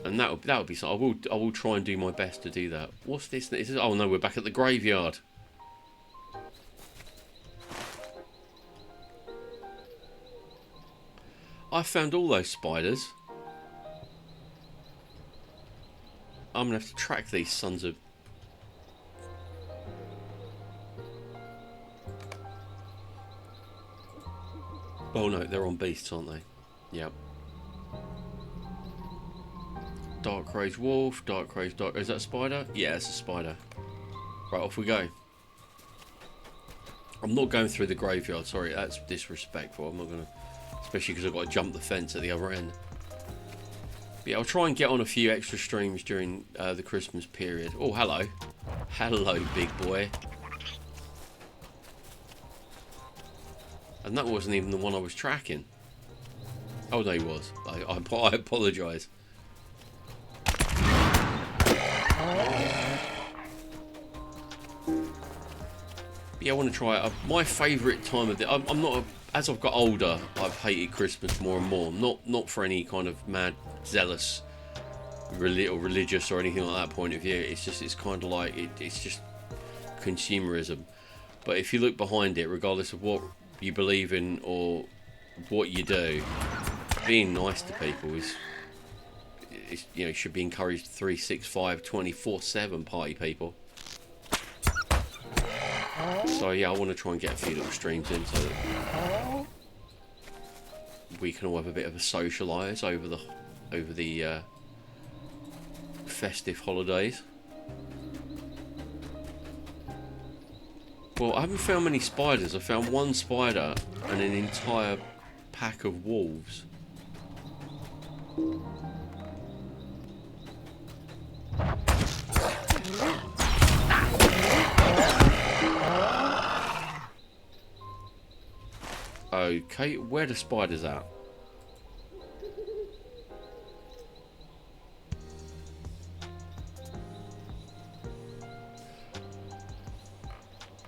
And that would be so. I will try and do my best to do that. What's this? Oh no, we're back at the graveyard. I found all those spiders. I'm gonna have to track these sons of. Oh no, they're on beasts, aren't they? Yep. Dark Rage Wolf, Dark Rage, is that a spider? Yeah, it's a spider. Right, off we go. I'm not going through the graveyard, sorry, that's disrespectful. I'm not going to, especially because I've got to jump the fence at the other end. But yeah, I'll try and get on a few extra streams during the Christmas period. Oh, hello. Hello, big boy. And that wasn't even the one I was tracking. Oh, no, he was. I apologise. Yeah, I want to try it. My favourite time of the... I'm not... As I've got older, I've hated Christmas more and more. Not for any kind of mad, zealous, or religious or anything like that point of view. It's kind of like... It's just consumerism. But if you look behind it, regardless of what you believe in or what you do, being nice to people is you know, should be encouraged. 365 24/7 party people. So yeah, I want to try and get a few little streams in so that we can all have a bit of a socialise over the festive holidays. Well, I haven't found many spiders. I found one spider and an entire pack of wolves. Okay, where the spiders at?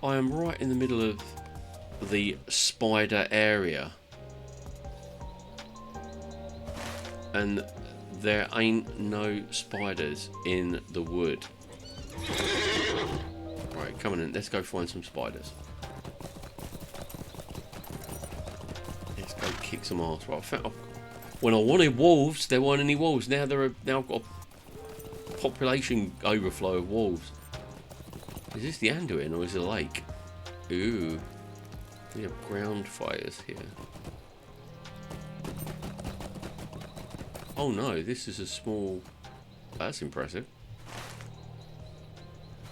I am right in the middle of the spider area, and there ain't no spiders in the wood. Right, come on in, let's go find some spiders. Let's go kick some ass. Right, when I wanted wolves, there weren't any wolves. Now I've got a population overflow of wolves. Is this the Anduin or is it a lake? Ooh. We have ground fires here. Oh no, this is a small... That's impressive.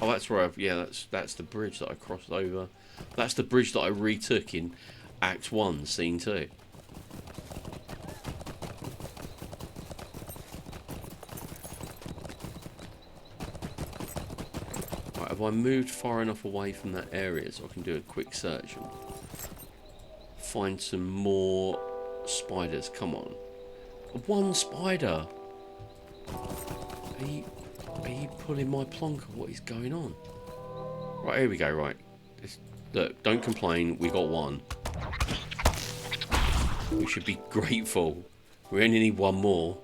Oh, that's where yeah, that's the bridge that I crossed over. That's the bridge that I retook in Act 1, Scene 2. Right, have I moved far enough away from that area so I can do a quick search and find some more spiders? Come on. One spider! Are you pulling my plonker? What is going on? Right, here we go, right. Look, don't complain, we got one. We should be grateful. We only need one more.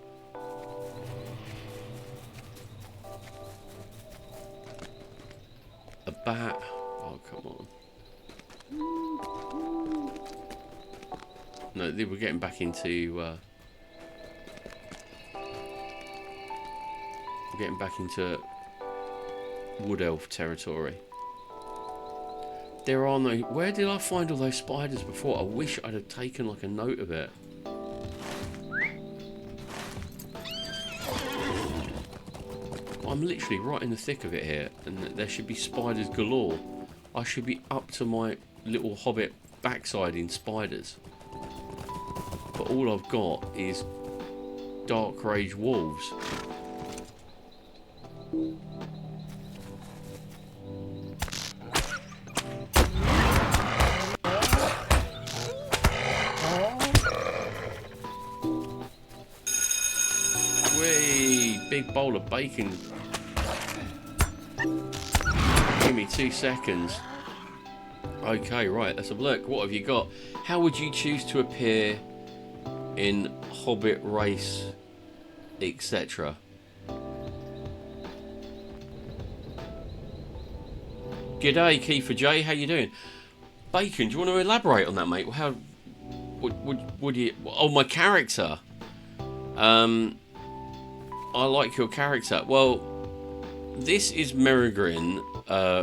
A bat. Oh, come on. No, we're getting back into... we're getting back into Wood Elf territory. There are no... Where did I find all those spiders before? I wish I'd have taken like a note of it. I'm literally right in the thick of it here, and there should be spiders galore. I should be up to my little hobbit backside in spiders. But all I've got is Dark Rage wolves. Big bowl of bacon. Give me 2 seconds. Okay, right, let's have a look. What have you got? How would you choose to appear in Hobbit race, etc.? G'day, Kiefer J. How you doing? Bacon, do you want to elaborate on that, mate? How would you? Oh, my character. I like your character. Well, this is Merigrin,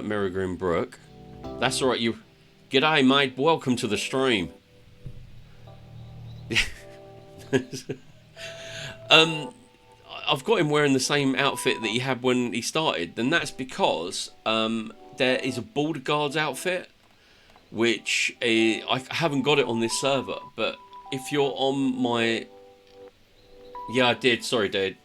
Merigrin Brook. That's alright, you... G'day, mate. Welcome to the stream. I've got him wearing the same outfit that he had when he started, and that's because there is a Border Guards outfit, which I haven't got it on this server, but if you're on my... Yeah, I did. Sorry, dude.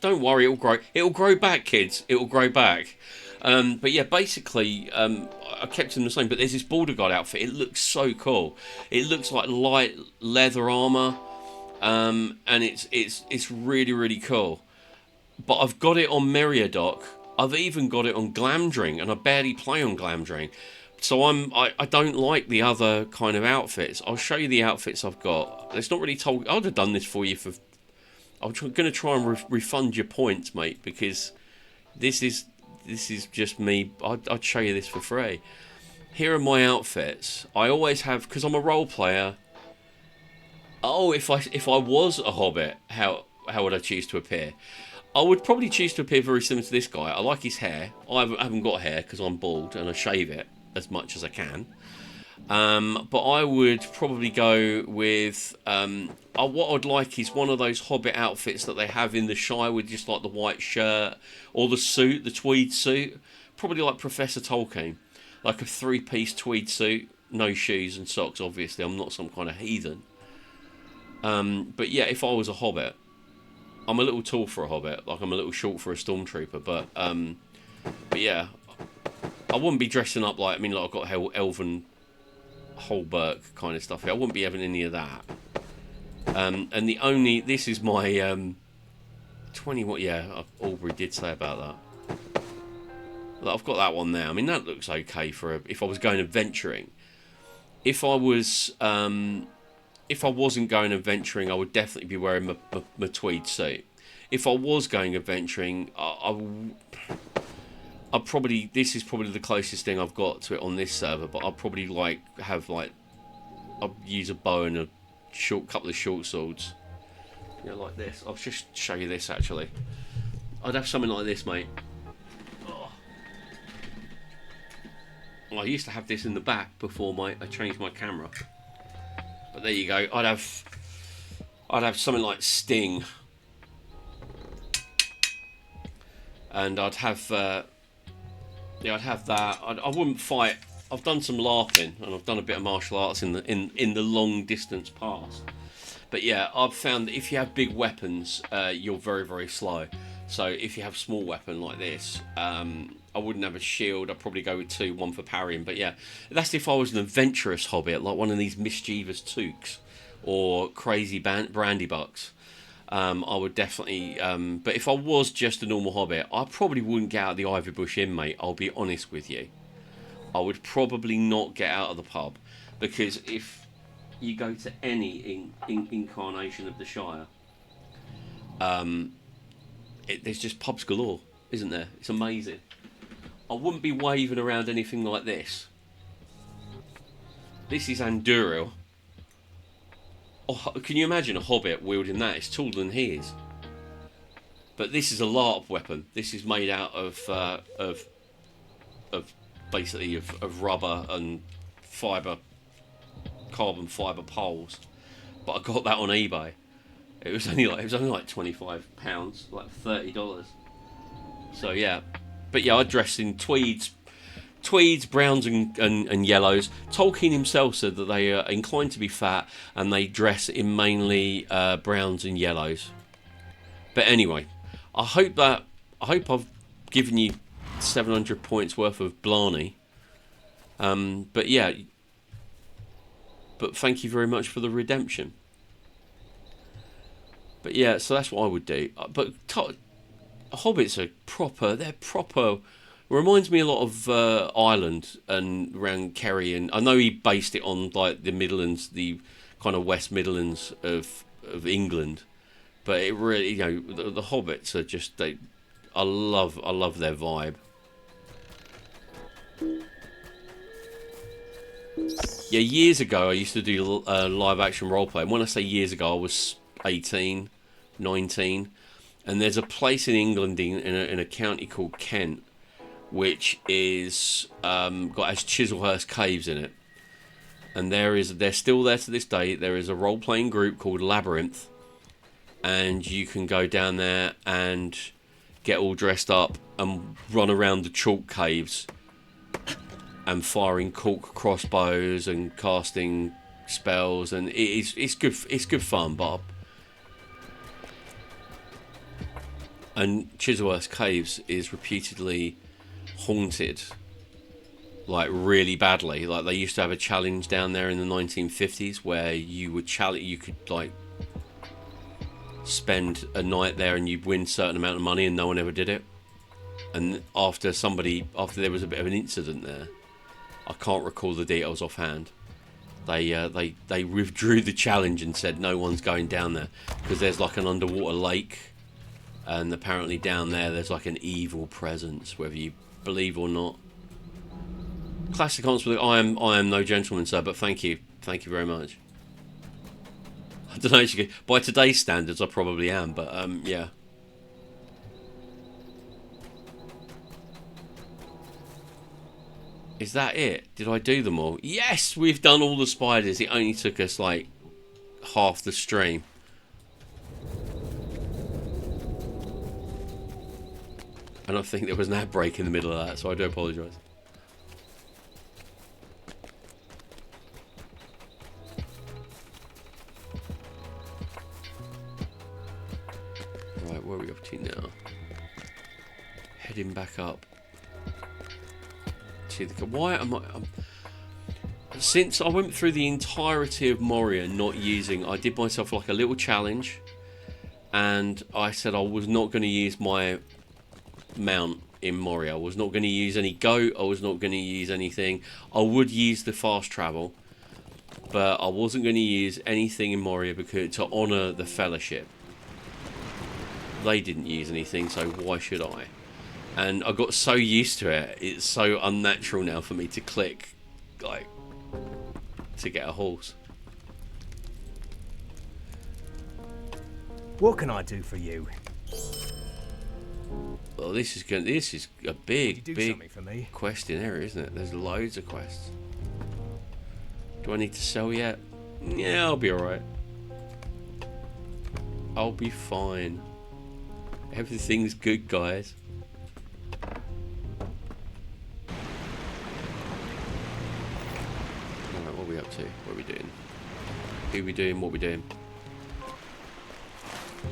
Don't worry. It'll grow back, kids. It'll grow back. But yeah, basically, I kept him the same. But there's this Border Guard outfit. It looks so cool. It looks like light leather armor, and it's really, really cool. But I've got it on Meriadoc. I've even got it on Glamdring, and I barely play on Glamdring. So I don't like the other kind of outfits. I'll show you the outfits I've got. It's not really told. I'd have done this for you for... I'm going to try and refund your points, mate, because this is just me. I'd show you this for free. Here are my outfits. I always have, because I'm a role player. Oh, if I was a hobbit, how would I choose to appear? I would probably choose to appear very similar to this guy. I like his hair. I haven't got hair because I'm bald and I shave it as much as I can. But I would probably go with what I'd like is one of those hobbit outfits that they have in the Shire with just like the white shirt or the suit, the tweed suit, probably like Professor Tolkien, like a 3-piece tweed suit, no shoes and socks. Obviously, I'm not some kind of heathen. But yeah, if I was a hobbit, I'm a little tall for a hobbit, like I'm a little short for a stormtrooper. But yeah, I wouldn't be dressing up like like I've got elven Holberg kind of stuff here. I wouldn't be having any of that. And this is my 20. What? Yeah, Aubrey did say about that. Like, I've got that one there. I mean, that looks okay for if I was going adventuring. If I wasn't going adventuring, I would definitely be wearing my tweed suit. If I was going adventuring, I'd probably... This is probably the closest thing I've got to it on this server, but I'd probably I'd use a bow and a couple of short swords. You know, like this. I'll just show you this, actually. I'd have something like this, mate. Oh. I used to have this in the back before I changed my camera. But there you go. I'd have something like Sting, and I'd have I'd have that. I wouldn't fight. I've done some LARPing and I've done a bit of martial arts in the long distance past. But yeah, I've found that if you have big weapons, you're very, very slow. So if you have a small weapon like this, I wouldn't have a shield. I'd probably go with 2, 1 for parrying. But yeah, that's if I was an adventurous hobbit, like one of these mischievous toques or crazy brandy bucks. I would definitely... but if I was just a normal hobbit, I probably wouldn't get out of the Ivy Bush Inn, mate. I'll be honest with you. I would probably not get out of the pub, because if you go to any incarnation of the Shire, there's just pubs galore, isn't there? It's amazing. I wouldn't be waving around anything like this. This is Anduril. Oh, can you imagine a hobbit wielding that? It's taller than he is. But this is a LARP weapon. This is made out of basically of rubber and carbon fibre poles. But I got that on eBay. It was only like £25, like $30. So yeah, but yeah, I dressed in tweeds, browns and yellows. Tolkien himself said that they are inclined to be fat and they dress in mainly browns and yellows. But anyway, I hope I've given you 700 points worth of blarney. But yeah, but thank you very much for the redemption. But yeah, so that's what I would do. But hobbits are proper. They're proper. Reminds me a lot of Ireland and around Kerry, and I know he based it on like the Midlands, the kind of West Midlands of England. But it really, the hobbits are just I love their vibe. Yeah, years ago I used to do live action roleplay. And when I say years ago, I was 18, 19. And there's a place in England in a county called Kent, which is has Chislehurst Caves in it. And they're still there to this day. There is a role-playing group called Labyrinth. And you can go down there and get all dressed up and run around the chalk caves and firing cork crossbows and casting spells, and it's good fun, Bob. And Chislehurst Caves is reputedly haunted, like really badly. Like they used to have a challenge down there in the 1950s where you could like spend a night there and you'd win a certain amount of money, and no one ever did it. And after there was a bit of an incident there, I can't recall the details offhand, they withdrew the challenge and said no one's going down there because there's like an underwater lake, and apparently down there's like an evil presence, whether you believe or not. Classic answer. I am no gentleman, sir, but thank you very much. I don't know, by today's standards I probably am, but yeah. Is that it? Did I do them all? Yes, we've done all the spiders. It only took us like half the stream. And I think there was an ad break in the middle of that, so I do apologise. Right, where are we up to now? Heading back up. Why am I... since I went through the entirety of Moria not using... I did myself like a little challenge. And I said I was not going to use my mount in Moria. I was not going to use any goat. I was not going to use anything. I would use the fast travel. But I wasn't going to use anything in Moria because to honour the Fellowship. They didn't use anything, so why should I? And I got so used to it, it's so unnatural now for me to click, like, to get a horse. What can I do for you? Oh, this is a big something for me? quest in area, isn't it? There's loads of quests. Do I need to sell yet? Yeah, I'll be alright. I'll be fine. Everything's good, guys. Alright, what are we up to? What are we doing? Who are we doing? What are we doing?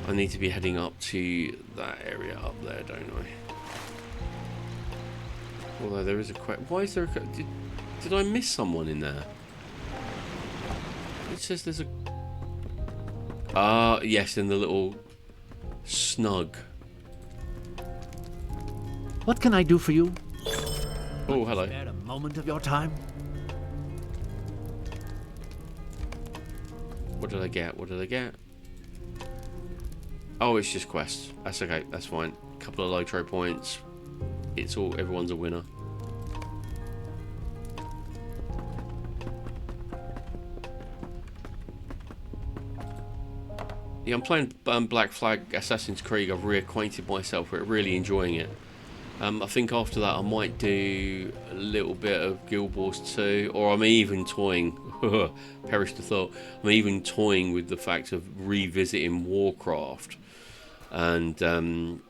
I need to be heading up to that area up there, don't I? Although there is a quest. Why is there a... Did I miss someone in there? It says there's a... Ah, yes, in the little snug. What can I do for you? Oh, hello. Spare a moment of your time? What did I get? What did I get? Oh, it's just quests. That's okay. That's fine. Couple of Lotro points. It's all. Everyone's a winner. Yeah, I'm playing Black Flag Assassin's Creed. I've reacquainted myself with it. Really enjoying it. I think after that I might do a little bit of Guild Wars 2, or I'm even toying. Perish the thought. I'm even toying with the fact of revisiting Warcraft, and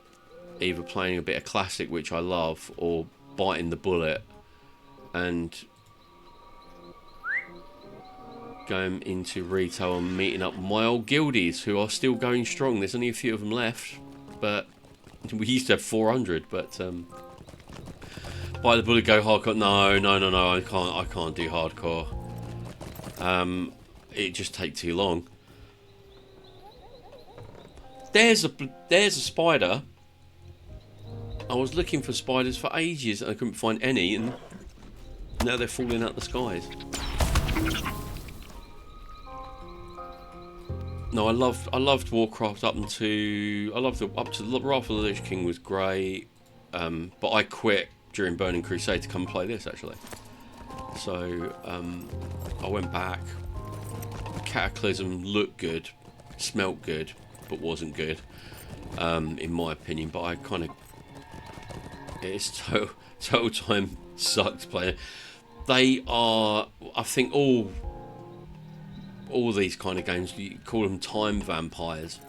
either playing a bit of classic, which I love, or biting the bullet and going into retail and meeting up my old guildies who are still going strong. There's only a few of them left, but we used to have 400. But bite the bullet, go hardcore. No, I can't do hardcore. It just takes too long. There's a spider. I was looking for spiders for ages and I couldn't find any, and now they're falling out the skies. No, I loved Warcraft up to Wrath of the Lich King was great, but I quit during Burning Crusade to come and play this actually. So I went back. Cataclysm looked good, smelt good, but wasn't good, in my opinion. But I kind of, it's total time sucked playing. They are, I think, all these kind of games, you call them time vampires,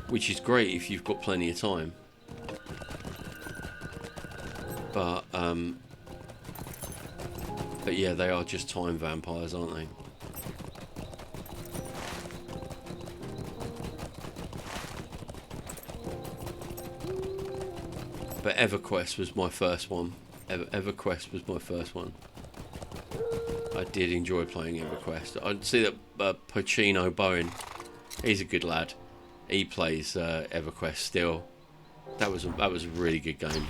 which is great if you've got plenty of time. But yeah, they are just time vampires, aren't they? But EverQuest was my first one. EverQuest was my first one. I did enjoy playing EverQuest. I'd see that Pacino Bowen, he's a good lad. He plays EverQuest still. That was a really good game.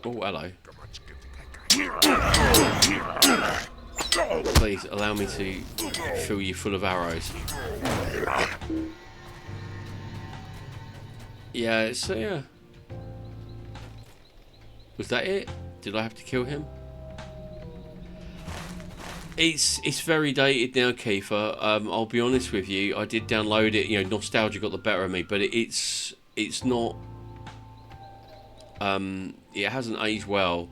Oh, hello. Please allow me to fill you full of arrows. Yeah, so yeah. Was that it? Did I have to kill him? It's very dated now, Kiefer. I'll be honest with you. I did download it. You know, nostalgia got the better of me, but it's not. It hasn't aged well.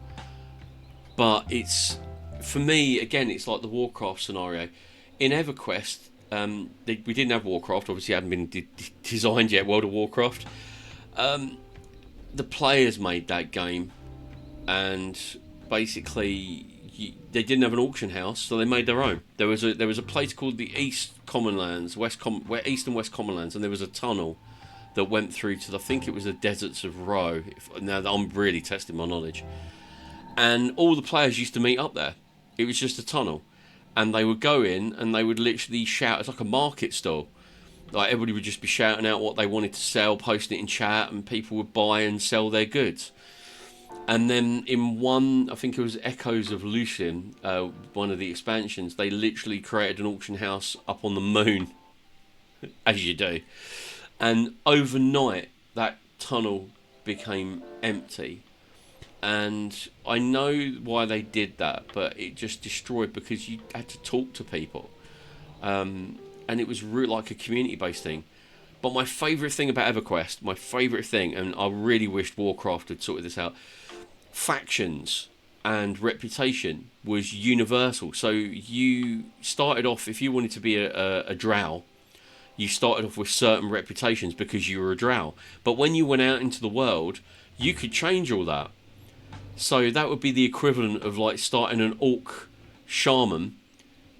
But it's, for me, again, it's like the Warcraft scenario. In EverQuest, we didn't have Warcraft. Obviously, it hadn't been designed yet. World of Warcraft. The players made that game, and basically they didn't have an auction house, so they made their own. There was a place called the East Commonlands, East and West Commonlands, and there was a tunnel that went through to I think it was the deserts of Ro. Now I'm really testing my knowledge, and all the players used to meet up there. It was just a tunnel, and they would go in and they would literally shout. It's like a market stall. Like everybody would just be shouting out what they wanted to sell, posting it in chat, and people would buy and sell their goods. And then in one, I think it was Echoes of Lucian, one of the expansions, they literally created an auction house up on the moon, as you do. And overnight, that tunnel became empty. and I know why they did that, but it just destroyed because you had to talk to people, and it was like a community-based thing. But my favourite thing about EverQuest, my favourite thing, and I really wished Warcraft had sorted this out, factions and reputation was universal. So you started off, if you wanted to be a drow, you started off with certain reputations because you were a drow. But when you went out into the world, you could change all that. So that would be the equivalent of like starting an orc shaman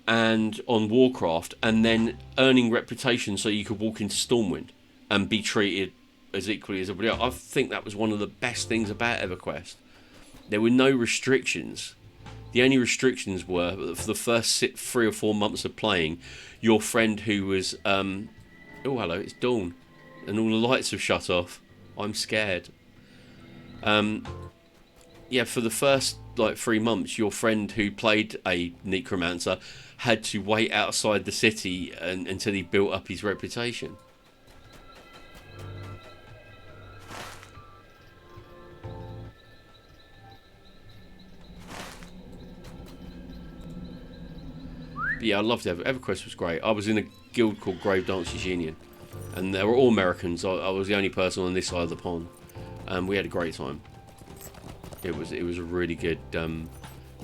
and on Warcraft, and then earning reputation so you could walk into Stormwind and be treated as equally as everybody else. I think that was one of the best things about EverQuest. There were no restrictions. The only restrictions were, for the first 3 or 4 months of playing, your friend who was oh hello, it's dawn and all the lights have shut off. I'm scared. Yeah, for the first like 3 months, your friend who played a necromancer had to wait outside the city until he built up his reputation. But yeah, I loved EverQuest was great. I was in a guild called Grave Dancers Union, and they were all Americans. I was the only person on this side of the pond, and we had a great time. It was a really good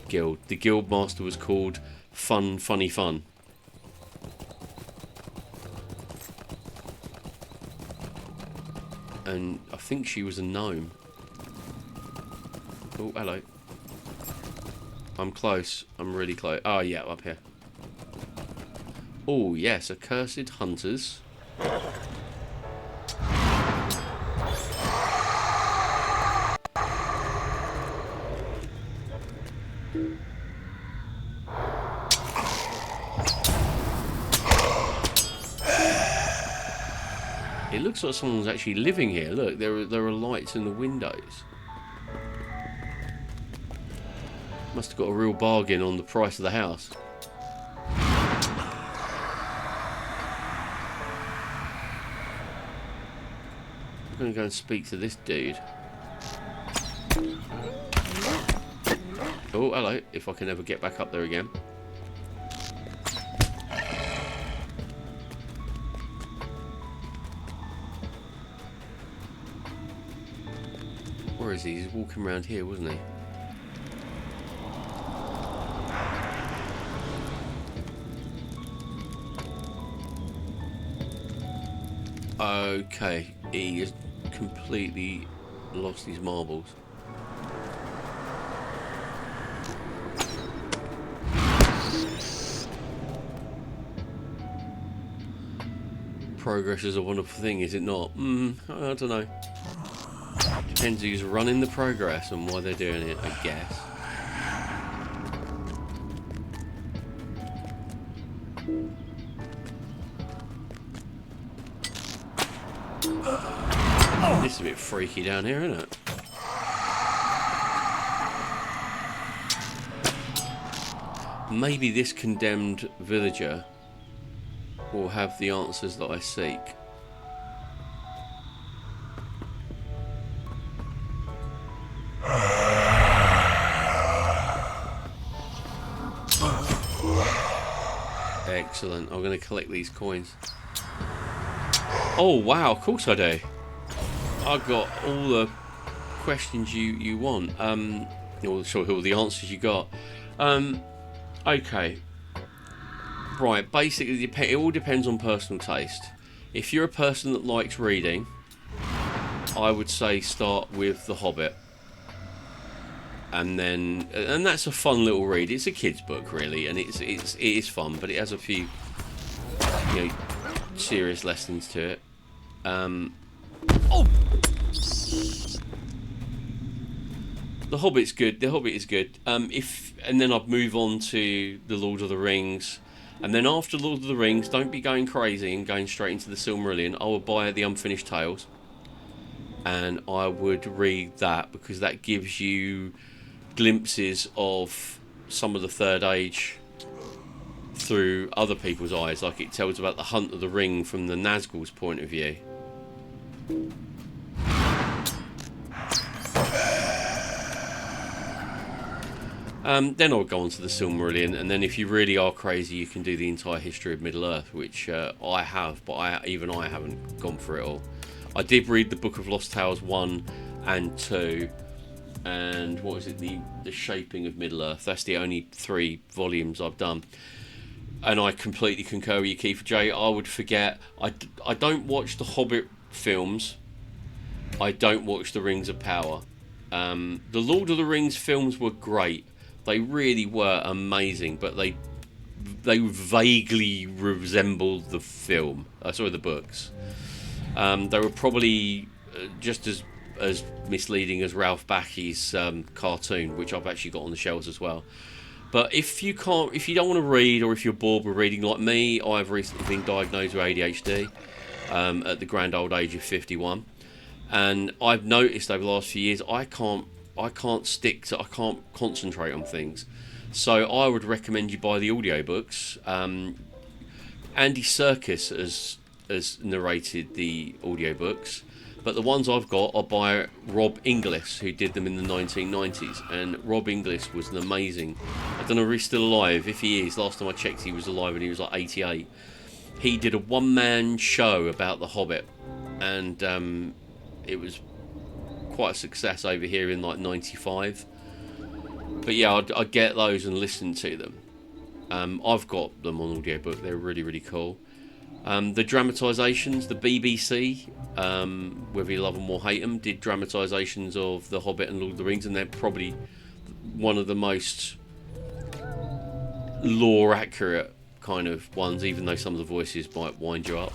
guild. The guild master was called Funny Fun. And I think she was a gnome. Oh, hello. I'm close. I'm really close. Oh, yeah, up here. Oh, yes, accursed hunters. It looks like someone's actually living here. Look, there are lights in the windows. Must have got a real bargain on the price of the house. I'm going to go and speak to this dude. Oh, hello, if I can ever get back up there again. Where is he? He's walking around here, wasn't he? Okay, he has completely lost his marbles. Progress is a wonderful thing, is it not? I don't know. Depends who's running the progress and why they're doing it, I guess. This is a bit freaky down here, isn't it? Maybe this condemned villager will have the answers that I seek. Excellent. I'm going to collect these coins. Oh wow, of course I do. I got all the questions you want. All the answers you got. Okay. Right, basically it all depends on personal taste. If you're a person that likes reading, I would say start with The Hobbit. And that's a fun little read. It's a kid's book really, and it is fun, but it has a few serious lessons to it. The Hobbit's good. The Hobbit is good. And then I'd move on to the Lord of the Rings, and then after Lord of the Rings, don't be going crazy and going straight into the Silmarillion. I would buy the Unfinished Tales, and I would read that because that gives you glimpses of some of the Third Age through other people's eyes. Like it tells about the Hunt of the Ring from the Nazgul's point of view. Then I'll go on to the Silmarillion, and then if you really are crazy, you can do the entire history of Middle-earth, which I have, but even I haven't gone through it all. I did read the Book of Lost Tales 1 and 2, and what was it, the Shaping of Middle-earth. That's the only 3 volumes I've done. And I completely concur with you, Keith J. I would forget. I don't watch the Hobbit films. I don't watch the Rings of Power. The Lord of the Rings films were great. They really were amazing, but they vaguely resembled the film. Sorry, the books. They were probably just as misleading as Ralph Backey's cartoon, which I've actually got on the shelves as well. But if you don't want to read, or if you're bored with reading like me, I've recently been diagnosed with ADHD at the grand old age of 51, and I've noticed over the last few years I can't concentrate on things. So I would recommend you buy the audiobooks. Andy Serkis has narrated the audiobooks, but the ones I've got are by Rob Inglis, who did them in the 1990s. And Rob Inglis was an amazing... I don't know if he's still alive. If he is, last time I checked he was alive and he was like 88. He did a one-man show about The Hobbit, and it was quite a success over here in like 95. But yeah, I'd get those and listen to them. I've got them on audiobook. They're really, really cool. The dramatisations, the BBC, whether you love them or hate them, did dramatisations of The Hobbit and Lord of the Rings, and they're probably one of the most lore accurate kind of ones, even though some of the voices might wind you up.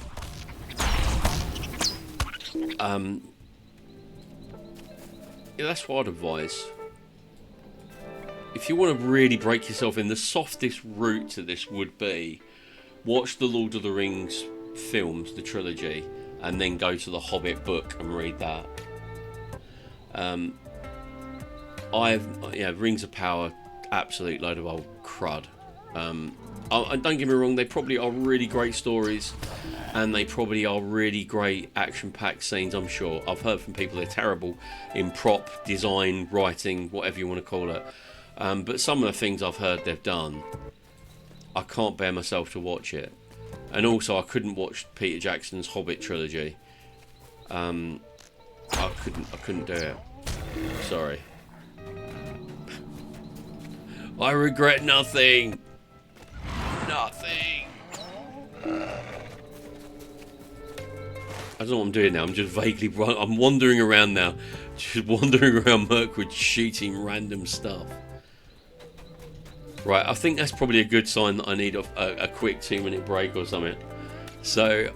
Yeah, that's what I'd advise. If you want to really break yourself in, the softest route to this would be watch the Lord of the Rings films, the trilogy, and then go to the Hobbit book and read that. Rings of Power, absolute load of old crud. And don't get me wrong, they probably are really great stories, and they probably are really great action-packed scenes, I'm sure. I've heard from people they're terrible in prop, design, writing, whatever you want to call it. But some of the things I've heard they've done, I can't bear myself to watch it. And also, I couldn't watch Peter Jackson's Hobbit trilogy. I couldn't do it. Sorry. I regret nothing. Nothing. I don't know what I'm doing now. I'm just vaguely... I'm wandering around now. Just wandering around Mirkwood shooting random stuff. Right, I think that's probably a good sign that I need a quick 2-minute break or something. So...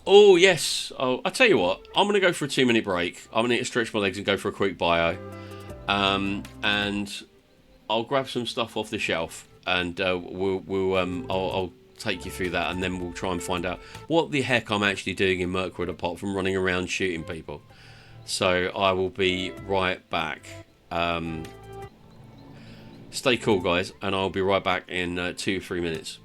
Oh, yes. Oh, I'll tell you what. I'm going to go for a 2-minute break. I'm going to need to stretch my legs and go for a quick bio. And I'll grab some stuff off the shelf. And I'll take you through that, and then we'll try and find out what the heck I'm actually doing in Mirkwood apart from running around shooting people. So I will be right back. Stay cool, guys, and I'll be right back in 2-3 minutes.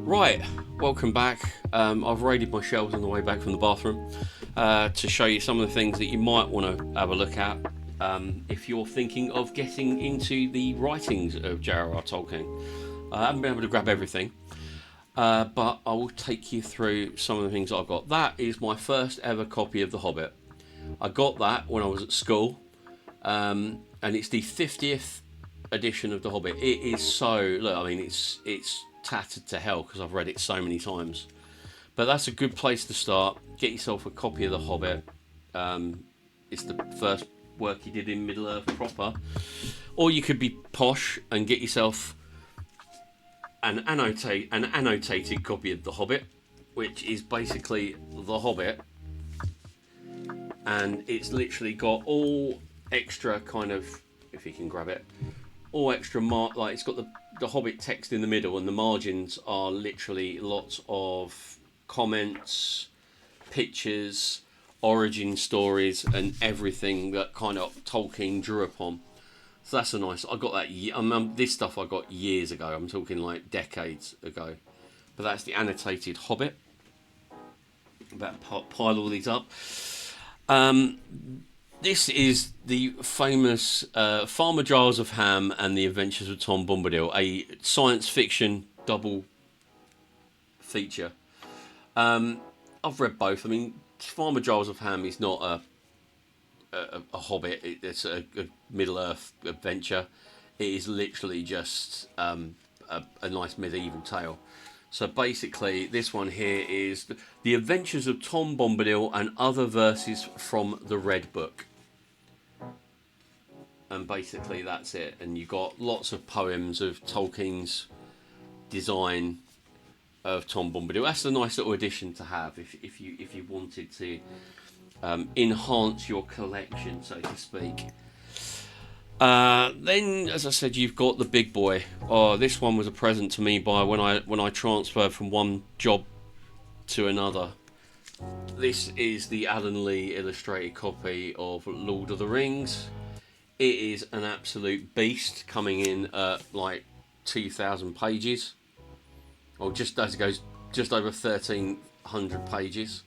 Right, welcome back. I've raided my shelves on the way back from the bathroom to show you some of the things that you might want to have a look at if you're thinking of getting into the writings of J.R.R. Tolkien. I haven't been able to grab everything, but I will take you through some of the things I've got. That is my first ever copy of The Hobbit. I got that when I was at school, and it's the 50th edition of The Hobbit. It is so, look, I mean, it's tattered to hell because I've read it so many times. But that's a good place to start. Get yourself a copy of The Hobbit. It's the first work he did in Middle-earth proper. Or you could be posh and get yourself an annotated copy of The Hobbit, which is basically The Hobbit. And it's literally got all extra kind of, if you can grab it, all extra like it's got the Hobbit text in the middle, and the margins are literally lots of comments, pictures, origin stories, and everything that kind of Tolkien drew upon. So that's a nice. I got that. This stuff I got years ago. I'm talking like decades ago. But that's the annotated Hobbit. About pile all these up. This is the famous Farmer Giles of Ham and the Adventures of Tom Bombadil, a science fiction double feature. I've read both. I mean, Farmer Giles of Ham is not a Hobbit. It's a Middle-earth adventure. It is literally just a nice medieval tale. So basically, this one here is The Adventures of Tom Bombadil and Other Verses from the Red Book. And basically that's it. And you've got lots of poems of Tolkien's design of Tom Bombadil. That's a nice little addition to have if you wanted to enhance your collection, so to speak. Then, as I said, you've got the big boy. Oh, this one was a present to me by when I transferred from one job to another. This is the Alan Lee illustrated copy of Lord of the Rings. It is an absolute beast, coming in at like 2,000 pages, or just as it goes, just over 1,300 pages.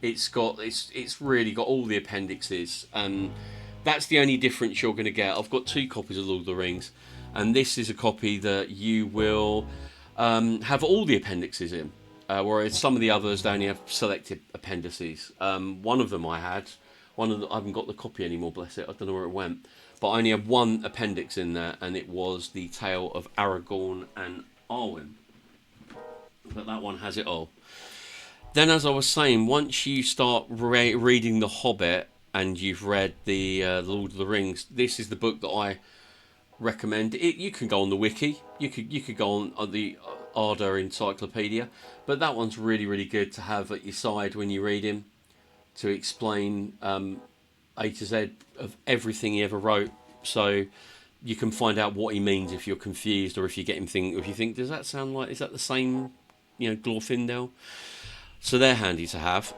It's really got all the appendixes, and that's the only difference you're going to get. I've got 2 copies of Lord of the Rings, and this is a copy that you will have all the appendixes in, whereas some of the others they only have selected appendices. One of them I had. I haven't got the copy anymore, bless it. I don't know where it went. But I only had one appendix in there, and it was the tale of Aragorn and Arwen. But that one has it all. Then, as I was saying, once you start reading The Hobbit and you've read the Lord of the Rings, this is the book that I recommend. You can go on the wiki. You could go on the Ardor Encyclopedia. But that one's really, really good to have at your side when you read him, to explain A to Z of everything he ever wrote, so you can find out what he means if you're confused, or if you get him if you think, does that sound like, is that the same, Glorfindel? So they're handy to have.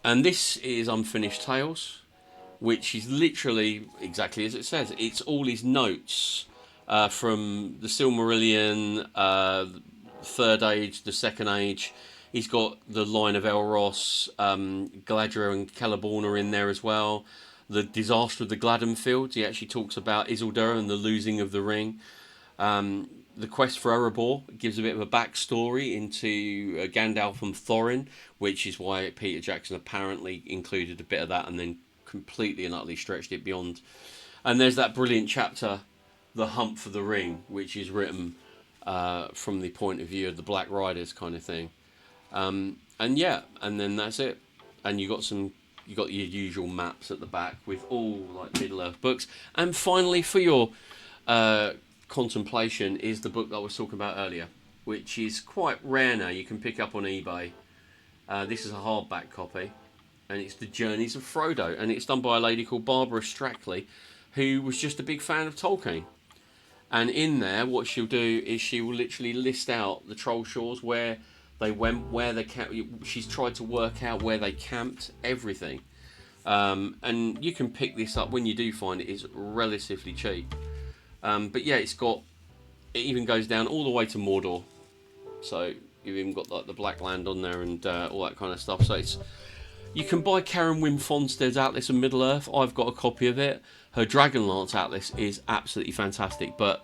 And this is Unfinished Tales, which is literally exactly as it says. It's all his notes from the Silmarillion, Third Age, the Second Age. He's got the Line of Elros, Galadriel and Celeborn are in there as well. The Disaster of the Gladden Fields, he actually talks about Isildur and the losing of the ring. The Quest for Erebor gives a bit of a backstory into Gandalf and Thorin, which is why Peter Jackson apparently included a bit of that and then completely and utterly stretched it beyond. And there's that brilliant chapter, The Hunt for the Ring, which is written from the point of view of the Black Riders kind of thing. And then that's it. And you got your usual maps at the back with all like Middle-earth books. And finally, for your contemplation, is the book that I was talking about earlier, which is quite rare now. You can pick up on eBay. This is a hardback copy, and it's The Journeys of Frodo, and it's done by a lady called Barbara Strackley, who was just a big fan of Tolkien. And in there, what she'll do is she will literally list out the Troll Shores, where they went, where they camped. She's tried to work out where they camped, everything. And you can pick this up when you do find it. It's relatively cheap. But yeah, it even goes down all the way to Mordor. So You've even got like the Black Land on there and all that kind of stuff. So you can buy Karen Wynne Fonsted's Atlas of Middle Earth. I've got a copy of it. Her Dragonlance Atlas is absolutely fantastic, but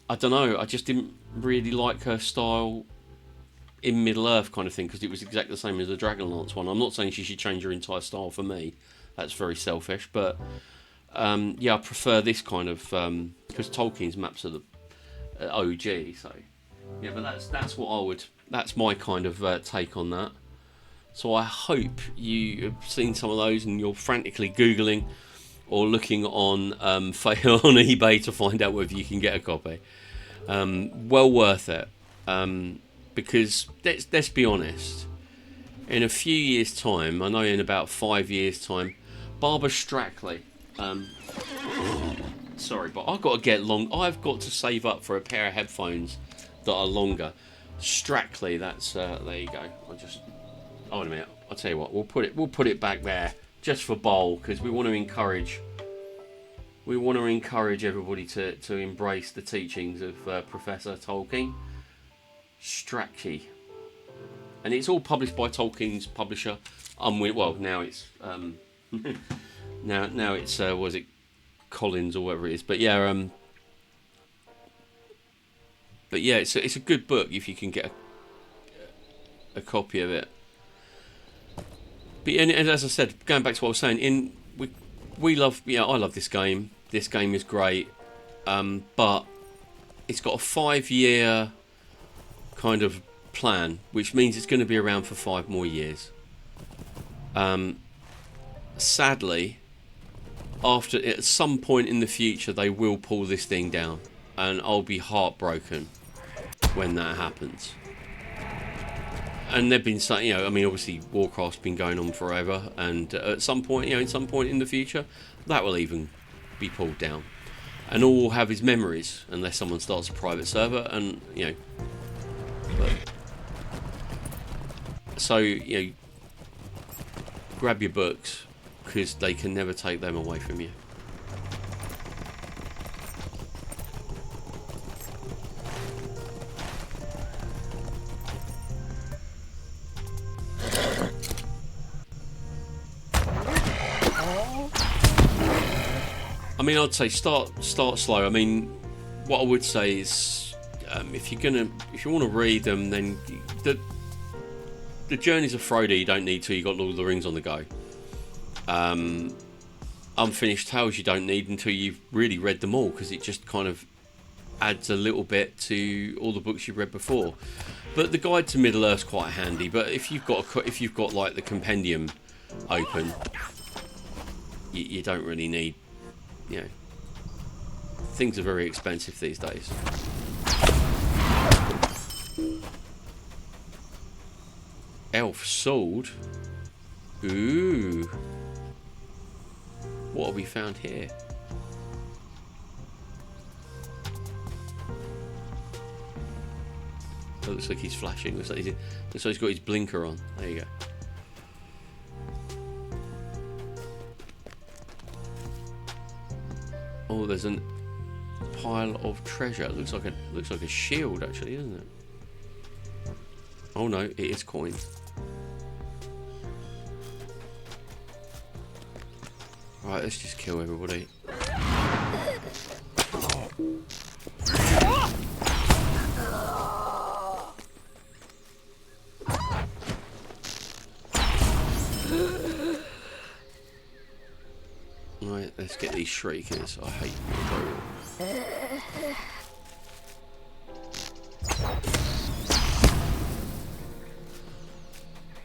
I don't know, I just didn't really like her style in Middle Earth kind of thing, because it was exactly the same as the Dragonlance one. I'm not saying she should change her entire style for me. That's very selfish, but yeah, I prefer this kind of, because Tolkien's maps are the OG, so yeah, but that's what I would, that's my kind of take on that. So I hope you have seen some of those and you're frantically Googling or looking on on eBay to find out whether you can get a copy. Well worth it, because let's be honest, in a few years' time, I know in about 5 years' time, Barbara Strackley, sorry, but I've got to save up for a pair of headphones that are longer. Strackley, that's there you go. Oh, wait a minute. I'll tell you what. We'll put it back there just for bowl, because we want to encourage everybody to embrace the teachings of Professor Tolkien. Strachey, and it's all published by Tolkien's publisher. Well, now it's now it's was it Collins or whatever it is, but yeah, it's a good book if you can get a copy of it. But and as I said, going back to what I was saying, I love this game. This game is great, but it's got a 5-year kind of plan, which means it's going to be around for 5 more years. Sadly, at some point in the future, they will pull this thing down, and I'll be heartbroken when that happens. And they've been saying, obviously Warcraft's been going on forever, and at some point, in the future, that will even be pulled down, and all we'll have is memories, unless someone starts a private server, and grab your books, because they can never take them away from you. I'd say start slow. What I would say is, if you want to read them, then the Journeys of Frodo you don't need to. You got Lord of the Rings on the go. Unfinished Tales you don't need until you've really read them all, because it just kind of adds a little bit to all the books you've read before. But the Guide to Middle Earth's quite handy. But if you've got like the compendium open, you don't really need. Things are very expensive these days. Elf sword. Ooh. What have we found here? It looks like he's flashing. Looks like he's got his blinker on. There you go. Oh, there's a pile of treasure. It looks like a shield, actually, isn't it? Oh no, it is coins. Right, let's just kill everybody. Right, let's get these shriekers. I hate them.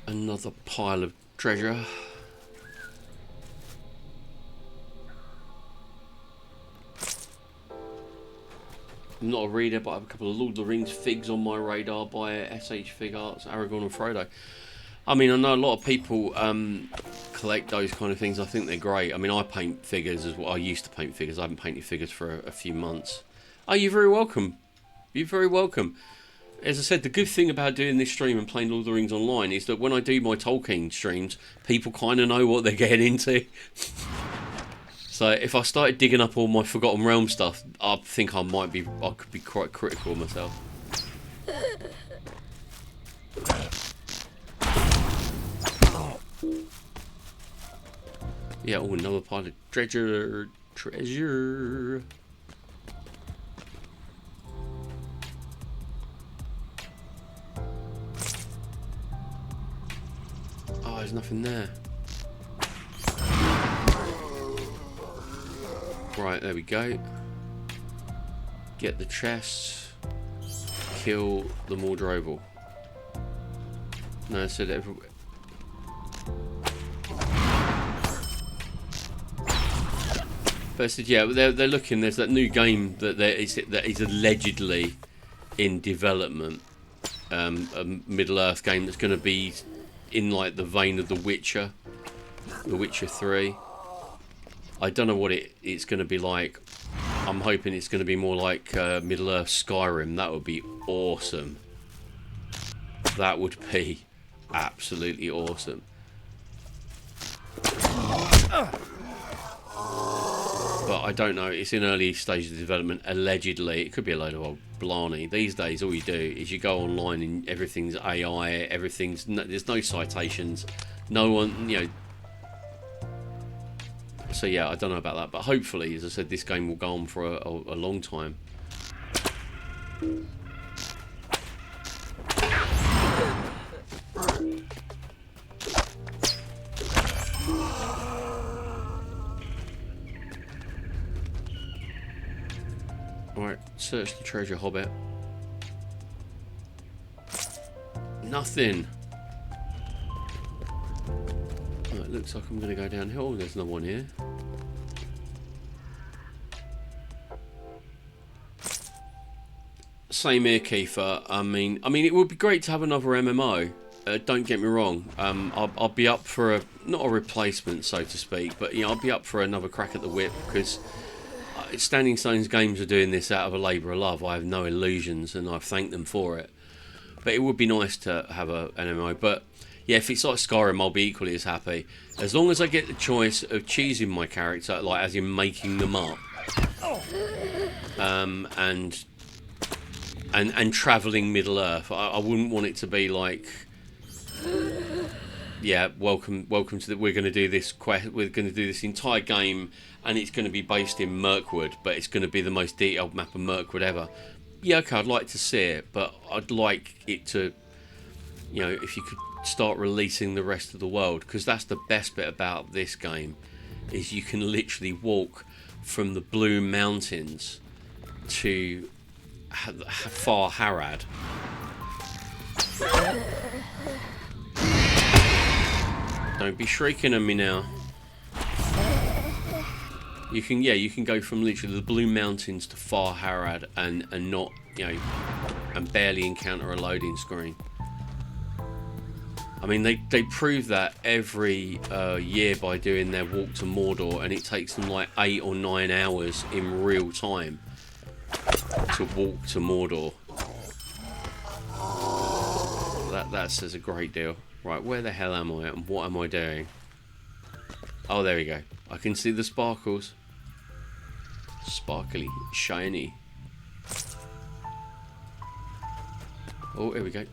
Another pile of treasure. I'm not a reader, but I have a couple of Lord of the Rings figs on my radar by SH Fig Arts, Aragorn and Frodo. I know a lot of people collect those kind of things. I think they're great. I paint figures as well. I used to paint figures. I haven't painted figures for a few months. Oh, you're very welcome. You're very welcome. As I said, the good thing about doing this stream and playing Lord of the Rings online is that when I do my Tolkien streams, people kind of know what they're getting into. So if I started digging up all my Forgotten Realm stuff, I think I could be quite critical of myself. Yeah, oh, another pile of treasure. Treasure. Oh, there's nothing there. Right, there we go. Get the chests. Kill the Mordroval. No, I said everywhere. But I said, yeah, they're looking. There's that new game that is allegedly in development. A Middle Earth game that's going to be in like the vein of The Witcher 3. I don't know what it's going to be like. I'm hoping it's going to be more like Middle Earth Skyrim. That would be awesome. That would be absolutely awesome. But I don't know. It's in early stages of development. Allegedly, it could be a load of old blarney. These days, all you do is you go online and everything's AI. Everything's there's no citations. No one, you know. So yeah, I don't know about that. But hopefully, as I said, this game will go on for a long time. Alright, search the treasure hobbit. Nothing. Oh, it looks like I'm going to go downhill. There's another one here. Same here, Kiefer. I mean, it would be great to have another MMO. Don't get me wrong. I'll be up for not a replacement, so to speak, but you know, I'll be up for another crack at the whip because Standing Stones Games are doing this out of a labour of love. I have no illusions, and I've thanked them for it. But it would be nice to have an MMO. But yeah, if it's like Skyrim, I'll be equally as happy as long as I get the choice of choosing my character, like as in making them up, and travelling Middle Earth. I wouldn't want it to be like, yeah, welcome to the. We're going to do this quest. We're going to do this entire game, and it's going to be based in Mirkwood, but it's going to be the most detailed map of Mirkwood ever. Yeah, okay, I'd like to see it, but I'd like it to, you know, if you could start releasing the rest of the world, because that's the best bit about this game, is you can literally walk from the Blue Mountains to Far Harad. Don't be shrieking at me now. You can go from literally the Blue Mountains to Far Harad and not, you know, and barely encounter a loading screen. I mean, they prove that every year by doing their walk to Mordor, and it takes them like 8 or 9 hours in real time to walk to Mordor. That says a great deal. Right, where the hell am I and what am I doing? Oh, there we go. I can see the sparkles. Sparkly, shiny. Oh, here we go.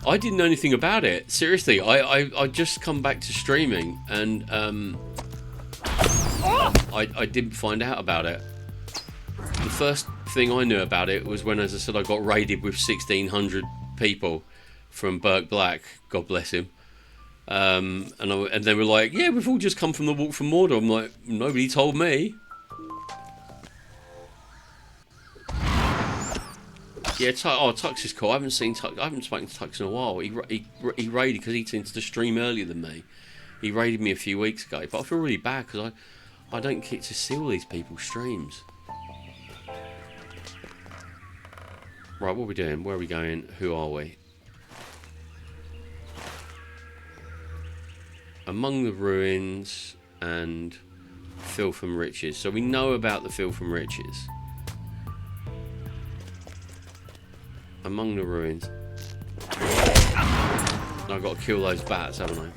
I didn't know anything about it. Seriously, I just come back to streaming and I didn't find out about it. The first thing I knew about it was when, as I said, I got raided with 1,600 people from Burke Black, God bless him. And they were like, yeah, we've all just come from the walk from Mordor. I'm like, nobody told me. Yeah, Tux is cool. I haven't seen Tux. I haven't spoken to Tux in a while. He raided because he tends to stream earlier than me. He raided me a few weeks ago, but I feel really bad because I don't get to see all these people's streams. Right, what are we doing? Where are we going? Who are we? Among the ruins and filth and riches. So we know about the filth and riches. Among the ruins. I've got to kill those bats, haven't I?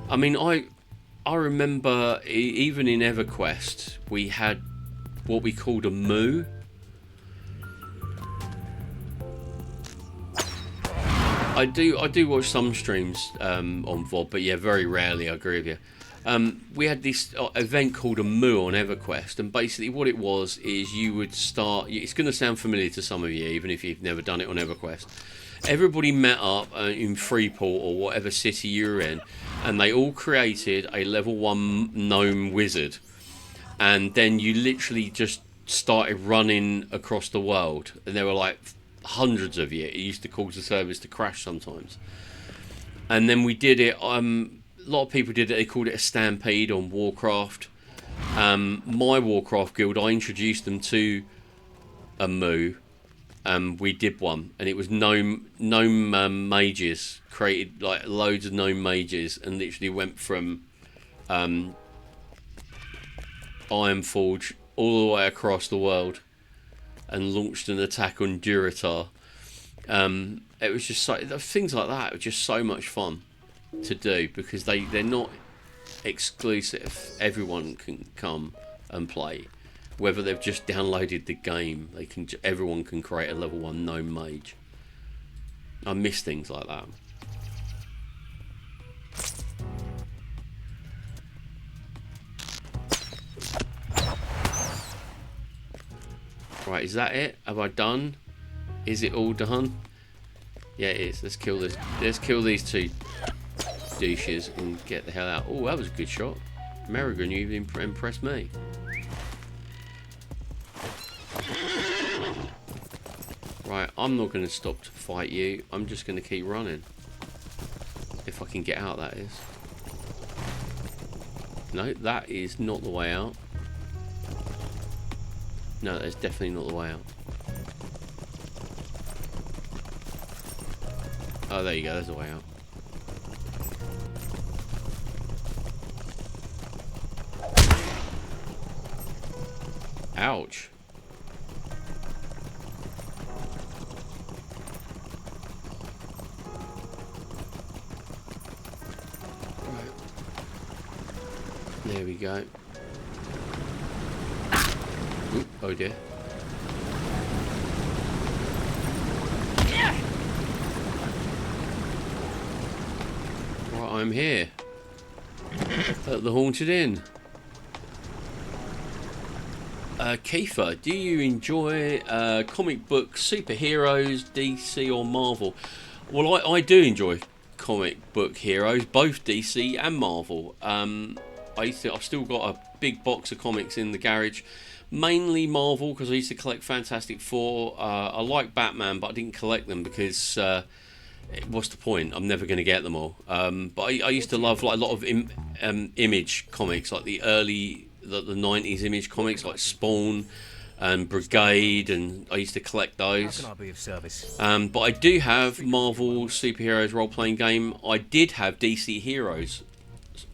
I mean, I remember even in EverQuest we had what we called a moo. I do watch some streams on VOD, but yeah, very rarely. I agree with you. We had this event called a Moo on EverQuest, and basically what it was is you would start. It's going to sound familiar to some of you, even if you've never done it on EverQuest. Everybody met up in Freeport or whatever city you were in, and they all created a level 1 gnome wizard, and then you literally just started running across the world, and there were like hundreds of you. It used to cause the servers to crash sometimes. And then we did it, a lot of people did it, they called it a stampede on Warcraft. My Warcraft guild, I introduced them to a Moo. We did one, and it was gnome mages, created like loads of gnome mages, and literally went from Ironforge all the way across the world and launched an attack on Durotar. It was just so, things like that were just so much fun to do, because they're not exclusive. Everyone can come and play, whether they've just downloaded the game. Everyone can create a level 1 gnome mage. I miss things like that. Right, is that it? Have I done? Is it all done? Yeah, it is. Let's kill this. Let's kill these two douches and get the hell out. Oh, that was a good shot. Merrigan, you even impressed me. Right, I'm not going to stop to fight you. I'm just going to keep running. If I can get out, that is. No, that is not the way out. No, that's definitely not the way out. Oh, there you go. There's a way out. Ouch. Right. There we go. Oop, oh dear. Right, I'm here. At the Haunted Inn. Kiefer, do you enjoy comic book superheroes, DC or Marvel? Well, I do enjoy comic book heroes, both DC and Marvel. I've still got a big box of comics in the garage. Mainly Marvel, because I used to collect Fantastic Four. I like Batman, but I didn't collect them because what's the point? I'm never going to get them all. But I used to love like a lot of Image comics, like the 90s Image comics, like Spawn and Brigade, and I used to collect those. How can I be of service? But I do have Marvel Superheroes role-playing game. I did have DC Heroes,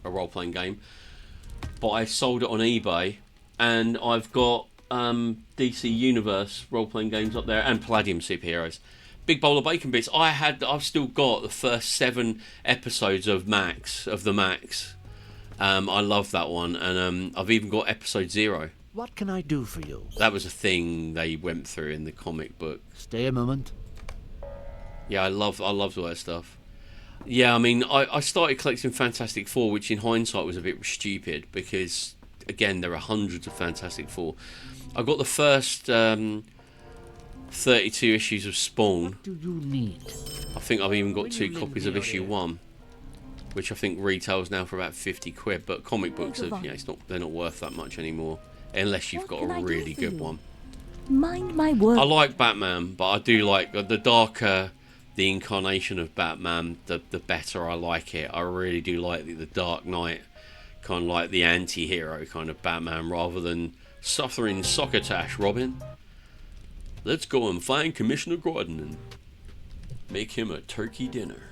a role-playing game, but I sold it on eBay. And I've got DC Universe role-playing games up there, and Palladium Superheroes. Big bowl of bacon bits. I've still got the first 7 episodes of the Max. I love that one, and I've even got episode 0. What can I do for you? That was a thing they went through in the comic book. Stay a moment. Yeah, I loved all that stuff. Yeah, I mean, I started collecting Fantastic Four, which in hindsight was a bit stupid, because again, there are hundreds of Fantastic Four. I got the first 32 issues of Spawn. What do you need? I think I've even got 2 copies of issue 1, which I think retails now for about 50 quid. But comic books, they're not worth that much anymore, unless you've got a really good one. Mind my word. I like Batman, but I do like the darker the incarnation of Batman, the better I like it. I really do like the Dark Knight, kind of like the anti-hero kind of Batman, rather than suffering succotash, Robin. Let's go and find Commissioner Gordon and make him a turkey dinner.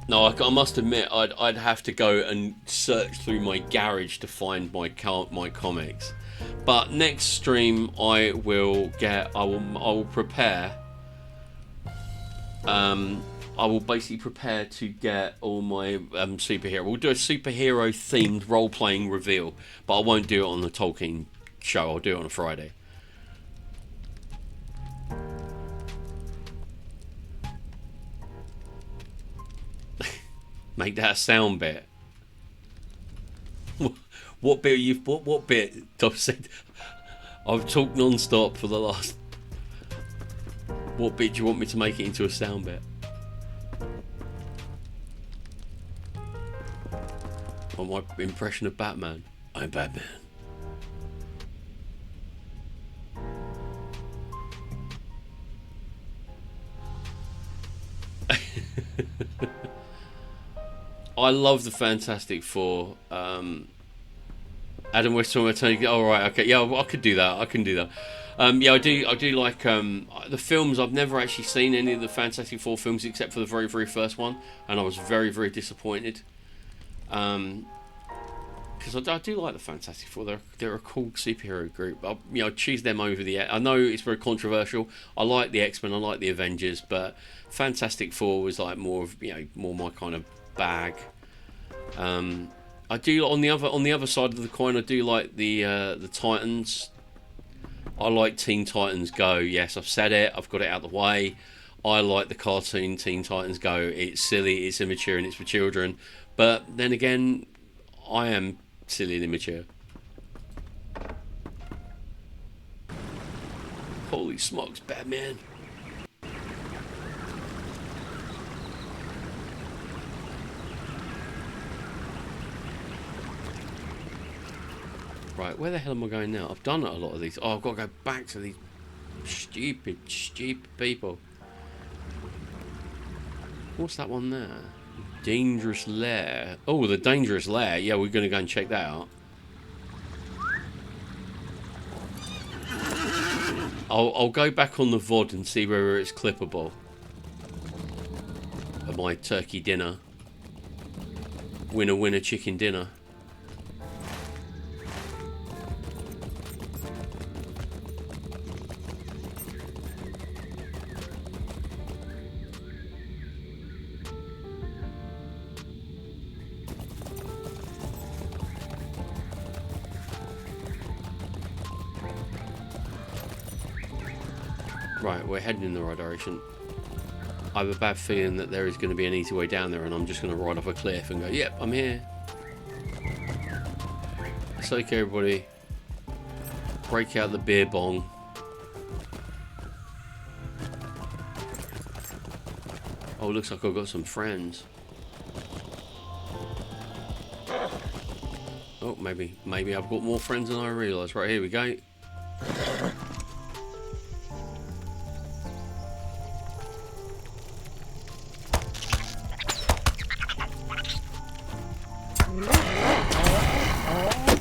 No, I must admit, I'd have to go and search through my garage to find my comics. But next stream, I will prepare I will basically prepare to get all my superhero. We'll do a superhero themed role playing reveal, but I won't do it on the Tolkien show. I'll do it on a Friday. Make that a sound bit. What bit you've what bit? I've said I've talked non-stop for the last. What bit do you want me to make it into a sound bit? On my impression of Batman. I'm Batman. I love the Fantastic Four. Adam West talking about Tony. Oh, right, okay, yeah, I could do that. I can do that. Yeah, I do like the films. I've never actually seen any of the Fantastic Four films except for the very, very first one, and I was very, very disappointed. Because I do like the Fantastic Four. They're a cool superhero group. I choose them over the. I know it's very controversial. I like the X-Men. I like the Avengers, but Fantastic Four was like more of more my kind of bag. I do on the other side of the coin. I do like the Titans. I like Teen Titans Go. Yes, I've said it. I've got it out of the way. I like the cartoon Teen Titans Go. It's silly, it's immature, and it's for children. But then again, I am silly and immature. Holy smokes, Batman. Right, where the hell am I going now? I've done a lot of these. Oh, I've got to go back to these stupid people. What's that one there? Dangerous Lair. Oh, the Dangerous Lair. Yeah, we're going to go and check that out. I'll go back on the VOD and see whether it's clippable. Of my turkey dinner. Winner, winner, chicken dinner. Right, we're heading in the right direction. I have a bad feeling that there is going to be an easy way down there and I'm just going to ride off a cliff and go, yep, I'm here. It's okay, everybody. Break out the beer bong. Oh, looks like I've got some friends. Oh, maybe I've got more friends than I realise. Right, here we go.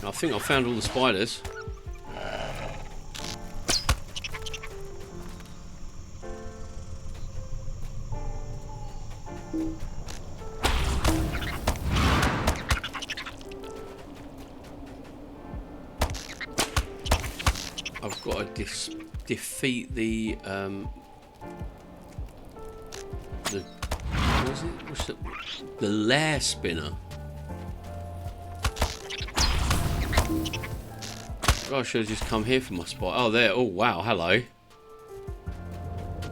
I think I found all the spiders. I've got to defeat the what was it? What's the lair spinner? I should have just come here for my spot. Oh, there. Oh, wow. Hello.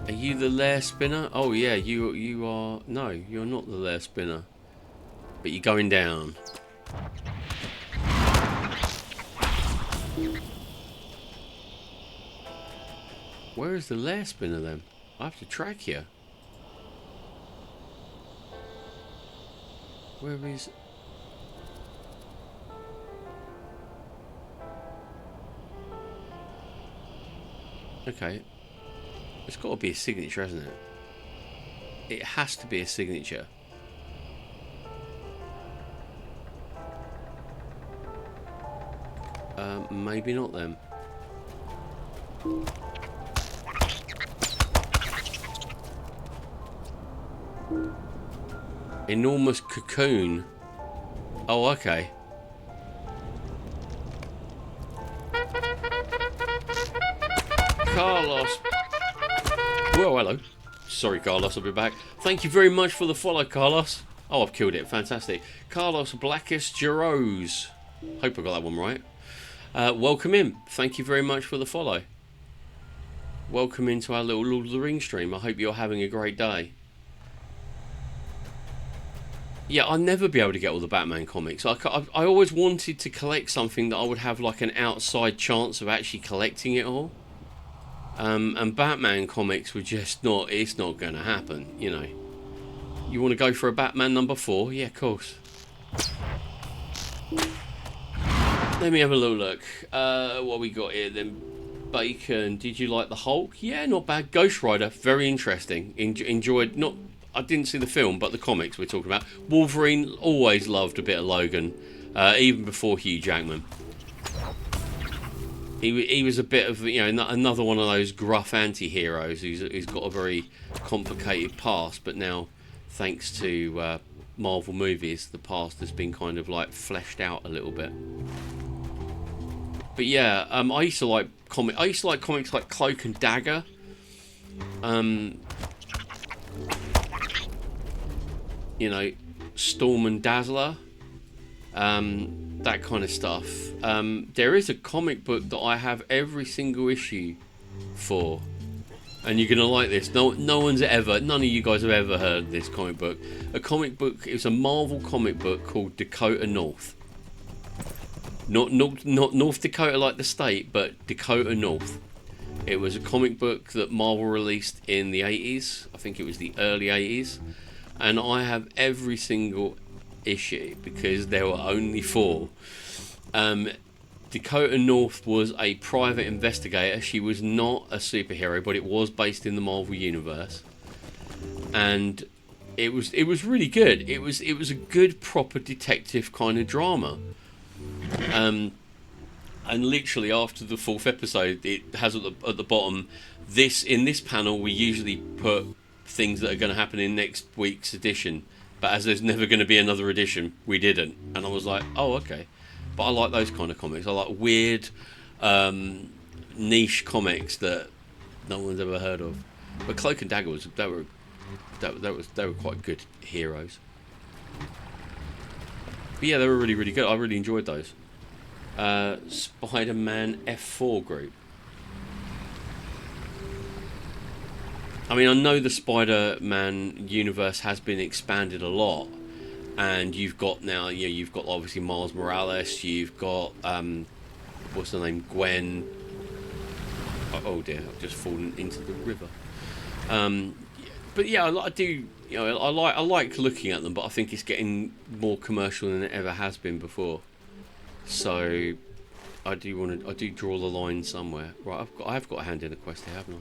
Are you the lair spinner? Oh, yeah. You are. No, you're not the lair spinner. But you're going down. Where is the lair spinner then? I have to track you. Where is... Okay. It's got to be a signature, hasn't it? It has to be a signature. Maybe not then. Enormous cocoon. Oh, okay. Carlos. Whoa, hello. Sorry, Carlos, I'll be back. Thank you very much for the follow, Carlos. Oh, I've killed it. Fantastic. Carlos Blackest Gerose. Hope I got that one right. Welcome in. Thank you very much for the follow. Welcome into our little Lord of the Rings stream. I hope you're having a great day. Yeah, I'll never be able to get all the Batman comics. I always wanted to collect something that I would have like an outside chance of actually collecting it all. And Batman comics were just not, it's not going to happen, you know. You want to go for a Batman number 4? Yeah, of course. Let me have a little look. What we got here then? Bacon, did you like the Hulk? Yeah, not bad. Ghost Rider, very interesting. Enjoyed, not... I didn't see the film, but the comics we're talking about. Wolverine, always loved a bit of Logan, even before Hugh Jackman. He was a bit of, you know, another one of those gruff anti-heroes who's got a very complicated past, but now, thanks to Marvel movies, the past has been kind of like fleshed out a little bit. But yeah, I used to like comics like Cloak and Dagger. You know, Storm and Dazzler, that kind of stuff. There is a comic book that I have every single issue for, and you're gonna like this. None of you guys have ever heard of this comic book. It's a Marvel comic book called Dakota North. Not North Dakota like the state, but Dakota North. It was a comic book that Marvel released in the 80s. I think it was the early 80s. And I have every single issue because there were only 4. Dakota North was a private investigator. She was not a superhero, but it was based in the Marvel universe, and it was really good. It was a good proper detective kind of drama. And literally after the 4th episode, it has at the bottom, in this panel we usually put things that are going to happen in next week's edition, but as there's never going to be another edition, we didn't. And I was like, oh, okay. But I like those kind of comics. I like weird niche comics that no one's ever heard of. But Cloak and Dagger they were quite good heroes. But yeah, they were really, really good. I really enjoyed those. Spider-Man F4 group. I mean, I know the Spider-Man universe has been expanded a lot, and you've got now, you've got obviously Miles Morales, you've got what's the name, Gwen. Oh dear, I've just fallen into the river. But yeah, I do, I like looking at them, but I think it's getting more commercial than it ever has been before. So I do draw the line somewhere. Right, I've got a hand in a quest here, haven't I?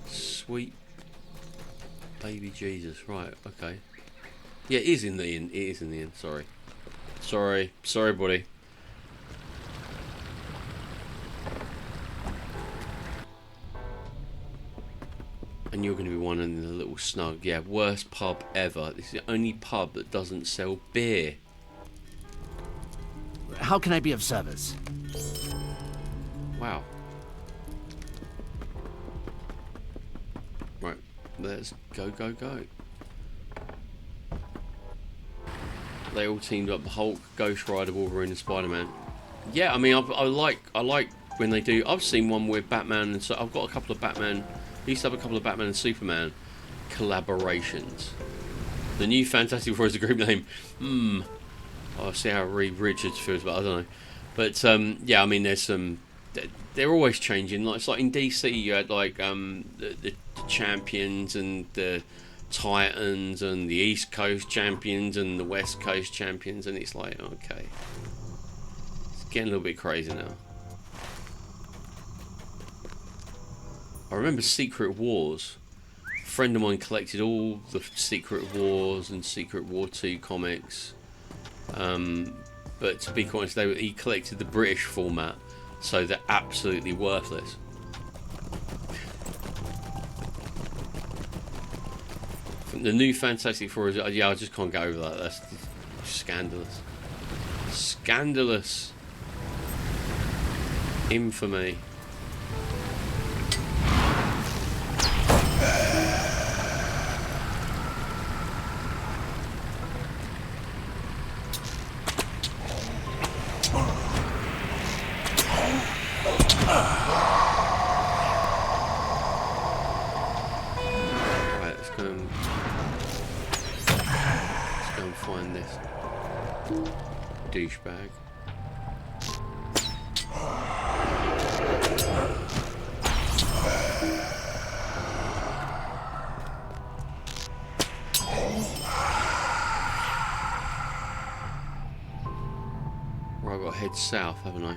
Sweet baby Jesus. Right, okay. Yeah, it is in the inn. It is in the inn. Sorry, buddy. And you're going to be one in the little snug. Yeah, worst pub ever. This is the only pub that doesn't sell beer. How can I be of service? Wow. Right, let's go. They all teamed up: Hulk, Ghost Rider, Wolverine, and Spider-Man. Yeah, I mean, I like when they do. I've seen one with Batman, and so I've got a couple of Batman. I used to have a couple of Batman and Superman collaborations. The new Fantastic Four is the group name. I'll see how Reed Richards feels, but I don't know. But yeah, I mean, there's some. They're always changing. Like, it's like in DC, you had like the champions and the Titans and the East Coast champions and the West Coast champions, and it's like, okay, it's getting a little bit crazy now. I remember Secret Wars. A friend of mine collected all the Secret Wars and Secret War 2 comics. But to be quite honest, he collected the British format, so they're absolutely worthless. The new Fantastic Four is, yeah, I just can't get over that. That's scandalous. Scandalous. Infamy. go and find this douchebag. Right, I've got to head south, haven't I?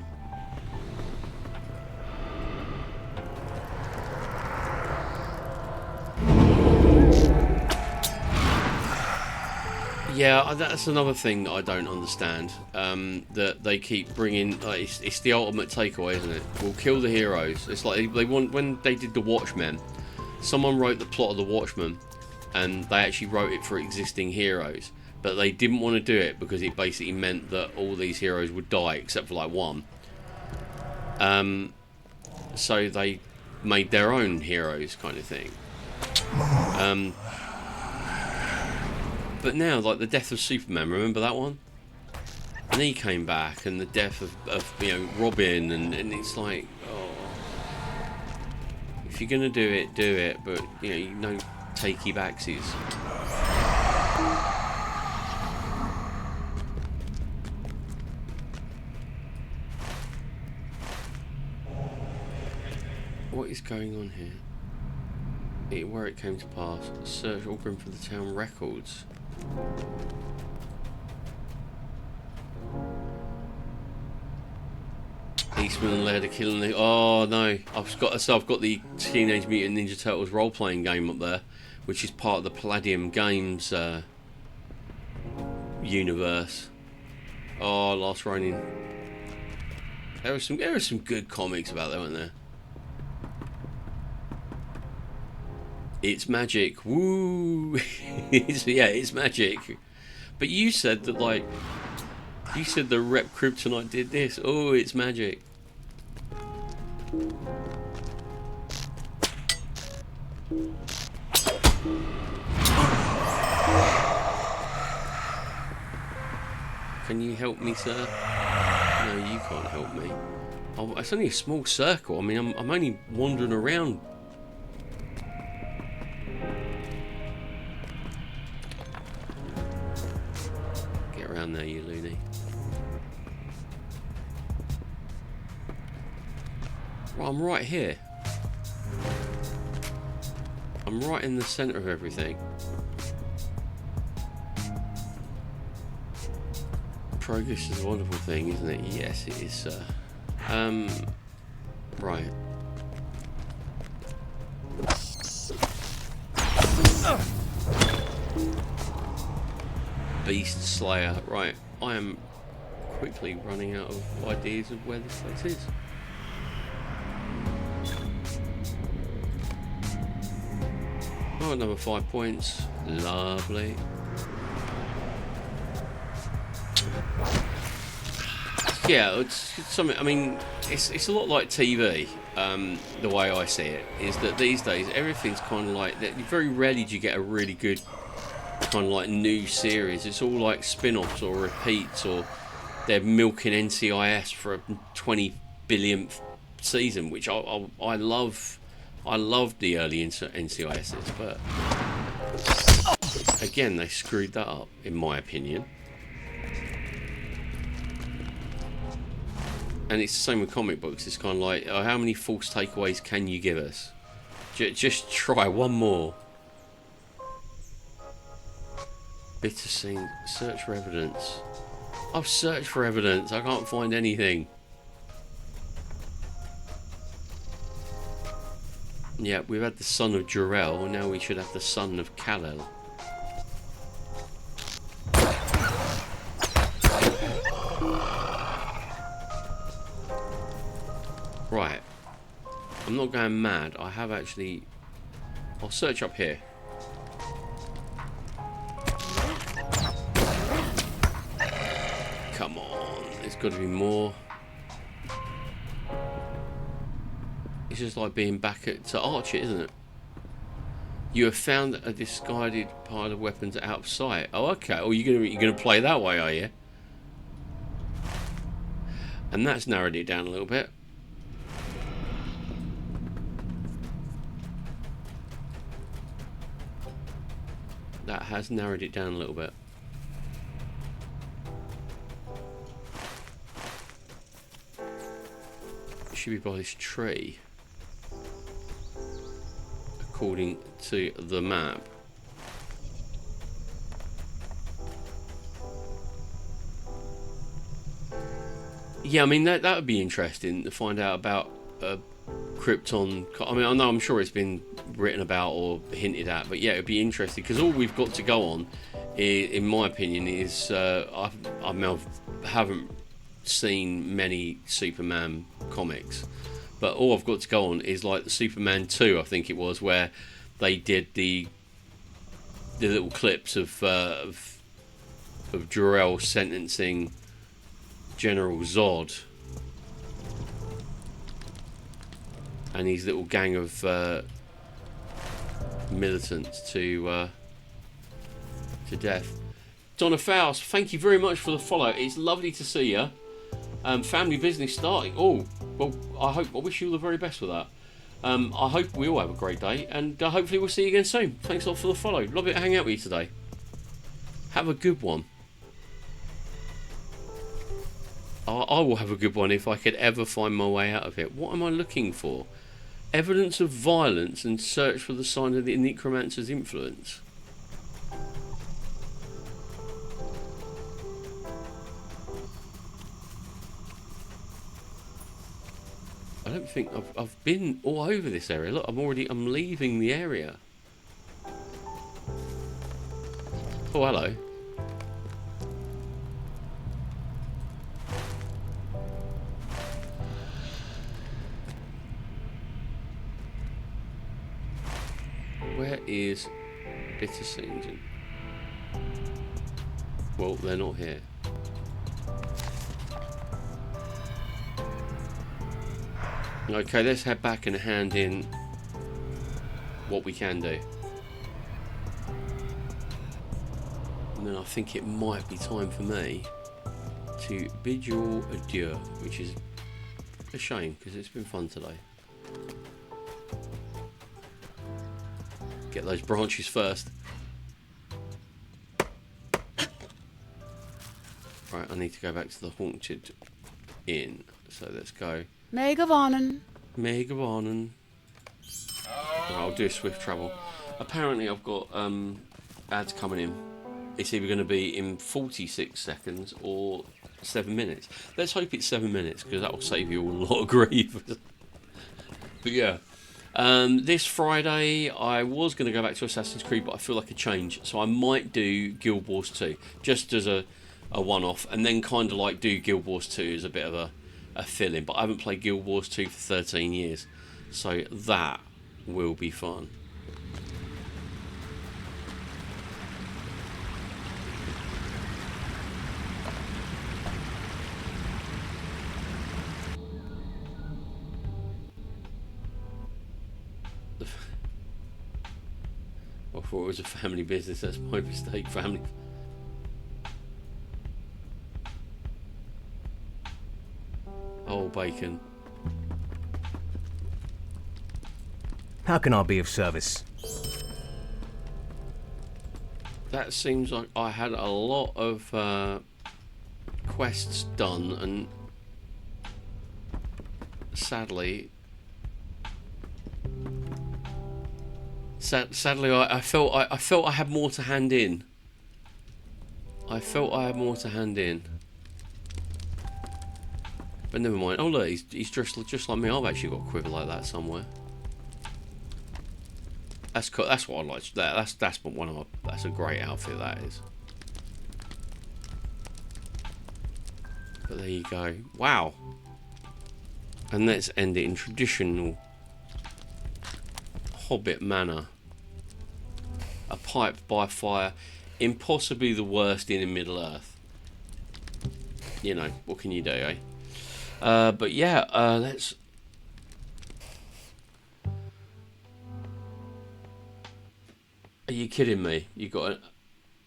Yeah, that's another thing that I don't understand. That they keep bringing. It's the ultimate takeaway, isn't it? We'll kill the heroes. It's like they want when they did the Watchmen. Someone wrote the plot of the Watchmen, and they actually wrote it for existing heroes. But they didn't want to do it because it basically meant that all these heroes would die except for like one. So they made their own heroes, kind of thing. But now, like the death of Superman, remember that one? And he came back, and the death of Robin, and it's like, oh, if you're gonna do it, but no takey backsies. What is going on here? Where it came to pass. Search Auburn for the town records. Eastman led a killing. Oh no! I've got the Teenage Mutant Ninja Turtles role-playing game up there, which is part of the Palladium Games universe. Oh, Last Ronin. There were some good comics about that, weren't there? It's magic. Woo! It's magic. But you said that, like, you said the Rep Kryptonite did this. Oh, it's magic. Can you help me, sir? No, you can't help me. Oh, it's only a small circle. I mean, I'm only wandering around. Around there, you loony. Well, I'm right here. I'm right in the centre of everything. Progress is a wonderful thing, isn't it? Yes, it is, sir. Right. Beast Slayer. Right, I am quickly running out of ideas of where this place is. Oh, another 5 points. Lovely. Yeah, it's something. I mean, it's a lot like TV. The way I see it is that these days everything's kind of like. Very rarely do you get a really good kind of like new series. It's all like spin-offs or repeats, or they're milking NCIS for a 20 billionth season, which I love. I loved the early NCISs, but again they screwed that up in my opinion. And it's the same with comic books. It's kind of like, oh, how many false takeaways can you give us? Just try one more. Bitter scene. Search for evidence. I've searched for evidence. I can't find anything. Yeah, we've had the son of Jor-El. Now we should have the son of Kal-El. Right. I'm not going mad. I have actually... I'll search up here. Come on. There's got to be more. It's just like being back to Archer, isn't it? You have found a discarded pile of weapons out of sight. Oh, okay. Oh, you're gonna play that way, are you? And that's narrowed it down a little bit. that has narrowed it down a little bit. It should be by this tree, according to the map. Yeah, I mean that would be interesting to find out about Krypton. I mean, I know, I'm sure it's been written about or hinted at, but yeah, it'd be interesting because all we've got to go on, in my opinion, is I haven't seen many Superman comics, but all I've got to go on is like the Superman 2, I think it was, where they did the little clips of Jor-El sentencing General Zod and his little gang of militants to death. Donna Faust, thank you very much for the follow. It's lovely to see you. Family business starting. Oh, well, I wish you all the very best with that. I hope we all have a great day, and hopefully we'll see you again soon. Thanks a lot for the follow. Love it to hang out with you today. Have a good one. I will have a good one if I could ever find my way out of it. What am I looking for? Evidence of violence and search for the sign of the necromancer's influence. I don't think I've been all over this area. Look, I'm leaving the area. Oh, hello. Where is Bitter Season? Well, they're not here. Okay, let's head back and hand in what we can do. And then I think it might be time for me to bid you all adieu, which is a shame because it's been fun today. Get those branches first. Right, I need to go back to the Haunted Inn. So let's go. Megavonen. Megavonen. I'll do a swift travel. Apparently I've got ads coming in. It's either going to be in 46 seconds or 7 minutes. Let's hope it's 7 minutes because that will save you all a lot of grief. But yeah. This Friday I was going to go back to Assassin's Creed, but I feel like a change, so I might do Guild Wars 2 just as a one-off, and then kind of like do Guild Wars 2 as a bit of a fill-in. But I haven't played Guild Wars 2 for 13 years, so that will be fun. I thought it was a family business. That's my mistake. Family. Oh, bacon. How can I be of service? That seems like I had a lot of quests done, and sadly, I felt I had more to hand in. I felt I had more to hand in. But never mind. Oh look, he's dressed just like me. I've actually got a quiver like that somewhere. That's cool. That's what I like. That's one of my. That's a great outfit. That is. But there you go. Wow. And let's end it in traditional Hobbit manner. A pipe by fire, impossibly the worst in Middle Earth. You know, what can you do, eh? But yeah, let's... Are you kidding me? You got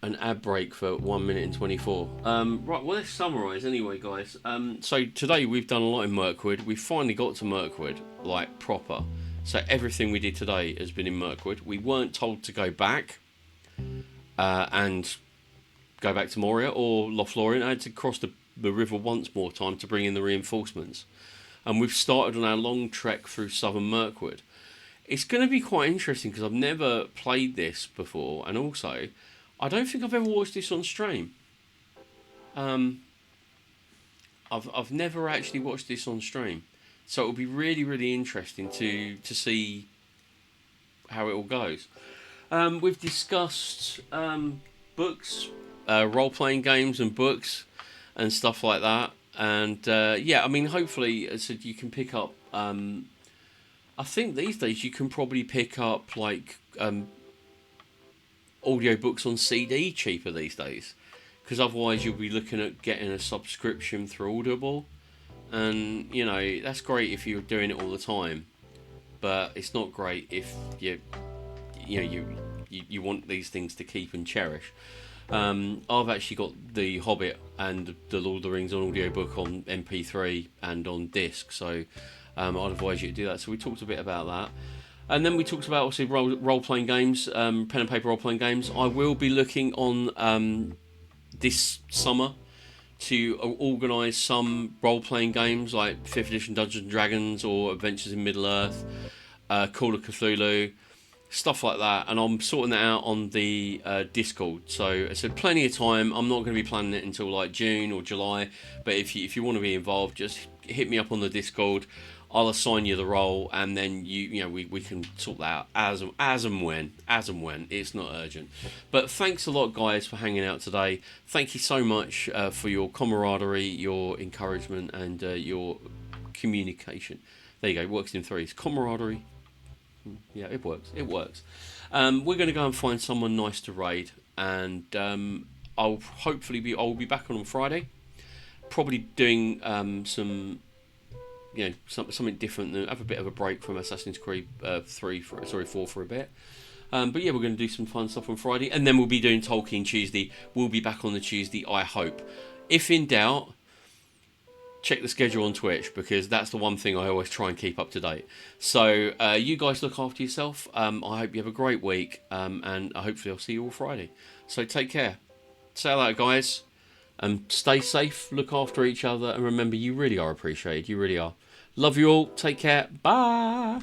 an ad break for 1 minute and 24. Right, well, let's summarise anyway, guys. So today we've done a lot in Mirkwood. We finally got to Mirkwood, like, proper. So everything we did today has been in Mirkwood. We weren't told to go back. and go back to Moria or Lothlorien. I had to cross the river once more time to bring in the reinforcements. And we've started on our long trek through Southern Mirkwood. It's going to be quite interesting because I've never played this before, and also I don't think I've ever watched this on stream. I've never actually watched this on stream, so it'll be really interesting to see how it all goes. We've discussed books, role-playing games and books and stuff like that, and yeah, I mean, hopefully, as I said, you can pick up. I think these days you can probably pick up like audiobooks on CD cheaper these days, because otherwise you'll be looking at getting a subscription through Audible, and you know that's great if you're doing it all the time, but it's not great if you want these things to keep and cherish. I've actually got The Hobbit and The Lord of the Rings on audiobook on MP3 and on disc, so I'd advise you to do that. So we talked a bit about that. And then we talked about obviously role-playing games, pen and paper role-playing games. I will be looking on this summer to organise some role-playing games like 5th edition Dungeons & Dragons or Adventures in Middle-earth, Call of Cthulhu, stuff like that. And I'm sorting that out on the Discord. So I said plenty of time. I'm not going to be planning it until like June or July. But if you want to be involved, just hit me up on the Discord. I'll assign you the role, and then we can sort that out as and when. It's not urgent. But thanks a lot, guys, for hanging out today. Thank you so much for your camaraderie, your encouragement, and your communication. There you go. It works in threes. Camaraderie. Yeah, it works. We're going to go and find someone nice to raid, and I'll be back on Friday. Probably doing something different. Have a bit of a break from Assassin's Creed 4 for a bit. But yeah, we're going to do some fun stuff on Friday, and then we'll be doing Tolkien Tuesday. We'll be back on the Tuesday, I hope. If in doubt, check the schedule on Twitch, because that's the one thing I always try and keep up to date. So you guys look after yourself. I hope you have a great week, and hopefully I'll see you all Friday. So take care. Say hello, guys. Stay safe, look after each other, and remember, you really are appreciated. You really are. Love you all. Take care. Bye.